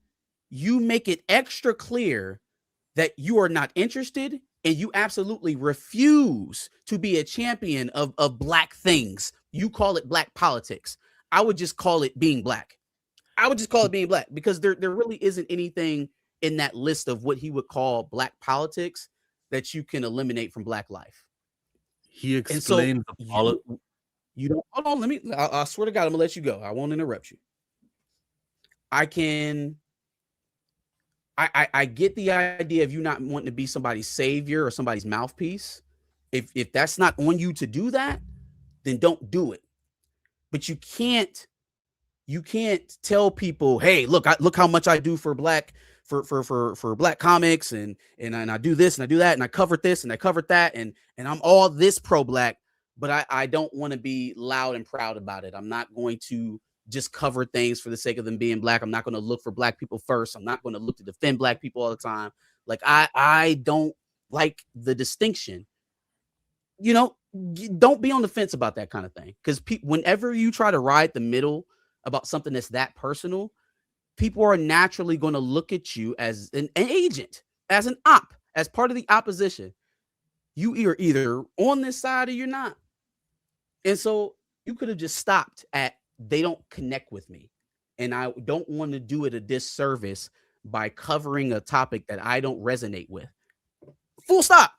you make it extra clear that you are not interested and you absolutely refuse to be a champion of black things. You call it black politics. I would just call it being black. Because there really isn't anything in that list of what he would call black politics that you can eliminate from black life. He explained you don't hold on. I swear to God, I'm gonna let you go. I won't interrupt you. I get the idea of you not wanting to be somebody's savior or somebody's mouthpiece. If that's not on you to do that, then don't do it. But you can't tell people, hey, look how much I do for black comics and I do this and I do that and I covered this and I covered that and I'm all this pro black, but I don't want to be loud and proud about it. I'm not going to just cover things for the sake of them being black. I'm not going to look for black people first. I'm not going to look to defend black people all the time. Like I don't like the distinction. You know, don't be on the fence about that kind of thing, because whenever you try to ride the middle about something that's that personal, people are naturally going to look at you as an agent, as an op, as part of the opposition. You are either on this side or you're not. And so you could have just stopped at, they don't connect with me. And I don't want to do it a disservice by covering a topic that I don't resonate with. Full stop.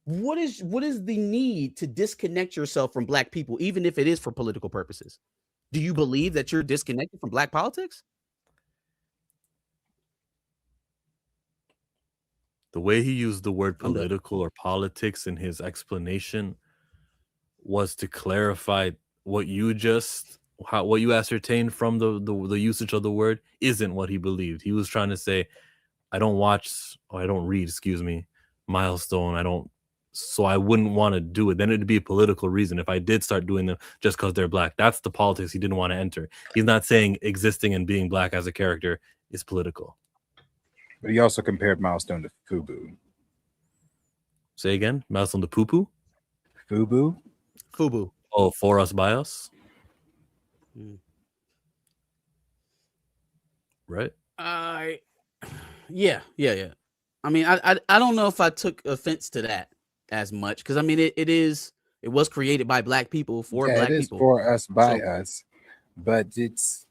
What is the need to disconnect yourself from black people, even if it is for political purposes? Do you believe that you're disconnected from black politics? The way he used the word political or politics in his explanation was to clarify what you ascertained from the usage of the word isn't what he believed. He was trying to say, I don't read, Milestone. So I wouldn't want to do it. Then it'd be a political reason if I did start doing them just because they're black. That's the politics he didn't want to enter. He's not saying existing and being black as a character is political. But he also compared Milestone to Fubu. Say again? Milestone to Poo-Poo? Fubu. Oh, for us, by us? Right? Yeah. I mean, I don't know if I took offense to that as much, because I mean it was created by black people for black people. For us by us, but it's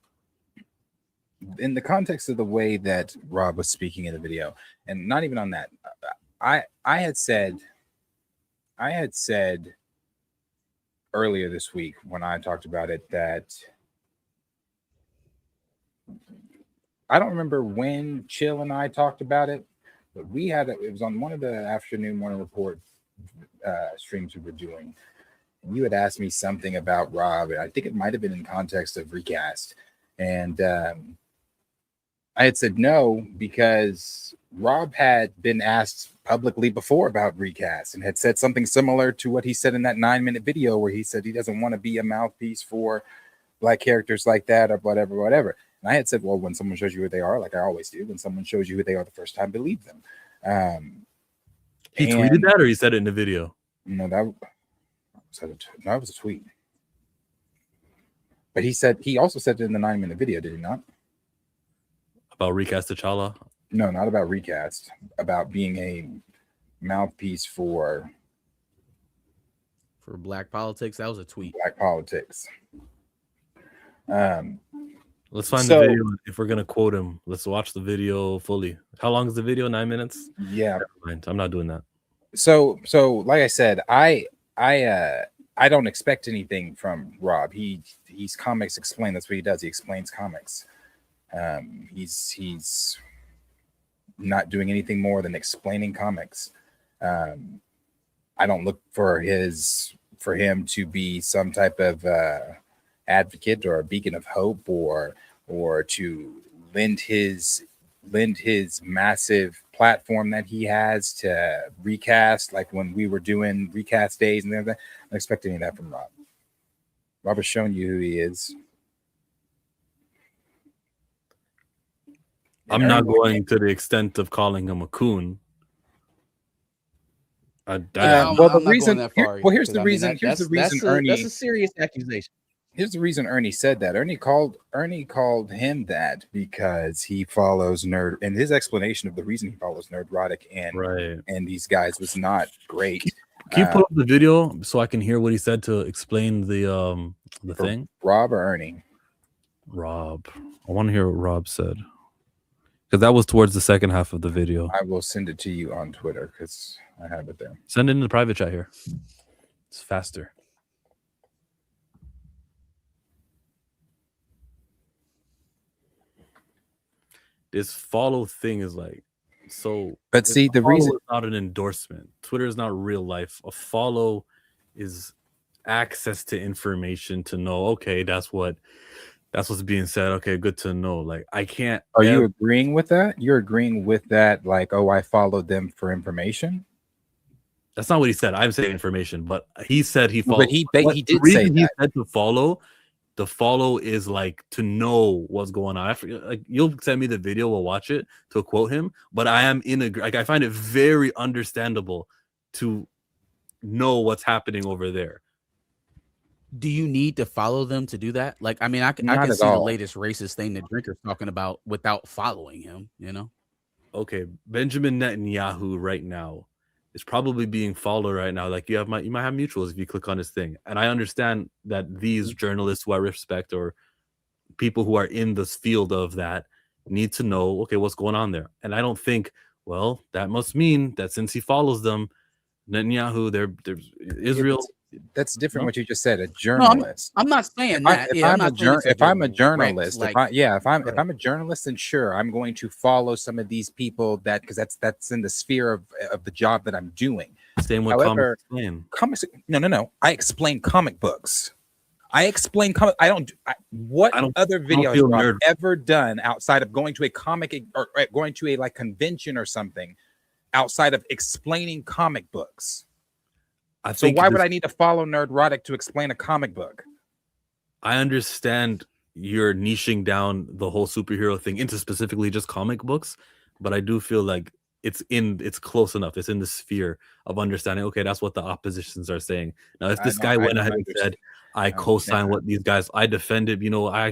in the context of the way that Rob was speaking in the video, and not even on that. I had said earlier this week when I talked about it that I don't remember when Chill and I talked about it, but it was on one of the afternoon morning report streams we were doing. And you had asked me something about Rob, and I think it might have been in context of recast. And I had said no, because Rob had been asked publicly before about recast and had said something similar to what he said in that 9-minute video, where he said he doesn't want to be a mouthpiece for black characters like that or whatever. And I had said, well, when someone shows you who they are, like I always do, when someone shows you who they are the first time, believe them. He tweeted that, or he said it in the video? No, that was a tweet. But he also said it in the 9-minute video, did he not? About recast T'Challa? No, not about recast. About being a mouthpiece for black politics. That was a tweet. Black politics. Let's find the video. If we're gonna quote him, let's watch the video fully. How long is the video? 9 minutes? Yeah. Never mind. I'm not doing that. So like I said, I don't expect anything from Rob. He's comics explained. That's what he does. He explains comics. He's not doing anything more than explaining comics. I don't look for him to be some type of advocate or a beacon of hope, or to lend his massive platform that he has to recast, like when we were doing recast days and everything. I don't expect any of that from Rob. Rob has shown you who he is. I'm not going to the extent of calling him a coon. Well, the reason. Here's the reason. Ernie. That's a serious accusation. Here's the reason Ernie said that. Ernie called him that because he follows Nerd, and his explanation of the reason he follows Nerdrotic and these guys was not great. Can you pull up the video so I can hear what he said to explain the thing? Rob or Ernie? Rob. I want to hear what Rob said, because that was towards the second half of the video. I will send it to you on Twitter because I have it there. Send it in the private chat here. It's faster. This follow thing is like so. But see, the reason is not an endorsement. Twitter is not real life. A follow is access to information to know. Okay, that's what's being said. Okay, good to know. Like I can't. Are you agreeing with that? You're agreeing with that? Like, oh, I followed them for information. That's not what he said. I'm saying information, but he said he But followed. he the did say reason he that. said to follow. The follow is like to know what's going on. I forget, like you'll send me the video, we'll watch it to quote him. But I am like I find it very understandable to know what's happening over there. Do you need to follow them to do that? Like, I mean, I can Not at see the all. latest racist thing that Drinker's talking about without following him, you know? Okay, Benjamin Netanyahu right now is probably being followed right now. Like you might have mutuals if you click on his thing. And I understand that these journalists who I respect or people who are in this field of that need to know, okay, what's going on there. And I don't think, well, that must mean that since he follows them, Netanyahu, there's Israel. That's different. No? What you just said, a No, journalist. I'm not saying that. If Yeah, I'm I'm a not saying it's if I'm a direct, journalist, like, if I'm a journalist, then sure, I'm going to follow some of these people because that's in the sphere of the job that I'm doing. Same with However, comics. No. I explain comic books. I explain comic. What other videos have I ever done outside of going to a comic or going to a like convention or something outside of explaining comic books? So why would I need to follow Nerdrotic to explain a comic book? I understand you're niching down the whole superhero thing into specifically just comic books, but I do feel like it's close enough. It's in the sphere of understanding. Okay, that's what the oppositions are saying. Now, if this guy went ahead and said, "I co-sign what these guys," I defended. You know, I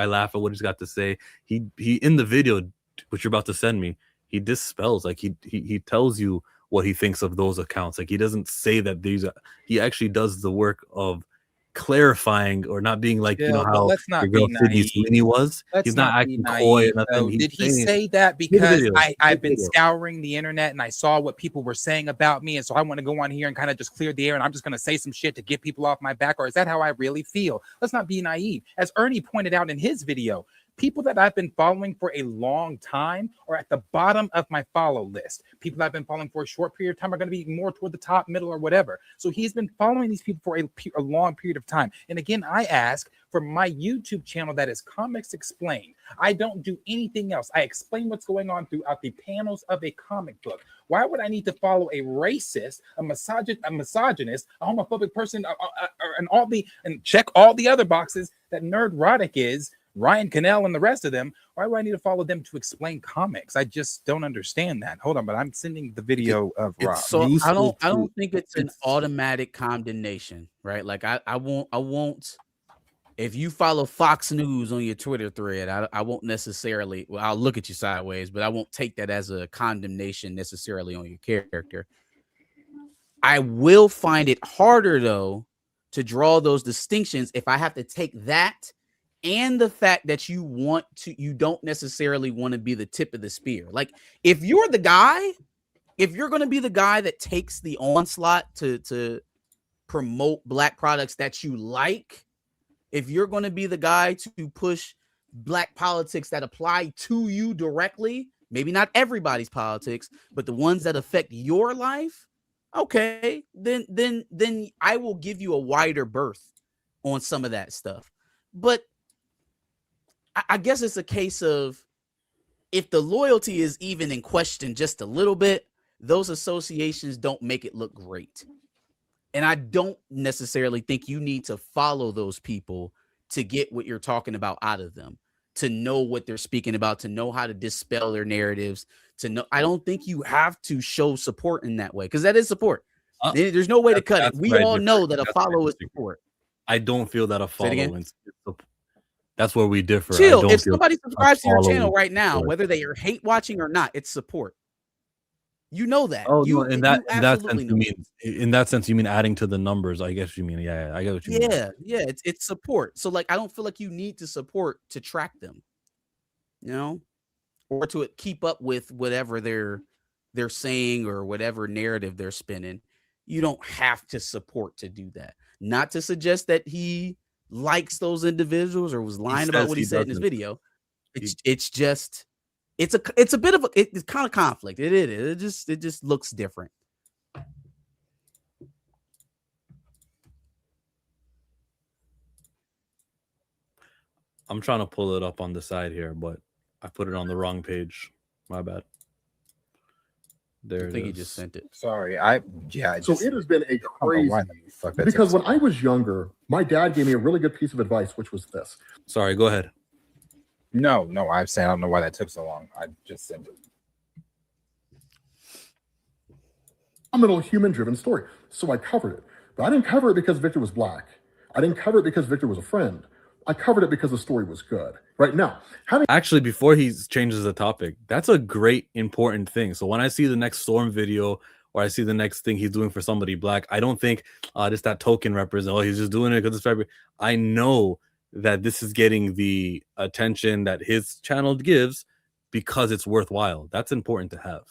laugh at what he's got to say. He in the video, which you're about to send me, he dispels, like he tells you what he thinks of those accounts. Like he doesn't say that he actually does the work of clarifying or not being like, you know, how let's not your girl be Sydney naive. Sweeney was. He's not acting coy or nothing. Did he say that because I've been scouring the internet and I saw what people were saying about me, and so I want to go on here and kind of just clear the air and I'm just going to say some shit to get people off my back? Or is that how I really feel? Let's not be naive. As Ernie pointed out in his video, people that I've been following for a long time are at the bottom of my follow list. People I've been following for a short period of time are going to be more toward the top, middle, or whatever. So he's been following these people for a long period of time. And again, I ask for my YouTube channel that is Comics Explained. I don't do anything else. I explain what's going on throughout the panels of a comic book. Why would I need to follow a racist, a misogynist, a homophobic person, and check all the other boxes that Nerdrotic is? Ryan Cannell and the rest of them. Why do I need to follow them to explain comics? I just don't understand that. Hold on, but I'm sending the video of Rob. So I don't think it's an automatic condemnation, right? Like I won't. If you follow Fox News on your Twitter thread, I won't necessarily. Well, I'll look at you sideways, but I won't take that as a condemnation necessarily on your character. I will find it harder though to draw those distinctions if I have to take that and the fact that you don't necessarily want to be the tip of the spear. Like if you're going to be the guy that takes the onslaught to promote Black products that you like, if you're going to be the guy to push Black politics that apply to you directly, maybe not everybody's politics, but the ones that affect your life, okay, then I will give you a wider berth on some of that stuff. But I guess it's a case of if the loyalty is even in question just a little bit, those associations don't make it look great. And I don't necessarily think you need to follow those people to get what you're talking about out of them, to know what they're speaking about, to know how to dispel their narratives, to know. I don't think you have to show support in that way, because that is support. There's no way to cut it. We all know that a follow is support. I don't feel that a follow is. That's where we differ. Chill. If somebody subscribes to your channel right now, whether they are hate watching or not, it's support. You know that. Oh, no, in that sense, you mean adding to the numbers. I guess you mean, yeah, I get what you mean. Yeah, it's support. So like, I don't feel like you need to support to track them, you know, or to keep up with whatever they're saying or whatever narrative they're spinning. You don't have to support to do that. Not to suggest that he likes those individuals or was lying about what he said in his video. It's just it's a bit of it's kind of conflict. It is. It just looks different. I'm trying to pull it up on the side here, but I put it on the wrong page. My bad. There I think it he is. just sent it. Sorry, So it has been a I don't know crazy why the fuck that because took when I was younger, my dad gave me a really good piece of advice, which was this. Sorry, go ahead. No, I'm saying I don't know why that took so long. I just sent it. Phenomenal human-driven story. So I covered it. But I didn't cover it because Victor was black. I didn't cover it because Victor was a friend. I covered it because the story was good. Right now, Actually, before he changes the topic, that's a great, important thing. So when I see the next Storm video or I see the next thing he's doing for somebody black, I don't think just that token represent. Oh, he's just doing it because it's February. I know that this is getting the attention that his channel gives because it's worthwhile. That's important to have.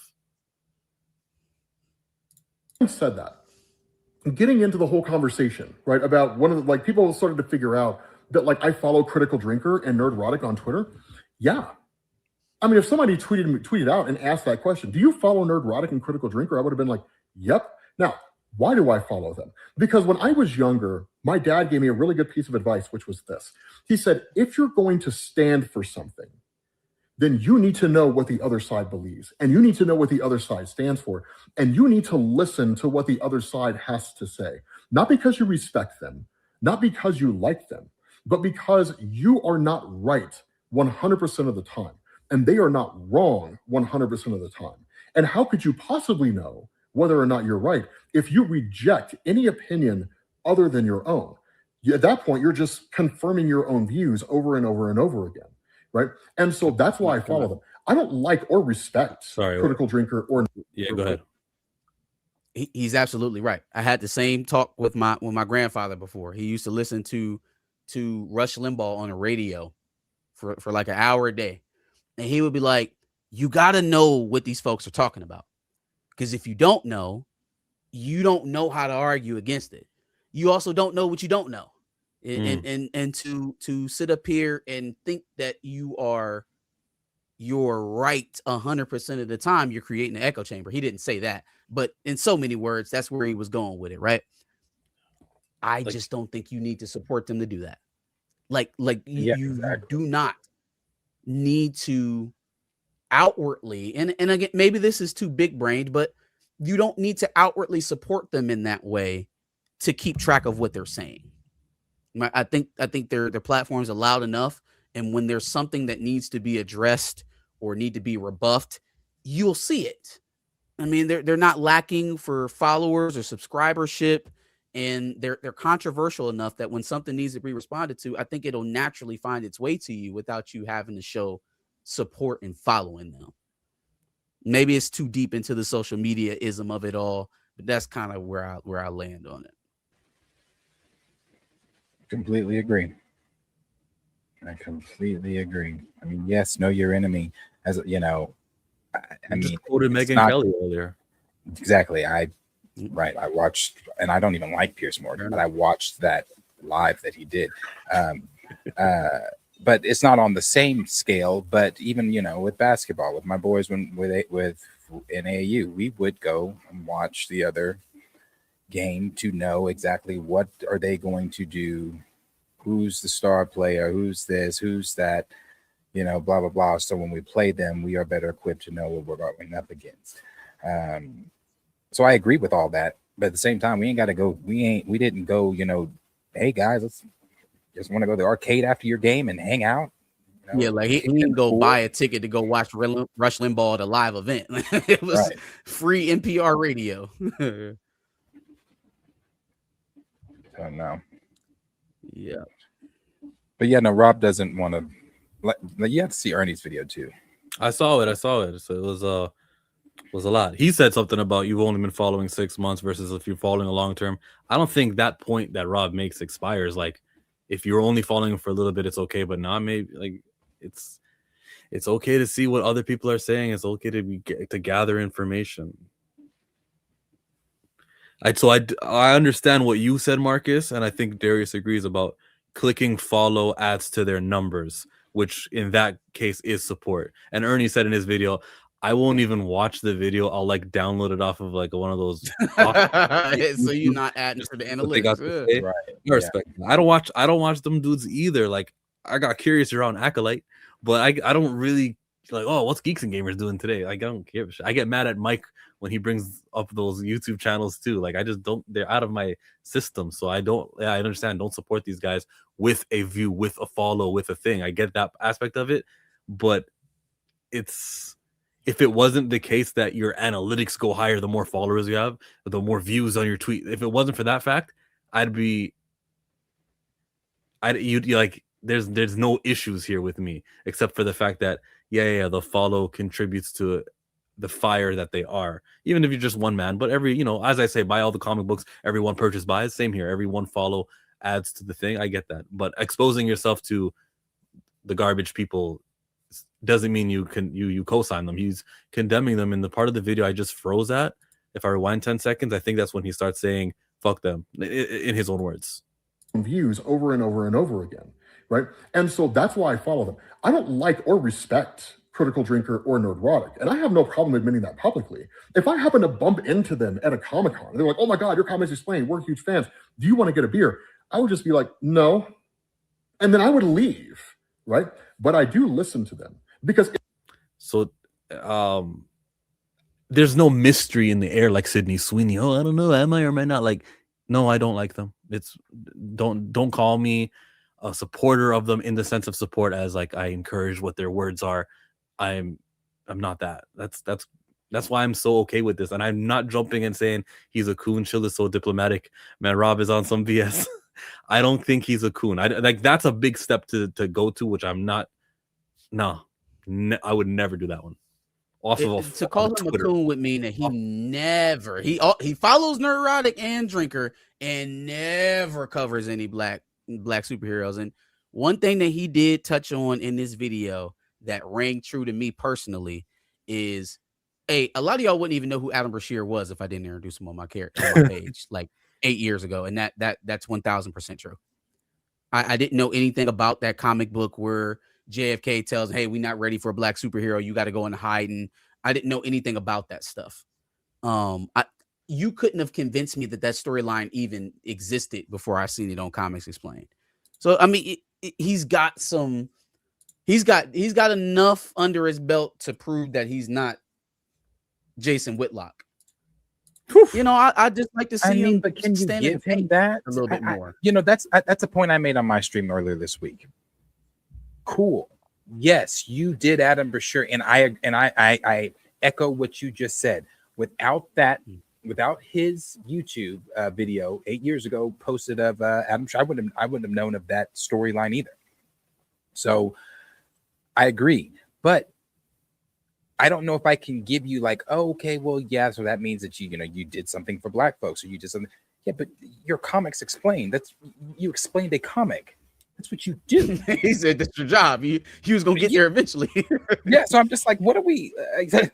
said that. Getting into the whole conversation, right, about one of the, like, people started to figure out that, like, I follow Critical Drinker and Nerdrotic on Twitter. Yeah. I mean, if somebody tweeted out and asked that question, do you follow Nerdrotic and Critical Drinker? I would have been like, yep. Now, why do I follow them? Because when I was younger, my dad gave me a really good piece of advice, which was this. He said, if you're going to stand for something, then you need to know what the other side believes, and you need to know what the other side stands for, and you need to listen to what the other side has to say, not because you respect them, not because you like them, but because you are not right 100% of the time, and they are not wrong 100% of the time. And how could you possibly know whether or not you're right if you reject any opinion other than your own? At that point, you're just confirming your own views over and over and over again. Right. And so that's why I follow them. I don't like or respect Critical Drinker or. Yeah, go ahead. He's absolutely right. I had the same talk with my grandfather before. He used to listen to Rush Limbaugh on the radio for like an hour a day. And he would be like, you got to know what these folks are talking about. Because if you don't know how to argue against it. You also don't know what you don't know. And to sit up here and think that you're right 100% of the time, you're creating an echo chamber. He didn't say that, but in so many words, that's where he was going with it, right? I just don't think you need to support them to do that. You do not need to outwardly, and again, maybe this is too big brained, but you don't need to outwardly support them in that way to keep track of what they're saying. I think their platforms are loud enough, and when there's something that needs to be addressed or need to be rebuffed, you'll see it. I mean, they're not lacking for followers or subscribership, and they're controversial enough that when something needs to be responded to, I think it'll naturally find its way to you without you having to show support and following them. Maybe it's too deep into the social media ism of it all, but that's kind of where I land on it. Completely agree. I completely agree. I mean, yes, know your enemy. As you know, I mean, quoted Megyn Kelly earlier. Exactly. I watched, and I don't even like Piers Morgan, but I watched that live that he did. But it's not on the same scale. But even with basketball, with my boys, with in AAU, we would go and watch the other game to know exactly what are they going to do, who's the star player, who's this, who's that, blah blah blah. So when we play them, we are better equipped to know what we're going up against. So I agree with all that, but at the same time, we ain't got to go. We didn't go. Hey guys, let's just want to go to the arcade after your game and hang out. Yeah, like he didn't go buy a ticket to go watch Rush Limbaugh at a live event. It was free NPR radio. Oh no. Yeah. But yeah, no, Rob doesn't want to. You have to see Ernie's video too. I saw it. So it was a lot. He said something about you've only been following 6 months versus if you're following a long term. I don't think that point that Rob makes expires. Like if you're only following for a little bit, it's okay, but not maybe like it's okay to see what other people are saying. It's okay to gather information. I understand what you said, Marcus, and I think Darius agrees about clicking follow adds to their numbers, which in that case is support. And Ernie said in his video, I won't even watch the video. I'll like download it off of like one of those. So you're not adding to the analytics. Right. I respect that. I don't watch them dudes either. Like I got curious around Acolyte, but I don't really like, oh, what's Geeks and Gamers doing today? Like, I don't give a shit. I get mad at Mike when he brings up those YouTube channels too. Like I just don't. They're out of my system, so I don't. Yeah, I understand. Don't support these guys with a view, with a follow, with a thing. I get that aspect of it, but it's if it wasn't the case that your analytics go higher the more followers you have, the more views on your tweet. If it wasn't for that fact, you'd like there's no issues here with me except for the fact that the follow contributes to the fire that they are, even if you're just one man. But every, as I say, buy all the comic books, every one purchase buys. Same here. Every one follow adds to the thing. I get that. But exposing yourself to the garbage people doesn't mean you co-sign them. He's condemning them in the part of the video I just froze at. If I rewind 10 seconds, I think that's when he starts saying fuck them in his own words. Views over and over and over again, right? And so that's why I follow them. I don't like or respect Critical Drinker or Nerdrotic, and I have no problem admitting that publicly. If I happen to bump into them at a Comic-Con, and they're like, oh my God, your comics explained, we're huge fans, do you want to get a beer? I would just be like, no. And then I would leave, right? But I do listen to them because... there's no mystery in the air like Sydney Sweeney. Oh, I don't know, am I or am I not? Like, no, I don't like them. It's don't call me a supporter of them in the sense of support as like I encourage what their words are. I'm not that. That's why I'm so okay with this, and I'm not jumping and saying he's a coon. Chill is so diplomatic. Man, Rob is on some BS. I don't think he's a coon. Like that's a big step to go to, which I'm not. No, I would never do that one. To call him a coon would mean that he follows Nerdrotic and Drinker and never covers any black superheroes. And one thing that he did touch on in this video that rang true to me personally is, a lot of y'all wouldn't even know who Adam Brashear was if I didn't introduce him on my page like 8 years ago, and that's 1000% true. I didn't know anything about that comic book where JFK tells, hey, we're not ready for a black superhero, you got to go into hiding. I didn't know anything about that stuff. You couldn't have convinced me that storyline even existed before I seen it on Comics Explained. So I mean, he's got enough under his belt to prove that he's not Jason Whitlock. Whew. I just like to see him. But can you give him that a little bit more? That's a point I made on my stream earlier this week. Cool. Yes, you did Adam Brashear, and I echo what you just said. Without his YouTube video 8 years ago posted of Adam Brashear, I wouldn't have known of that storyline either. So I agree, but I don't know if I can give you like, oh, okay, well, yeah, so that means that you did something for black folks, or you did something. Yeah, but your comics explained. You explained a comic. That's what you do. He said that's your job. He was gonna get there eventually. Yeah, so I'm just like, what are we? That's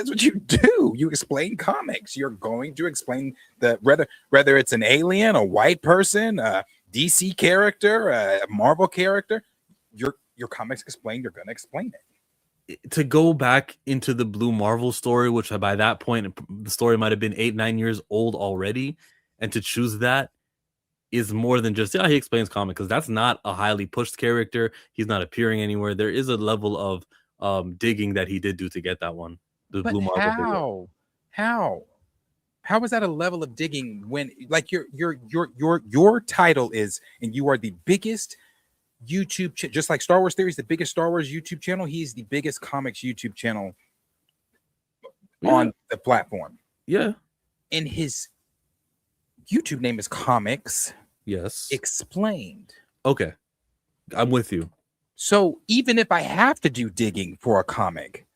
what you do. You explain comics. You're going to explain whether it's an alien, a white person, a DC character, a Marvel character. Your comics explain. You're going to explain it. To go back into the Blue Marvel story, which by that point the story might have been 8-9 years old already, and to choose that is more than just he explains comic, because that's not a highly pushed character. He's not appearing anywhere. There is a level of digging that he did do to get that one. The Blue Marvel. How is that a level of digging when like your title is, and you are the biggest YouTube just like Star Wars Theory is the biggest Star Wars YouTube channel. He's the biggest comics YouTube channel on the platform. Yeah, and his YouTube name is Comics. Yes. Explained. Okay. I'm with you. So even if I have to do digging for a comic,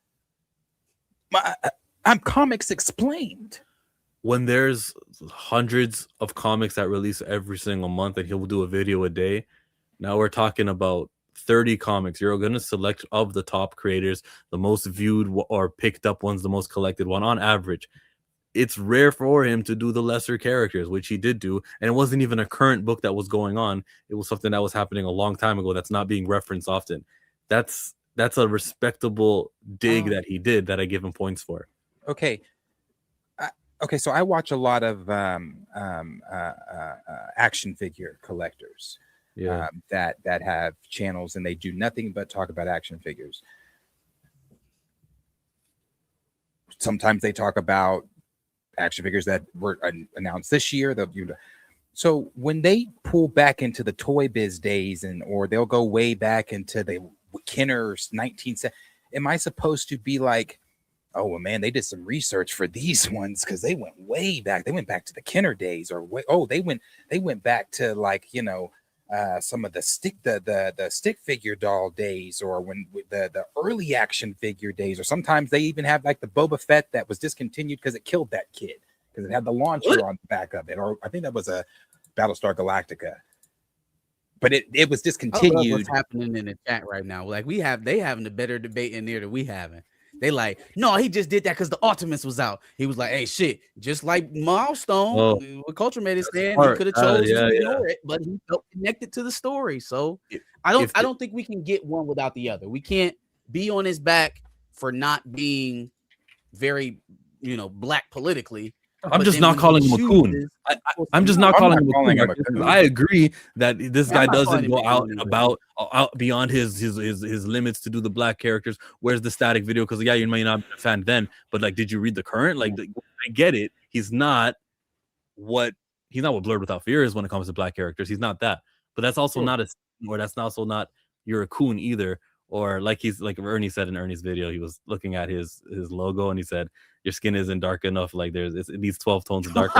I'm Comics Explained. When there's hundreds of comics that release every single month and he'll do a video a day, now we're talking about 30 comics. You're going to select of the top creators, the most viewed or picked up ones, the most collected one on average. It's rare for him to do the lesser characters, which he did do. And it wasn't even a current book that was going on. It was something that was happening a long time ago that's not being referenced often. That's a respectable dig that he did that I give him points for. Okay. So I watch a lot of action figure collectors that have channels, and they do nothing but talk about action figures. Sometimes they talk about action figures that were announced this year. So when they pull back into the Toy Biz days, or they'll go way back into the Kenner's 1970s, am I supposed to be like, oh well, man, they did some research for these ones because they went way back. They went back to the Kenner days, or they went back to like some of the stick figure doll days, or when the early action figure days, or sometimes they even have like the Boba Fett that was discontinued because it killed that kid because it had the launcher on the back of it, or I think that was a Battlestar Galactica, but it was discontinued. I love what's happening in the chat right now? Like they having a better debate in there than we having. They like, no, he just did that because the Ultimates was out. He was like, hey, shit, just like Milestone, what Culture Made is saying, he could have chose to ignore it, but he felt connected to the story. So I don't think we can get one without the other. We can't be on his back for not being very, black politically. I'm just not calling him a coon. I'm just not calling him a coon. I agree that this guy doesn't go out and about beyond his limits to do the black characters. Where's the static video? Because you may not be a fan then, but like, did you read the current? Like, I get it. He's not what Blurred Without Fear is when it comes to black characters. He's not that. But that's also that's also not you're a coon either. Or like Ernie said in Ernie's video, he was looking at his logo and he said, your skin isn't dark enough. Like it needs 12 tones of dark.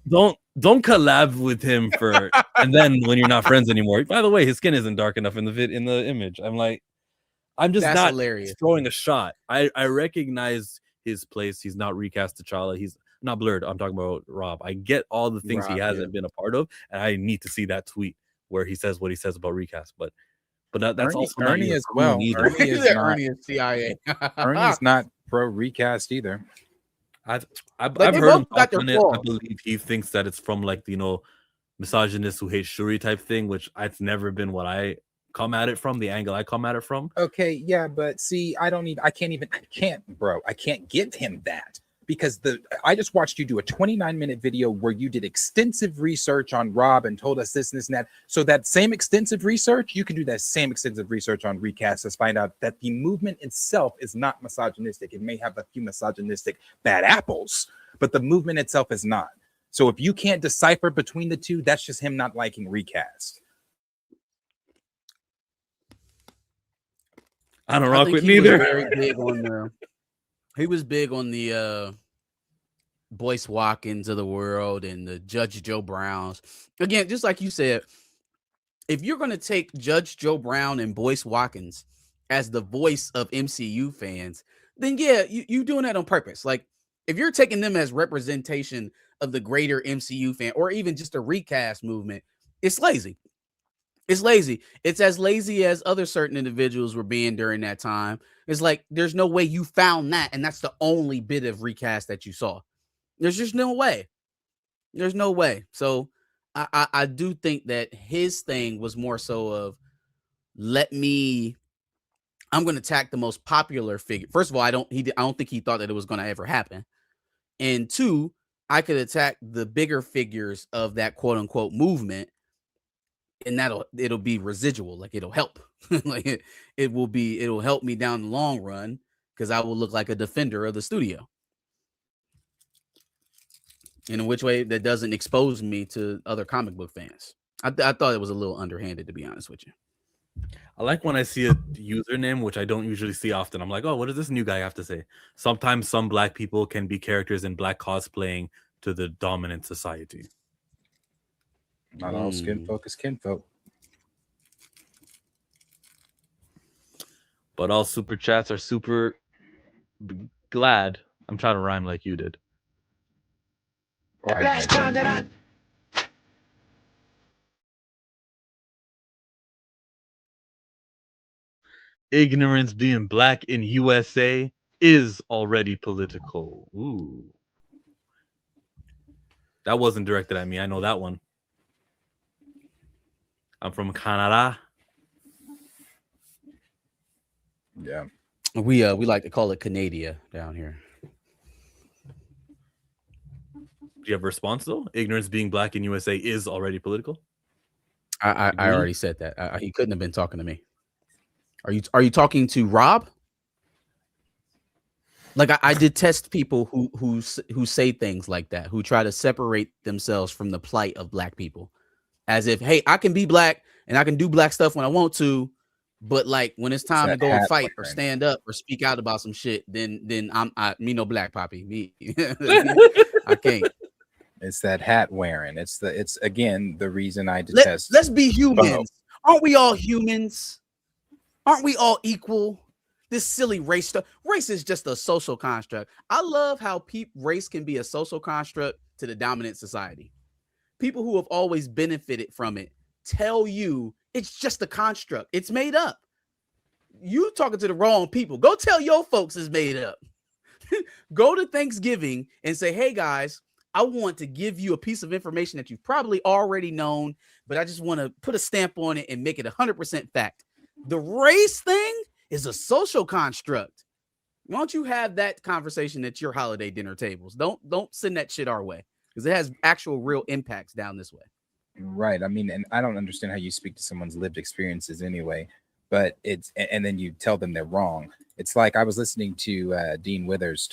Don't collab with him and then when you're not friends anymore. By the way, his skin isn't dark enough in the image. I'm just not hilarious. Throwing a shot. I recognize his place. He's not recast T'Challa. He's not Blurred. I'm talking about Rob. I get all the things he hasn't been a part of, and I need to see that tweet where he says what he says about recast. But that's also Ernie as well. Ernie is CIA. Ernie's not pro recast either. I've heard him talk on it. I believe he thinks that it's from like misogynist who hate Shuri type thing, which it's never been what I come at it from, the angle I come at it from. Okay, yeah, but see, I can't give him that. Because I just watched you do a 29-minute video where you did extensive research on Rob and told us this and this and that. So that same extensive research, you can do that same extensive research on Recast to find out that the movement itself is not misogynistic. It may have a few misogynistic bad apples, but the movement itself is not. So if you can't decipher between the two, that's just him not liking Recast. I don't rock with neither. He was big on the Boyce Watkins of the world and the Judge Joe Browns. Again, just like you said, if you're going to take Judge Joe Brown and Boyce Watkins as the voice of MCU fans, then you doing that on purpose. Like, if you're taking them as representation of the greater MCU fan, or even just a recast movement, it's lazy. It's lazy. It's as lazy as other certain individuals were being during that time. It's like, there's no way you found that, and that's the only bit of recast that you saw. There's just no way. There's no way. So I do think that his thing was more so of, I'm going to attack the most popular figure. First of all, I don't think he thought that it was going to ever happen. And two, I could attack the bigger figures of that quote unquote movement, and it'll be residual. Like, it'll help. Like it'll help me down the long run, because I will look like a defender of the studio. In which way that doesn't expose me to other comic book fans. I thought it was a little underhanded, to be honest with you. I like when I see a username, which I don't usually see often. I'm like, oh, what does this new guy have to say? Sometimes some black people can be characters in black cosplaying to the dominant society. Not all skin folk is kinfolk. But all super chats are super glad. I'm trying to rhyme like you did. Ignorance being black in USA is already political. Ooh. That wasn't directed at me. I know that one. I'm from Canada. Yeah. We like to call it Canada down here. Do you have a response though? Ignorance being black in USA is already political. I already said that. He couldn't have been talking to me. Are you talking to Rob? Like I detest people who say things like that, who try to separate themselves from the plight of black people, as if, hey, I can be black and I can do black stuff when I want to, but like when it's time to go and fight or stand up or speak out about some shit, then me no black poppy, me I can't. It's that hat wearing. It's again the reason I detest. Let's be humans. Aren't we all humans? Aren't we all equal? This silly race stuff. Race is just a social construct. I love how race can be a social construct to the dominant society. People who have always benefited from it tell you it's just a construct. It's made up. You talking to the wrong people. Go tell your folks it's made up. Go to Thanksgiving and say, hey guys, I want to give you a piece of information that you've probably already known, but I just want to put a stamp on it and make it 100% fact. The race thing is a social construct. Why don't you have that conversation at your holiday dinner tables? Don't send that shit our way, because it has actual real impacts down this way. Right. I mean, and I don't understand how you speak to someone's lived experiences anyway, but and then you tell them they're wrong. It's like I was listening to Dean Withers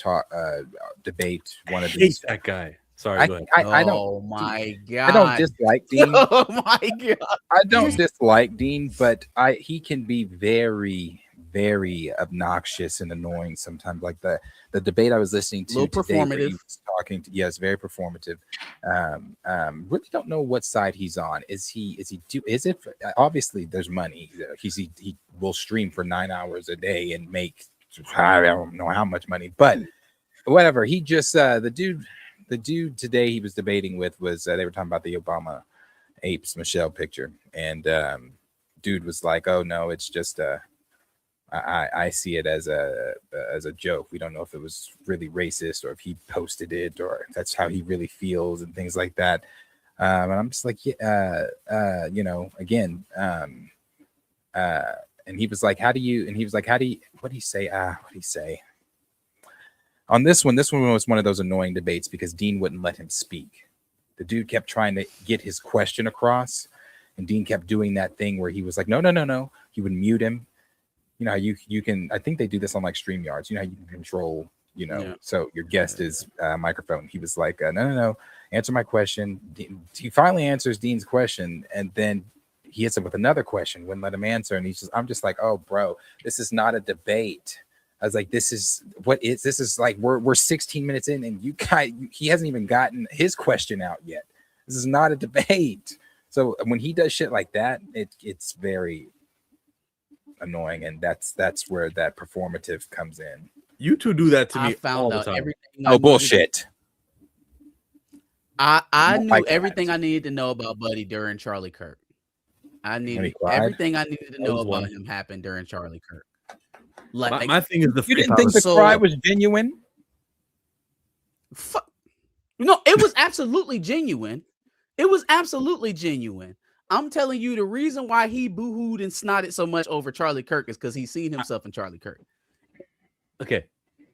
debate one of these. That guy. Sorry, go ahead. I don't. Oh my god! I don't dislike Dean. Oh my god! I don't dislike Dean, but he can be very, very obnoxious and annoying sometimes. Like the debate I was listening to today, where he was talking to, yes, very performative. Really don't know what side he's on. Is it obviously there's money. He will stream for 9 hours a day and make I don't know how much money, but whatever. He just the dude today he was debating with was they were talking about the Obama apes Michelle picture, and dude was like, oh no, it's just I see it as a joke. We don't know if it was really racist or if he posted it or if that's how he really feels and things like that. And I'm just like, yeah, again, and he was like, what do you say? On this one was one of those annoying debates because Dean wouldn't let him speak. The dude kept trying to get his question across, and Dean kept doing that thing where he was like, no. He would mute him. You know, you can, I think they do this on like StreamYards. You know how you can control, so your guest is microphone. He was like, no, answer my question. He finally answers Dean's question, and then he hits him with another question, wouldn't let him answer. And I'm just like, oh, bro, this is not a debate. I was like, this is like, we're 16 minutes in and he hasn't even gotten his question out yet. This is not a debate. So when he does shit like that, it's very annoying. And that's where that performative comes in. You two do that to me all the time. Oh, bullshit. I knew everything I needed to know about Buddy during Charlie Kirk. Everything I needed to know about him happened during Charlie Kirk. Like my thing is you didn't think the cry was genuine? No, it was absolutely genuine. It was absolutely genuine. I'm telling you, the reason why he boohooed and snotted so much over Charlie Kirk is because he's seen himself in Charlie Kirk. Okay,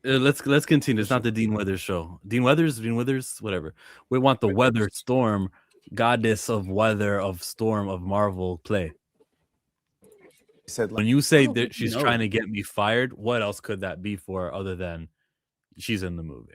let's continue. It's not the Dean Withers show. Dean Withers, whatever. We want the weather storm, goddess of weather of storm of Marvel play. Said, when you say that she's trying to get me fired, what else could that be for other than she's in the movie?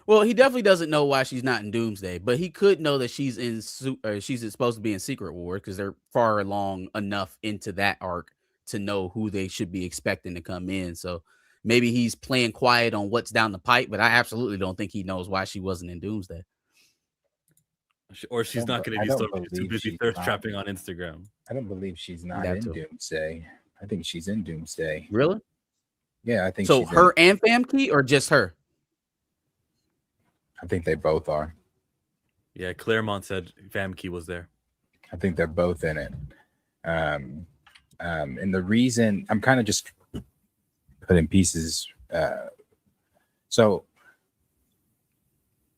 Well, he definitely doesn't know why she's not in Doomsday, but he could know that she's supposed to be in Secret War because they're far along enough into that arc to know who they should be expecting to come in. So maybe he's playing quiet on what's down the pipe, but I absolutely don't think he knows why she wasn't in Doomsday. Or she's not going to be so too busy thirst trapping on Instagram. I don't believe she's not in Doomsday. I think she's in Doomsday. Really? Yeah, I think so. Her and Famke, or just her? I think they both are. Yeah, Claremont said Famke was there. I think they're both in it. And the reason I'm kind of just putting pieces. So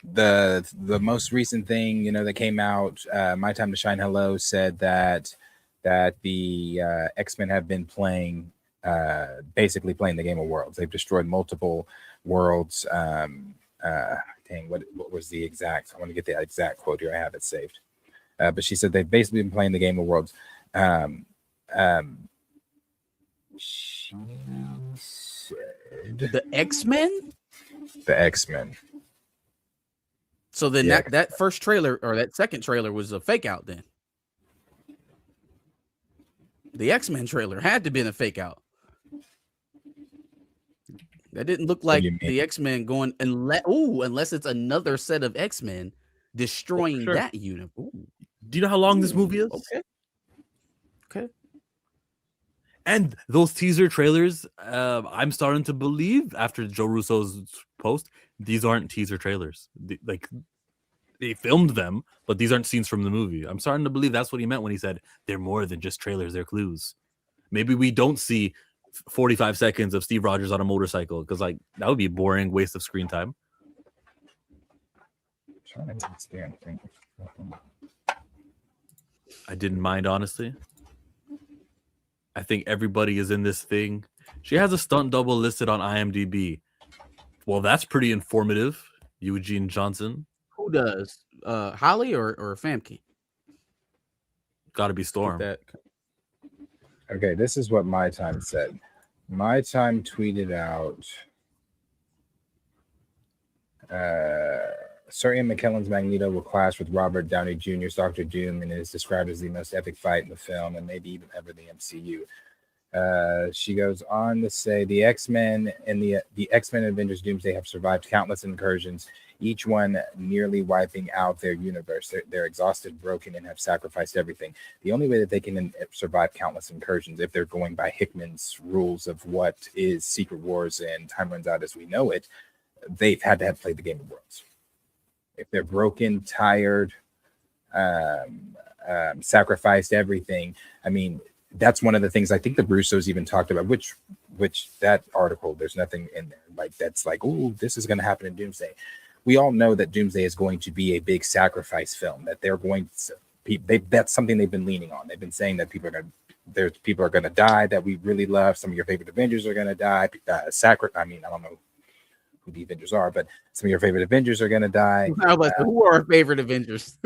the most recent thing, that came out, My Time to Shine Hello said that the X-Men have been basically playing the game of worlds. They've destroyed multiple worlds. What was the exact? I want to get the exact quote here. I have it saved. But she said they've basically been playing the game of worlds. The X-Men? The X-Men. So then Yeah. that first trailer or that second trailer was a fake out then. The X-Men trailer had to be a fake out. That didn't look like the X-Men going unless it's another set of X-Men destroying sure. that unit. Do you know how long this movie is? Okay. And those teaser trailers, I'm starting to believe after Joe Russo's post, these aren't teaser trailers. They filmed them, but these aren't scenes from the movie. I'm starting to believe that's what he meant when he said they're more than just trailers, they're clues. Maybe we don't see 45 seconds of Steve Rogers on a motorcycle because that would be a boring waste of screen time. I didn't mind, honestly. I think everybody is in this thing. She has a stunt double listed on IMDb. Well, that's pretty informative. Eugene Johnson. Who does? Holly or Famke? Gotta be Storm. Okay, this is what My Time said. My Time tweeted out Sir Ian McKellen's Magneto will clash with Robert Downey Jr.'s Doctor Doom and is described as the most epic fight in the film and maybe even ever the MCU. She goes on to say the X-Men and the X-Men Avengers Doomsday have survived countless incursions, each one nearly wiping out their universe. They're exhausted, broken, and have sacrificed everything. The only way that they can survive countless incursions, if they're going by Hickman's rules of what is Secret Wars and Time Runs Out as we know it, they've had to have played the Game of Worlds. If they're broken, tired, sacrificed everything, I mean, that's one of the things I think the Russos even talked about, which that article, there's nothing in there that's oh, this is going to happen in Doomsday. We all know that Doomsday is going to be a big sacrifice film, that they're going to, that's something they've been leaning on. They've been saying that people are going to die that we really love. Some of your favorite Avengers are going to die. I don't know who the Avengers are, but some of your favorite Avengers are going to die. Who are our favorite Avengers?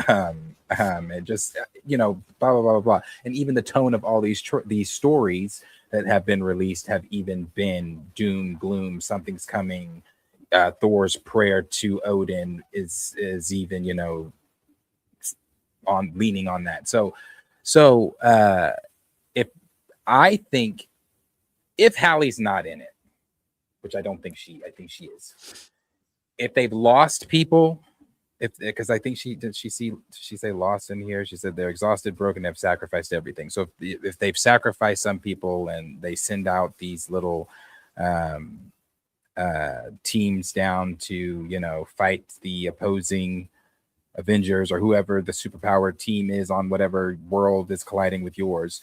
And just, blah, blah, blah, blah, blah. And even the tone of all these stories that have been released have even been doom, gloom, something's coming. Thor's prayer to Odin is even, on leaning on that. So if Hallie's not in it, which I think she is. If they've lost people, because I think she say lost in here. She said they're exhausted, broken, have sacrificed everything. So if they've sacrificed some people and they send out these little teams down to fight the opposing Avengers or whoever the superpowered team is on whatever world is colliding with yours.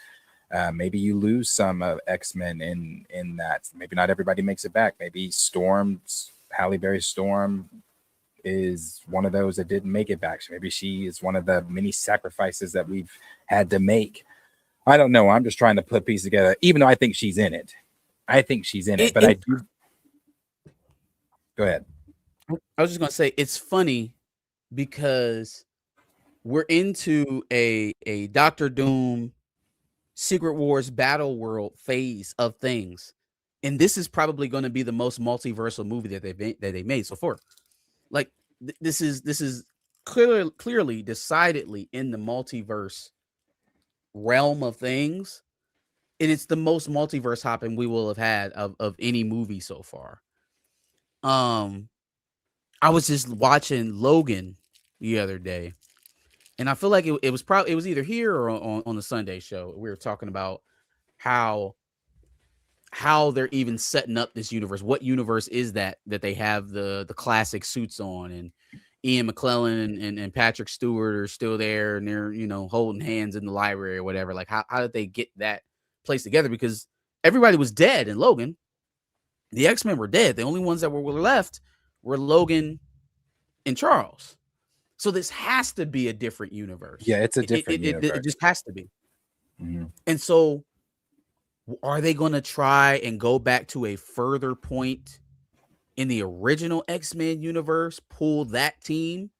Maybe you lose some of X-Men in that. Maybe not everybody makes it back. Maybe Halle Berry's Storm is one of those that didn't make it back. So maybe she is one of the many sacrifices that we've had to make. I don't know. I'm just trying to put pieces together, even though I think she's in it. I do. Go ahead. I was just going to say, it's funny because we're into a Doctor Doom Secret Wars Battle World phase of things, and this is probably going to be the most multiversal movie that they made so far. Like this is clearly decidedly in the multiverse realm of things, and it's the most multiverse hopping we will have had of any movie so far. I was just watching Logan the other day, and I feel like it was either here or on the Sunday show. We were talking about how they're even setting up this universe. What universe is that they have the classic suits on, and Ian McKellen and Patrick Stewart are still there, and they're holding hands in the library or whatever. Like how did they get that place together? Because everybody was dead in Logan. The X-Men were dead. The only ones that were left were Logan and Charles. So this has to be a different universe. Yeah, it's a different universe. It just has to be. Mm-hmm. And so are they going to try and go back to a further point in the original X-Men universe, pull that team,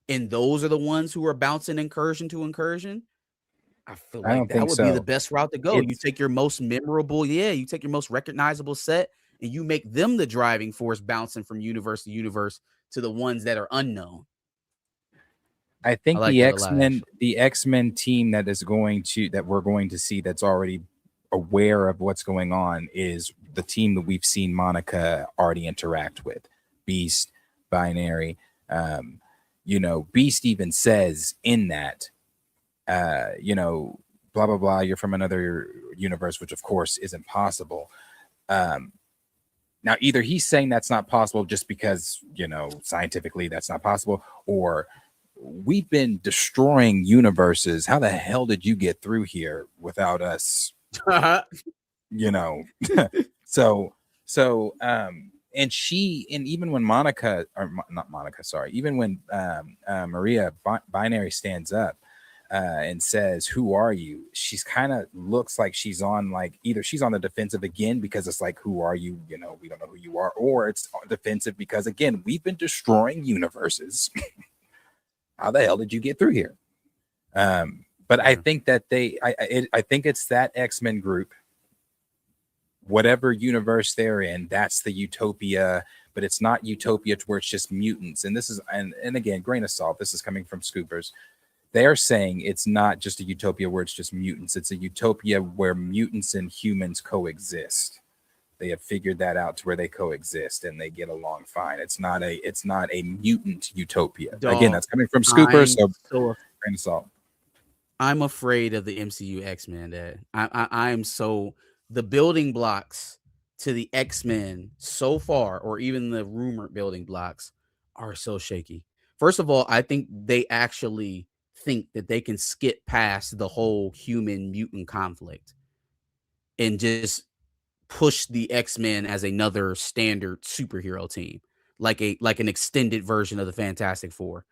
and those are the ones who are bouncing incursion to incursion? I feel I like don't that think would be the so. best route to go. You It's take your most memorable, you take your most recognizable set, and you make them the driving force, bouncing from universe to universe to the ones that are unknown. I I think like that a lot, actually. The X-Men team that we're going to see that's already aware of what's going on is the team that we've seen Monica already interact with. Beast, Binary, Beast even says in that, blah blah blah, you're from another universe, which of course isn't possible. Now either he's saying that's not possible just because scientifically that's not possible, or we've been destroying universes. How the hell did you get through here without us? And even when Monica, or not Monica, sorry, even when Maria Binary stands up and says, "Who are you?" She's kind of looks like she's on either she's on the defensive again because it's like, "Who are you?" We don't know who you are, or it's defensive because again we've been destroying universes. How the hell did you get through here? But I think that I think it's that X-Men group, whatever universe they're in, that's the utopia, but it's not utopia to where it's just mutants. And this is, and again, grain of salt, this is coming from Scoopers. They're saying it's not just a utopia where it's just mutants. It's a utopia where mutants and humans coexist. They have figured that out to where they coexist and they get along fine. It's not a mutant utopia. Dog, again, that's coming from Scoopers. So grain of salt. I'm afraid of the MCU X-Men. That I'm so the building blocks to the X-Men so far, or even the rumored building blocks, are so shaky. First of all, I think they actually think that they can skip past the whole human mutant conflict and just push the X-Men as another standard superhero team, like an extended version of the Fantastic Four.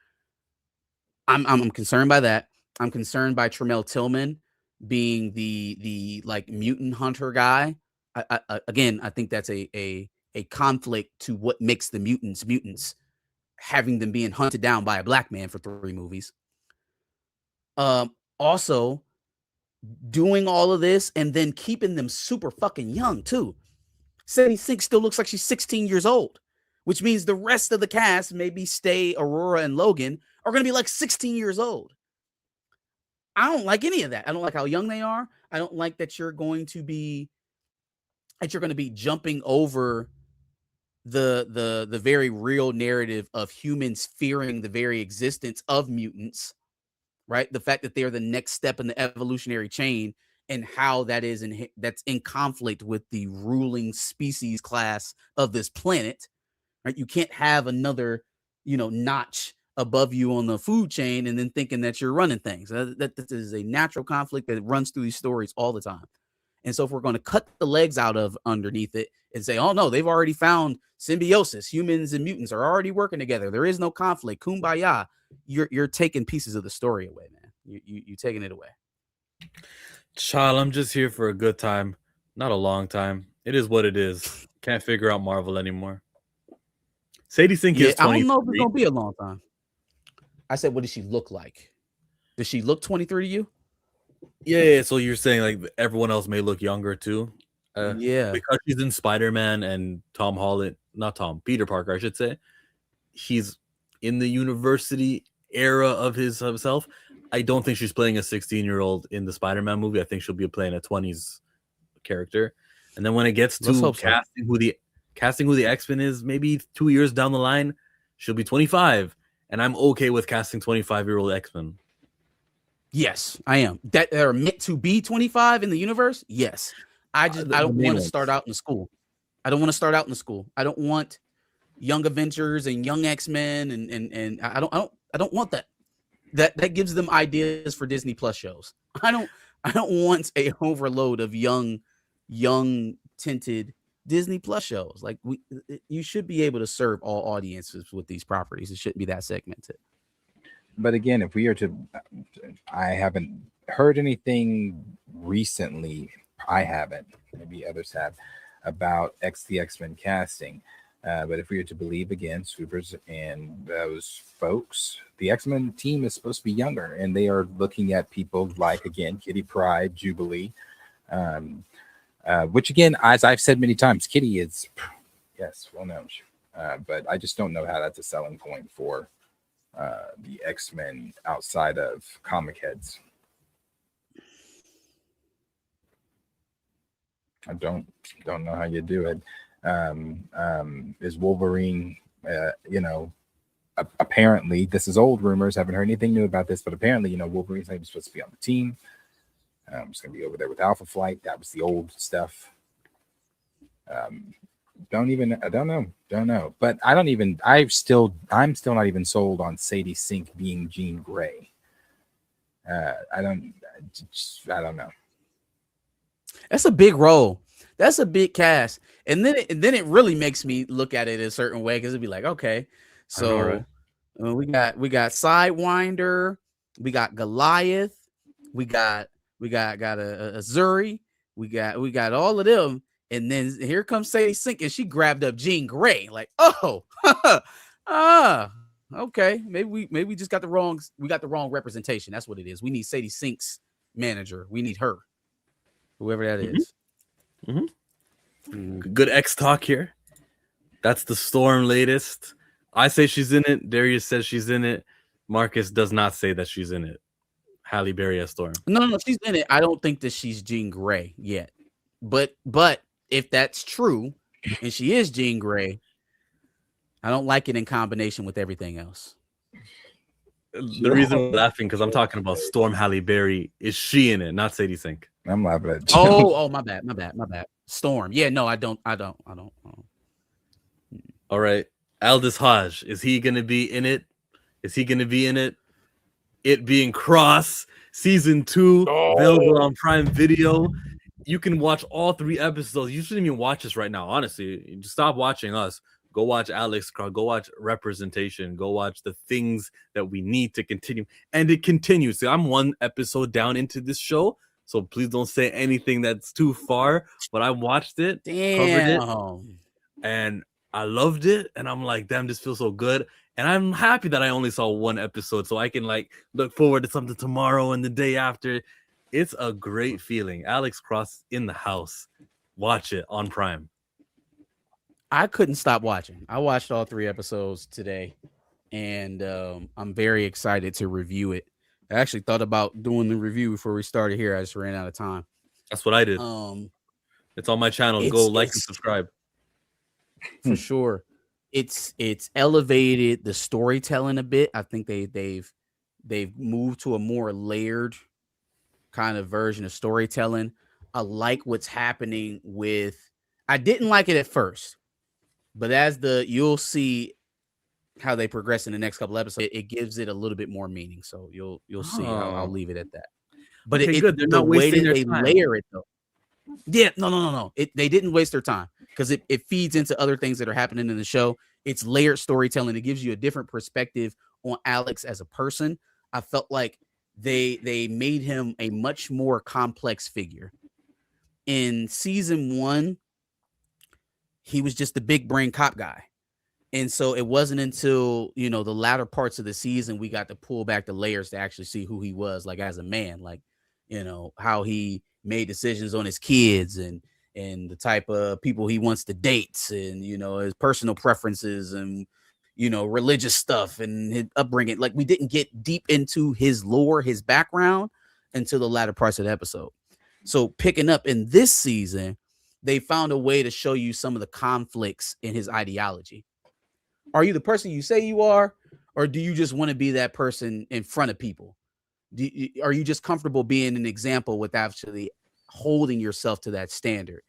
I'm concerned by that. I'm concerned by Tremel Tillman being the mutant hunter guy. I think that's a conflict to what makes the mutants, having them being hunted down by a black man for 3 movies. Also doing all of this and then keeping them super fucking young too. 76 still looks like she's 16 years old, which means the rest of the cast, maybe Stay, Aurora, and Logan, are going to be like 16 years old. I don't like any of that. I don't like how young they are. I don't like that you're going to be jumping over the very real narrative of humans fearing the very existence of mutants, right? The fact that they're the next step in the evolutionary chain and how that's in conflict with the ruling species class of this planet, right? You can't have another, notch above you on the food chain and then thinking that you're running things. That is a natural conflict that runs through these stories all the time. And so if we're going to cut the legs out of underneath it and say, oh no, they've already found symbiosis, humans and mutants are already working together, there is no conflict, kumbaya, you're taking pieces of the story away, man. You taking it away. Child, I'm just here for a good time, not a long time. It is what it is. Can't figure out Marvel anymore. Sadie Sink is 23. I don't know if it's gonna be a long time. I said, what does she look like? Does she look 23 to you? Yeah. So you're saying like everyone else may look younger too? Yeah, because she's in Spider-Man and Peter Parker, I should say. He's in the university era of himself. I don't think she's playing a 16-year-old in the Spider-Man movie. I think she'll be playing a 20s character. And then when it gets to casting who the X-Men is, maybe 2 years down the line, she'll be 25. And I'm okay with casting 25-year-old X-Men. Yes, I am. That are meant to be 25 in the universe? Yes. I don't want to start out in the school. I don't want to start out in the school. I don't want Young Avengers and Young X-Men and I don't want that. That gives them ideas for Disney Plus shows. I don't want a overload of young tinted Disney Plus shows. Like you should be able to serve all audiences with these properties. It shouldn't be that segmented. But again, if we are to, I haven't heard anything recently. I haven't. Maybe others have about the X-Men casting. But if we are to believe again, Supers and those folks, the X-Men team is supposed to be younger, and they are looking at people like, again, Kitty Pryde, Jubilee, which again, as I've said many times, Kitty is, yes, well known, but I just don't know how that's a selling point for the X-Men outside of comic heads. I don't know how you do it. Is Wolverine, apparently, this is old rumors, haven't heard anything new about this, but apparently, Wolverine's not even supposed to be on the team. It's going to be over there with Alpha Flight. That was the old stuff. I don't know. But I'm still not even sold on Sadie Sink being Jean Grey. I don't know. That's a big role. That's a big cast. And then it really makes me look at it a certain way, because it'd be like, okay, so we got Sidewinder, we got Goliath, we got a Zuri, we got all of them, and then here comes Sadie Sink, and she grabbed up Jean Grey, like, oh, okay, maybe we just got the wrong representation. That's what it is. We need Sadie Sink's manager. We need her, whoever that is. Good X talk here. That's the Storm latest. I say she's in it. Darius says she's in it. Marcus does not say that she's in it. Halle Berry as Storm. No, she's in it. I don't think that she's Jean Grey yet. But if that's true, and she is Jean Grey, I don't like it in combination with everything else. The reason I'm laughing, because I'm talking about Storm Halle Berry. Is she in it? Not Sadie Sink. I'm laughing at Oh, my bad. Storm. Yeah, no, I don't. All right. Aldous Hodge. Is he going to be in it? It being Cross season 2, available on Prime Video. You can watch all 3 episodes. You shouldn't even watch this right now. Honestly, just stop watching us. Go watch Alex Cross. Go watch Representation. Go watch the things that we need to continue. And it continues. See, I'm 1 episode down into this show, so please don't say anything that's too far. But I watched it, covered it, and I loved it. And I'm like, damn, this feels so good. And I'm happy that I only saw 1 episode, so I can look forward to something tomorrow and the day after. It's a great feeling. Alex Cross in the house. Watch it on Prime. I couldn't stop watching. I watched all 3 episodes today, and I'm very excited to review it. I actually thought about doing the review before we started here. I just ran out of time. That's what I did. It's on my channel. Go like and subscribe. For sure. It's elevated the storytelling a bit. I think they've moved to a more layered kind of version of storytelling. I like what's happening with. I didn't like it at first, but you'll see how they progress in the next couple episodes. It gives it a little bit more meaning. So you'll see. I'll leave it at that. But okay, good. They're not wasting their time. Layer it though. Yeah, no. They didn't waste their time, because it feeds into other things that are happening in the show. It's layered storytelling. It gives you a different perspective on Alex as a person. I felt like they made him a much more complex figure. In season 1, he was just the big brain cop guy. And so it wasn't until, the latter parts of the season, we got to pull back the layers to actually see who he was, like as a man, like, how he made decisions on his kids and the type of people he wants to date, and, his personal preferences and, religious stuff and his upbringing. Like, we didn't get deep into his lore, his background, until the latter parts of the episode. So picking up in this season, they found a way to show you some of the conflicts in his ideology. Are you the person you say you are, or do you just want to be that person in front of people? Are you just comfortable being an example without actually holding yourself to that standard?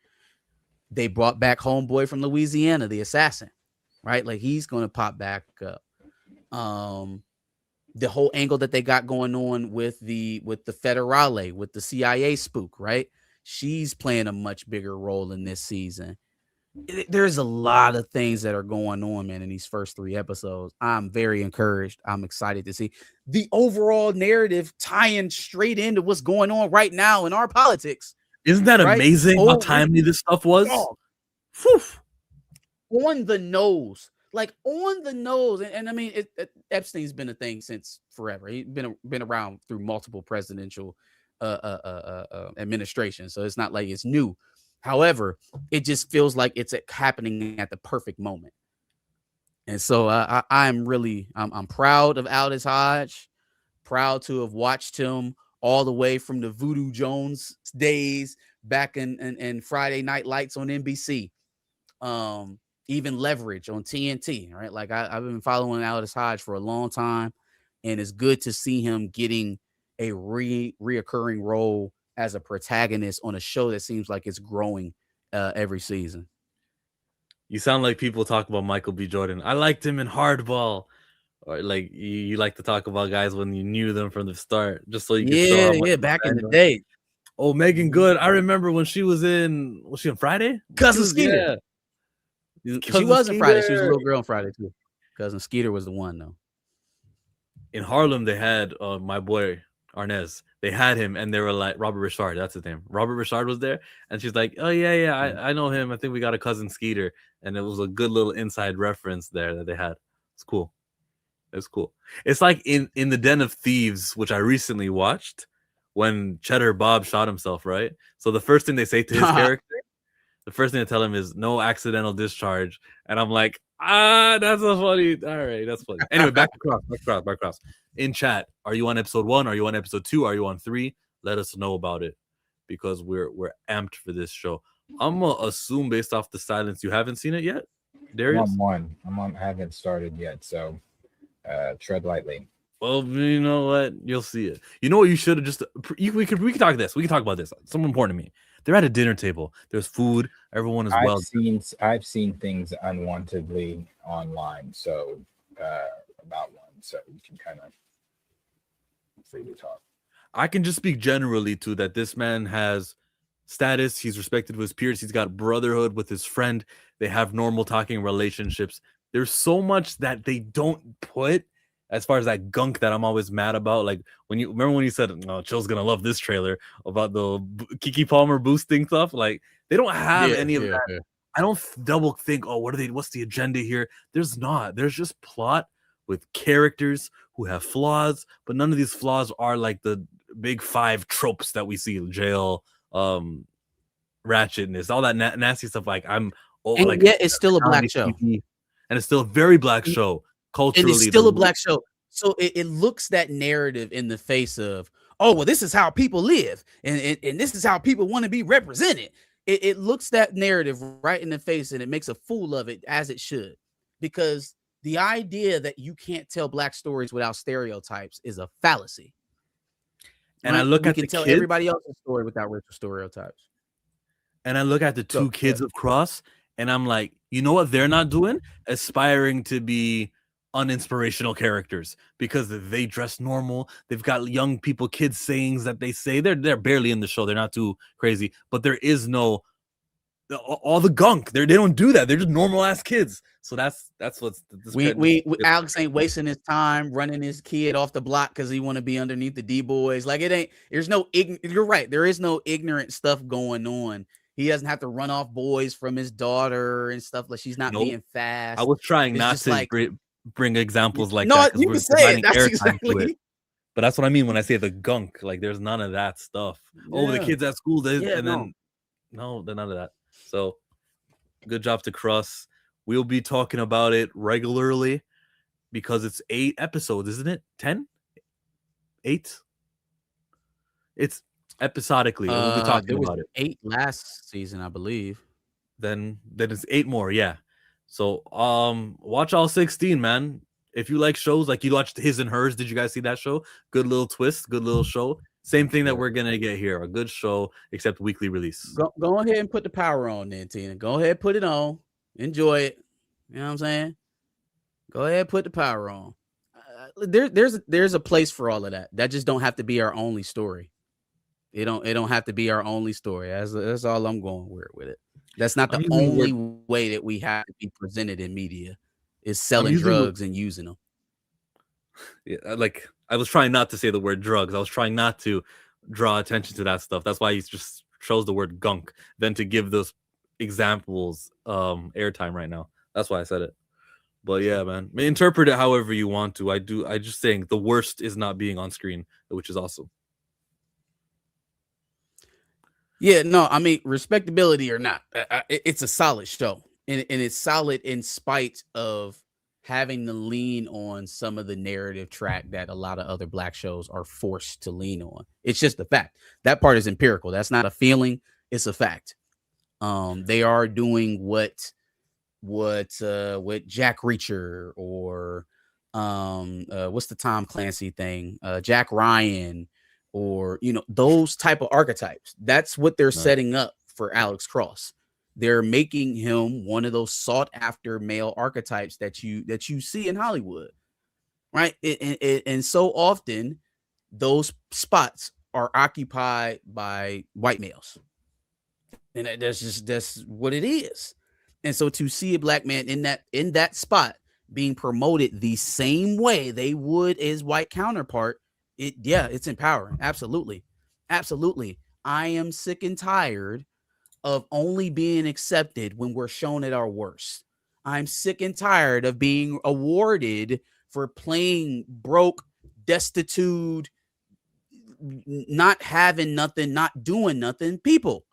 They brought back homeboy from Louisiana, the assassin, right? Like, he's going to pop back up. The whole angle that they got going on with the Federale, with the CIA spook, right? She's playing a much bigger role in this season. There's a lot of things that are going on, man, in these first 3 episodes. I'm very encouraged. I'm excited to see the overall narrative tying straight into what's going on right now in our politics. Isn't that amazing how timely this stuff was? on the nose, like on the nose. And I mean, Epstein's been a thing since forever. He's been around through multiple presidential administrations, so it's not like it's new. However, it just feels like it's happening at the perfect moment. And so I'm proud of Aldous Hodge, proud to have watched him all the way from the Voodoo Jones days back in Friday Night Lights on NBC, even Leverage on TNT, right? Like I've been following Aldous Hodge for a long time, and it's good to see him getting a reoccurring role as a protagonist on a show that seems like it's growing every season. You sound like people talk about Michael B. Jordan. I liked him in Hardball. Or like you like to talk about guys when you knew them from the start, just so you can show how much back in the day. Oh, Megan Good. I remember when she was on Friday? Cousin Skeeter. Yeah. She wasn't Friday. She was a little girl on Friday too. Cousin Skeeter was the one though. In Harlem, they had my boy Arnez. They had him, and they were like Robert Richard. That's his name. Robert Richard was there, and she's like, "Oh yeah, I know him. I think we got a cousin Skeeter," and it was a good little inside reference there that they had. It's cool. It's cool. It's like in the Den of Thieves, which I recently watched, when Cheddar Bob shot himself, right? So the first thing they say to his character, the first thing they tell him is no accidental discharge. And I'm like, that's so funny. All right, that's funny. Anyway, back across. In chat, are you on episode 1? Are you on episode 2? Are you on 3? Let us know about it, because we're amped for this show. I'm gonna assume based off the silence you haven't seen it yet, Darius? I haven't started yet, so tread lightly. Well, you know what? You'll see it. You know what? You should have just. We can talk this. We can talk about this. Something important to me. They're at a dinner table. There's food. Everyone is well. I've seen things unwantedly online, so about one. So you can kind of free to talk. I can just speak generally to that. This man has status. He's respected with his peers. He's got brotherhood with his friend. They have normal talking relationships. There's so much that they don't put as far as that gunk that I'm always mad about. Like when you said, "Oh, Chill's gonna love this trailer" about the Keke Palmer boosting stuff. Like they don't have any of that. Yeah. I don't double think, "Oh, what's the agenda here?" There's not. There's just plot with characters who have flaws, but none of these flaws are like the big 5 tropes that we see: jail, ratchetness, all that nasty stuff. Like it's still a black show. TV, and it's still a very black show. Culturally, and it's still a black show. So it looks that narrative in the face of, oh, well, this is how people live, and this is how people want to be represented. It looks that narrative right in the face, and it makes a fool of it, as it should, because the idea that you can't tell black stories without stereotypes is a fallacy. And I look at you can tell everybody else's story without racial stereotypes. And I look at the two kids of Cross, and I'm like, you know what they're not doing? Aspiring to be uninspirational characters, because they dress normal. They've got young people, kids sayings that they say. They're barely in the show. They're not too crazy, but there is no all the gunk. They don't do that. They're just normal ass kids. So that's what's we Alex ain't wasting his time running his kid off the block because he want to be underneath the D boys. Like it ain't. There's no. You're right. There is no ignorant stuff going on. He doesn't have to run off boys from his daughter and stuff. Like she's not being fast. I was trying not to bring examples like no, that. You can say it. That's exactly. But that's what I mean when I say the gunk. Like there's none of that stuff. Yeah. Oh, the kids at school, then none of that. So good job to Cross. We'll be talking about it regularly because it's 8 episodes, isn't it? 10? 8? It's episodically. We'll be talking about it. 8 last season, I believe. Then it's 8 more, yeah. So watch all 16, man. If you like shows, like you watched His and Hers, did you guys see that show? Good little twist, good little show. Same thing that we're gonna get here. A good show, except weekly release. Go ahead and put the power on then, Tina. Go ahead, put it on. Enjoy it. You know what I'm saying? Go ahead, put the power on. There's a place for all of that. That just don't have to be our only story. It don't have to be our only story. That's all I'm going with it. That's not the only way that we have to be presented in media is selling drugs and using them. Yeah, like I was trying not to say the word drugs. I was trying not to draw attention to that stuff. That's why he just chose the word gunk than to give those examples airtime right now. That's why I said it. But yeah, man, interpret it however you want to. I just think the worst is not being on screen, which is awesome. Yeah, no, I mean, respectability or not, it's a solid show, and it's solid in spite of having to lean on some of the narrative track that a lot of other Black shows are forced to lean on. It's just a fact. That part is empirical. That's not a feeling. It's a fact. They are doing what Jack Reacher or what's the Tom Clancy thing, Jack Ryan, or those type of archetypes. That's what they're setting up for Alex Cross. They're making him one of those sought after male archetypes that you see in Hollywood, right? And so often those spots are occupied by white males, and that's what it is. And so to see a Black man in that spot being promoted the same way they would his white counterpart, it's empowering. Absolutely. I am sick and tired of only being accepted when we're shown at our worst. I'm sick and tired of being awarded for playing broke, destitute, not having nothing, not doing nothing people.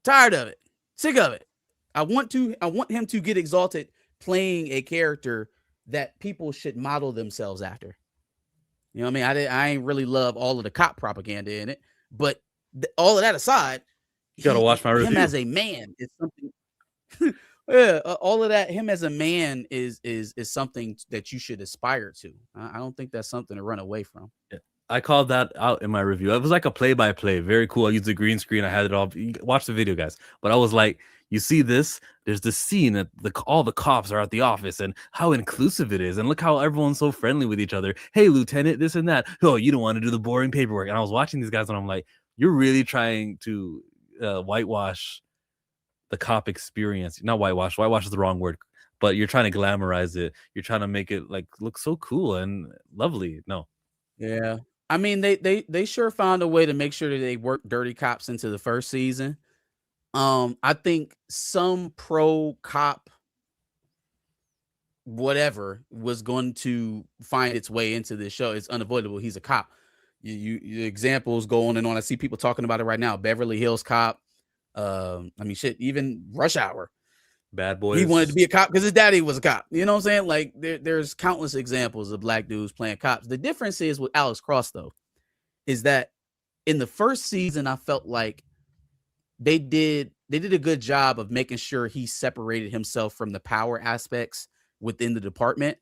Tired of it. Sick of it. I want him to get exalted playing a character that people should model themselves after. You know what I mean? I ain't really love all of the cop propaganda in it, but all of that aside, you gotta watch my review. Him as a man is something. Yeah, all of that. Him as a man is something that you should aspire to. I don't think that's something to run away from. Yeah. I called that out in my review. It was like a play-by-play. Very cool. I used the green screen. I had it all. Watch the video, guys. But I was like, you see this? There's this scene that all the cops are at the office and how inclusive it is. And look how everyone's so friendly with each other. Hey, Lieutenant, this and that. Oh, you don't want to do the boring paperwork. And I was watching these guys and I'm like, you're really trying to whitewash the cop experience. Not whitewash. Whitewash is the wrong word. But you're trying to glamorize it. You're trying to make it like look so cool and lovely. No. Yeah. I mean, they sure found a way to make sure that they worked dirty cops into the first season. I think some pro cop whatever was going to find its way into this show. It's unavoidable. He's a cop. You examples go on and on. I see people talking about it right now. Beverly Hills Cop. I mean, shit, even Rush Hour. Bad Boys. He wanted to be a cop because his daddy was a cop. You know what I'm saying? Like there's countless examples of Black dudes playing cops. The difference is with Alex Cross, though, is that in the first season, I felt like they did a good job of making sure he separated himself from the power aspects within the department.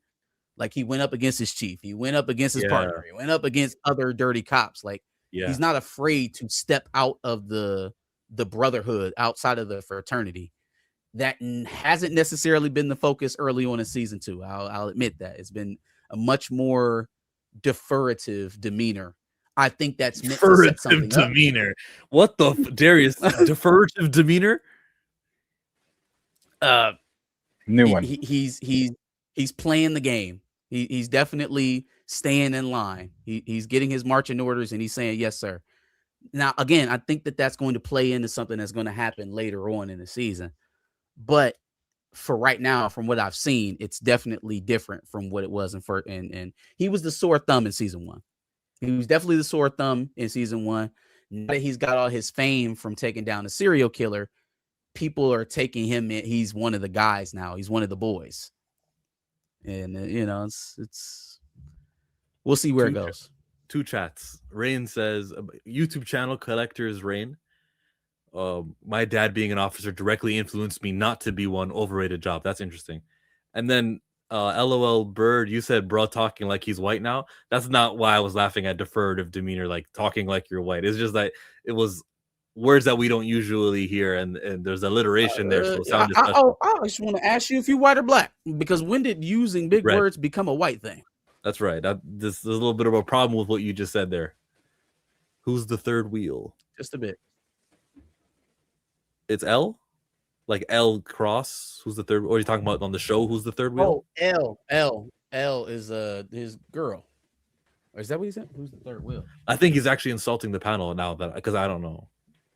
Like he went up against his chief, he went up against his partner, he went up against other dirty cops. Like he's not afraid to step out of the brotherhood, outside of the fraternity. That hasn't necessarily been the focus early on in season 2. I'll admit that it's been a much more deferrative demeanor. I think that's meant to set something demeanor. Up. What the Darius deferrative demeanor? New one. He's playing the game. He's definitely staying in line. He's getting his marching orders and he's saying yes, sir. Now, again, I think that's going to play into something that's going to happen later on in the season. But for right now, from what I've seen, it's definitely different from what it was in first. And he was the sore thumb in season 1. He was definitely the sore thumb in season 1. Now that he's got all his fame from taking down a serial killer, people are taking him in. He's one of the guys now. He's one of the boys. And, it's we'll see where it goes. 2 chats. Rain says, YouTube channel Collectors Rain. My dad being an officer directly influenced me not to be one. Overrated job. That's interesting. And then LOL Bird, you said bro talking like he's white now. That's not why I was laughing at deferrative demeanor, like talking like you're white. It's just that it was words that we don't usually hear, and there's alliteration there. So it sounded I just want to ask you if you're white or black, because when did using big words become a white thing? That's right. There's a little bit of a problem with what you just said there. Who's the third wheel? Just a bit. It's L? Like L Cross? Who's the third? Or are you talking about on the show? Who's the third wheel? Oh, L is his girl. Or is that what he said? Who's the third wheel? I think he's actually insulting the panel now, that because I don't know.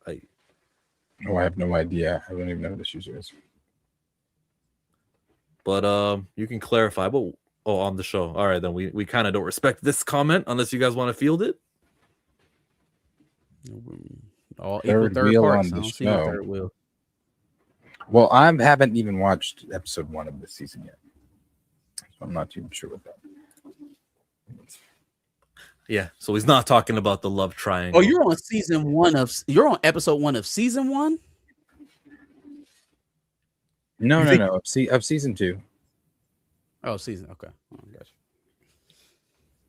I have no idea. I don't even know who this user is. But you can clarify. But on the show. All right, then we kind of don't respect this comment unless you guys want to field it. All Third equal third wheel parts. on I the don't see no show. third wheel. Well, I haven't even watched episode 1 of this season yet, so I'm not too sure with that. Yeah, so he's not talking about the love triangle. Oh, you're on you're on episode 1 of season 1? No, of season 2. Oh, season. Okay. Oh, gotcha.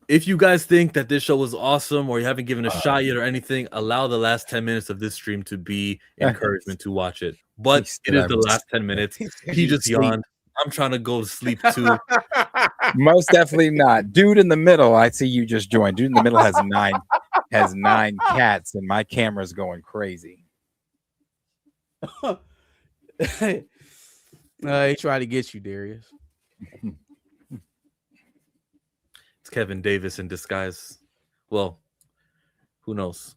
If you guys think that this show was awesome or you haven't given a shot yet or anything, allow the last 10 minutes of this stream to be encouragement to watch it. But it is the last 10 minutes. He just yawned. I'm trying to go to sleep too. Most definitely not. Dude in the middle, I see you just joined. Dude in the middle has nine cats, and my camera's going crazy. He tried to get you, Darius. It's Kevin Davis in disguise. Well, who knows?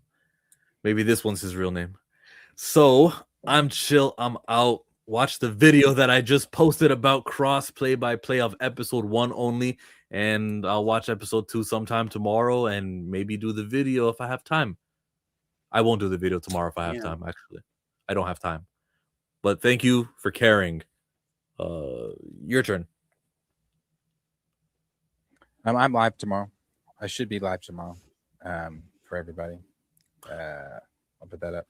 Maybe this one's his real name. So I'm chill. I'm out. Watch the video that I just posted about cross play-by-play of episode 1 only. And I'll watch episode 2 sometime tomorrow and maybe do the video if I have time. I won't do the video tomorrow if I have time, actually. I don't have time. But thank you for caring. Your turn. I'm live tomorrow. I should be live tomorrow for everybody. I'll put that up.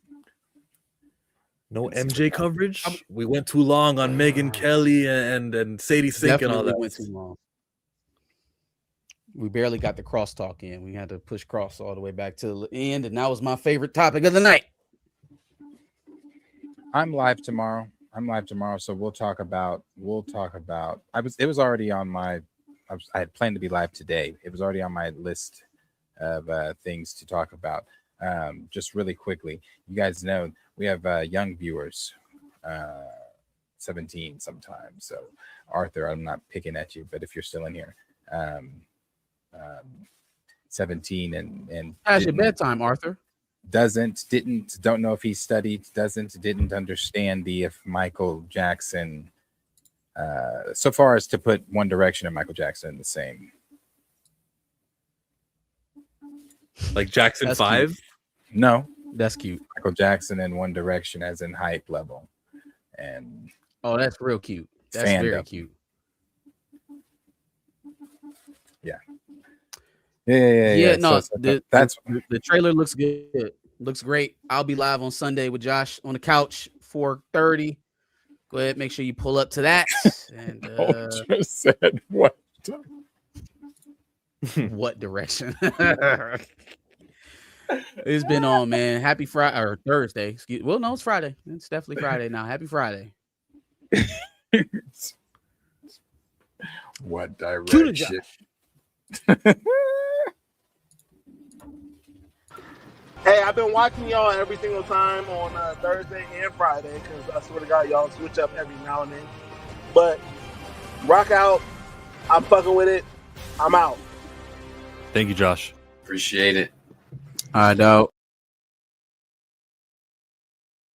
No MJ coverage. We went too long on Megyn Kelly and Sadie Sink and all that. Went too long. We barely got the crosstalk in. We had to push cross all the way back to the end, and that was my favorite topic of the night. I'm live tomorrow. So we'll talk about. It was already on my. I had planned to be live today. It was already on my list of things to talk about. Just really quickly, you guys know we have young viewers, 17 sometimes. So Arthur, I'm not picking at you, but if you're still in here, 17 and How's your bedtime, Arthur? Don't know if he studied, didn't understand if Michael Jackson, so far as to put One Direction and Michael Jackson in the same. Like Jackson 5? Cute. No. That's cute. Michael Jackson and One Direction as in hype level. And oh, that's real cute. That's very cute. Yeah. No, so that's the trailer looks good. Looks great. I'll be live on Sunday with Josh on the couch, 4:30. Go ahead, make sure you pull up to that. And just said what? What direction? It's been on, man. Happy Friday or Thursday. Well, no, it's Friday. It's definitely Friday now. Happy Friday. What direction? Hey, I've been watching y'all every single time on Thursday and Friday because I swear to God, y'all switch up every now and then. But rock out. I'm fucking with it. I'm out. Thank you, Josh. Appreciate it. I know.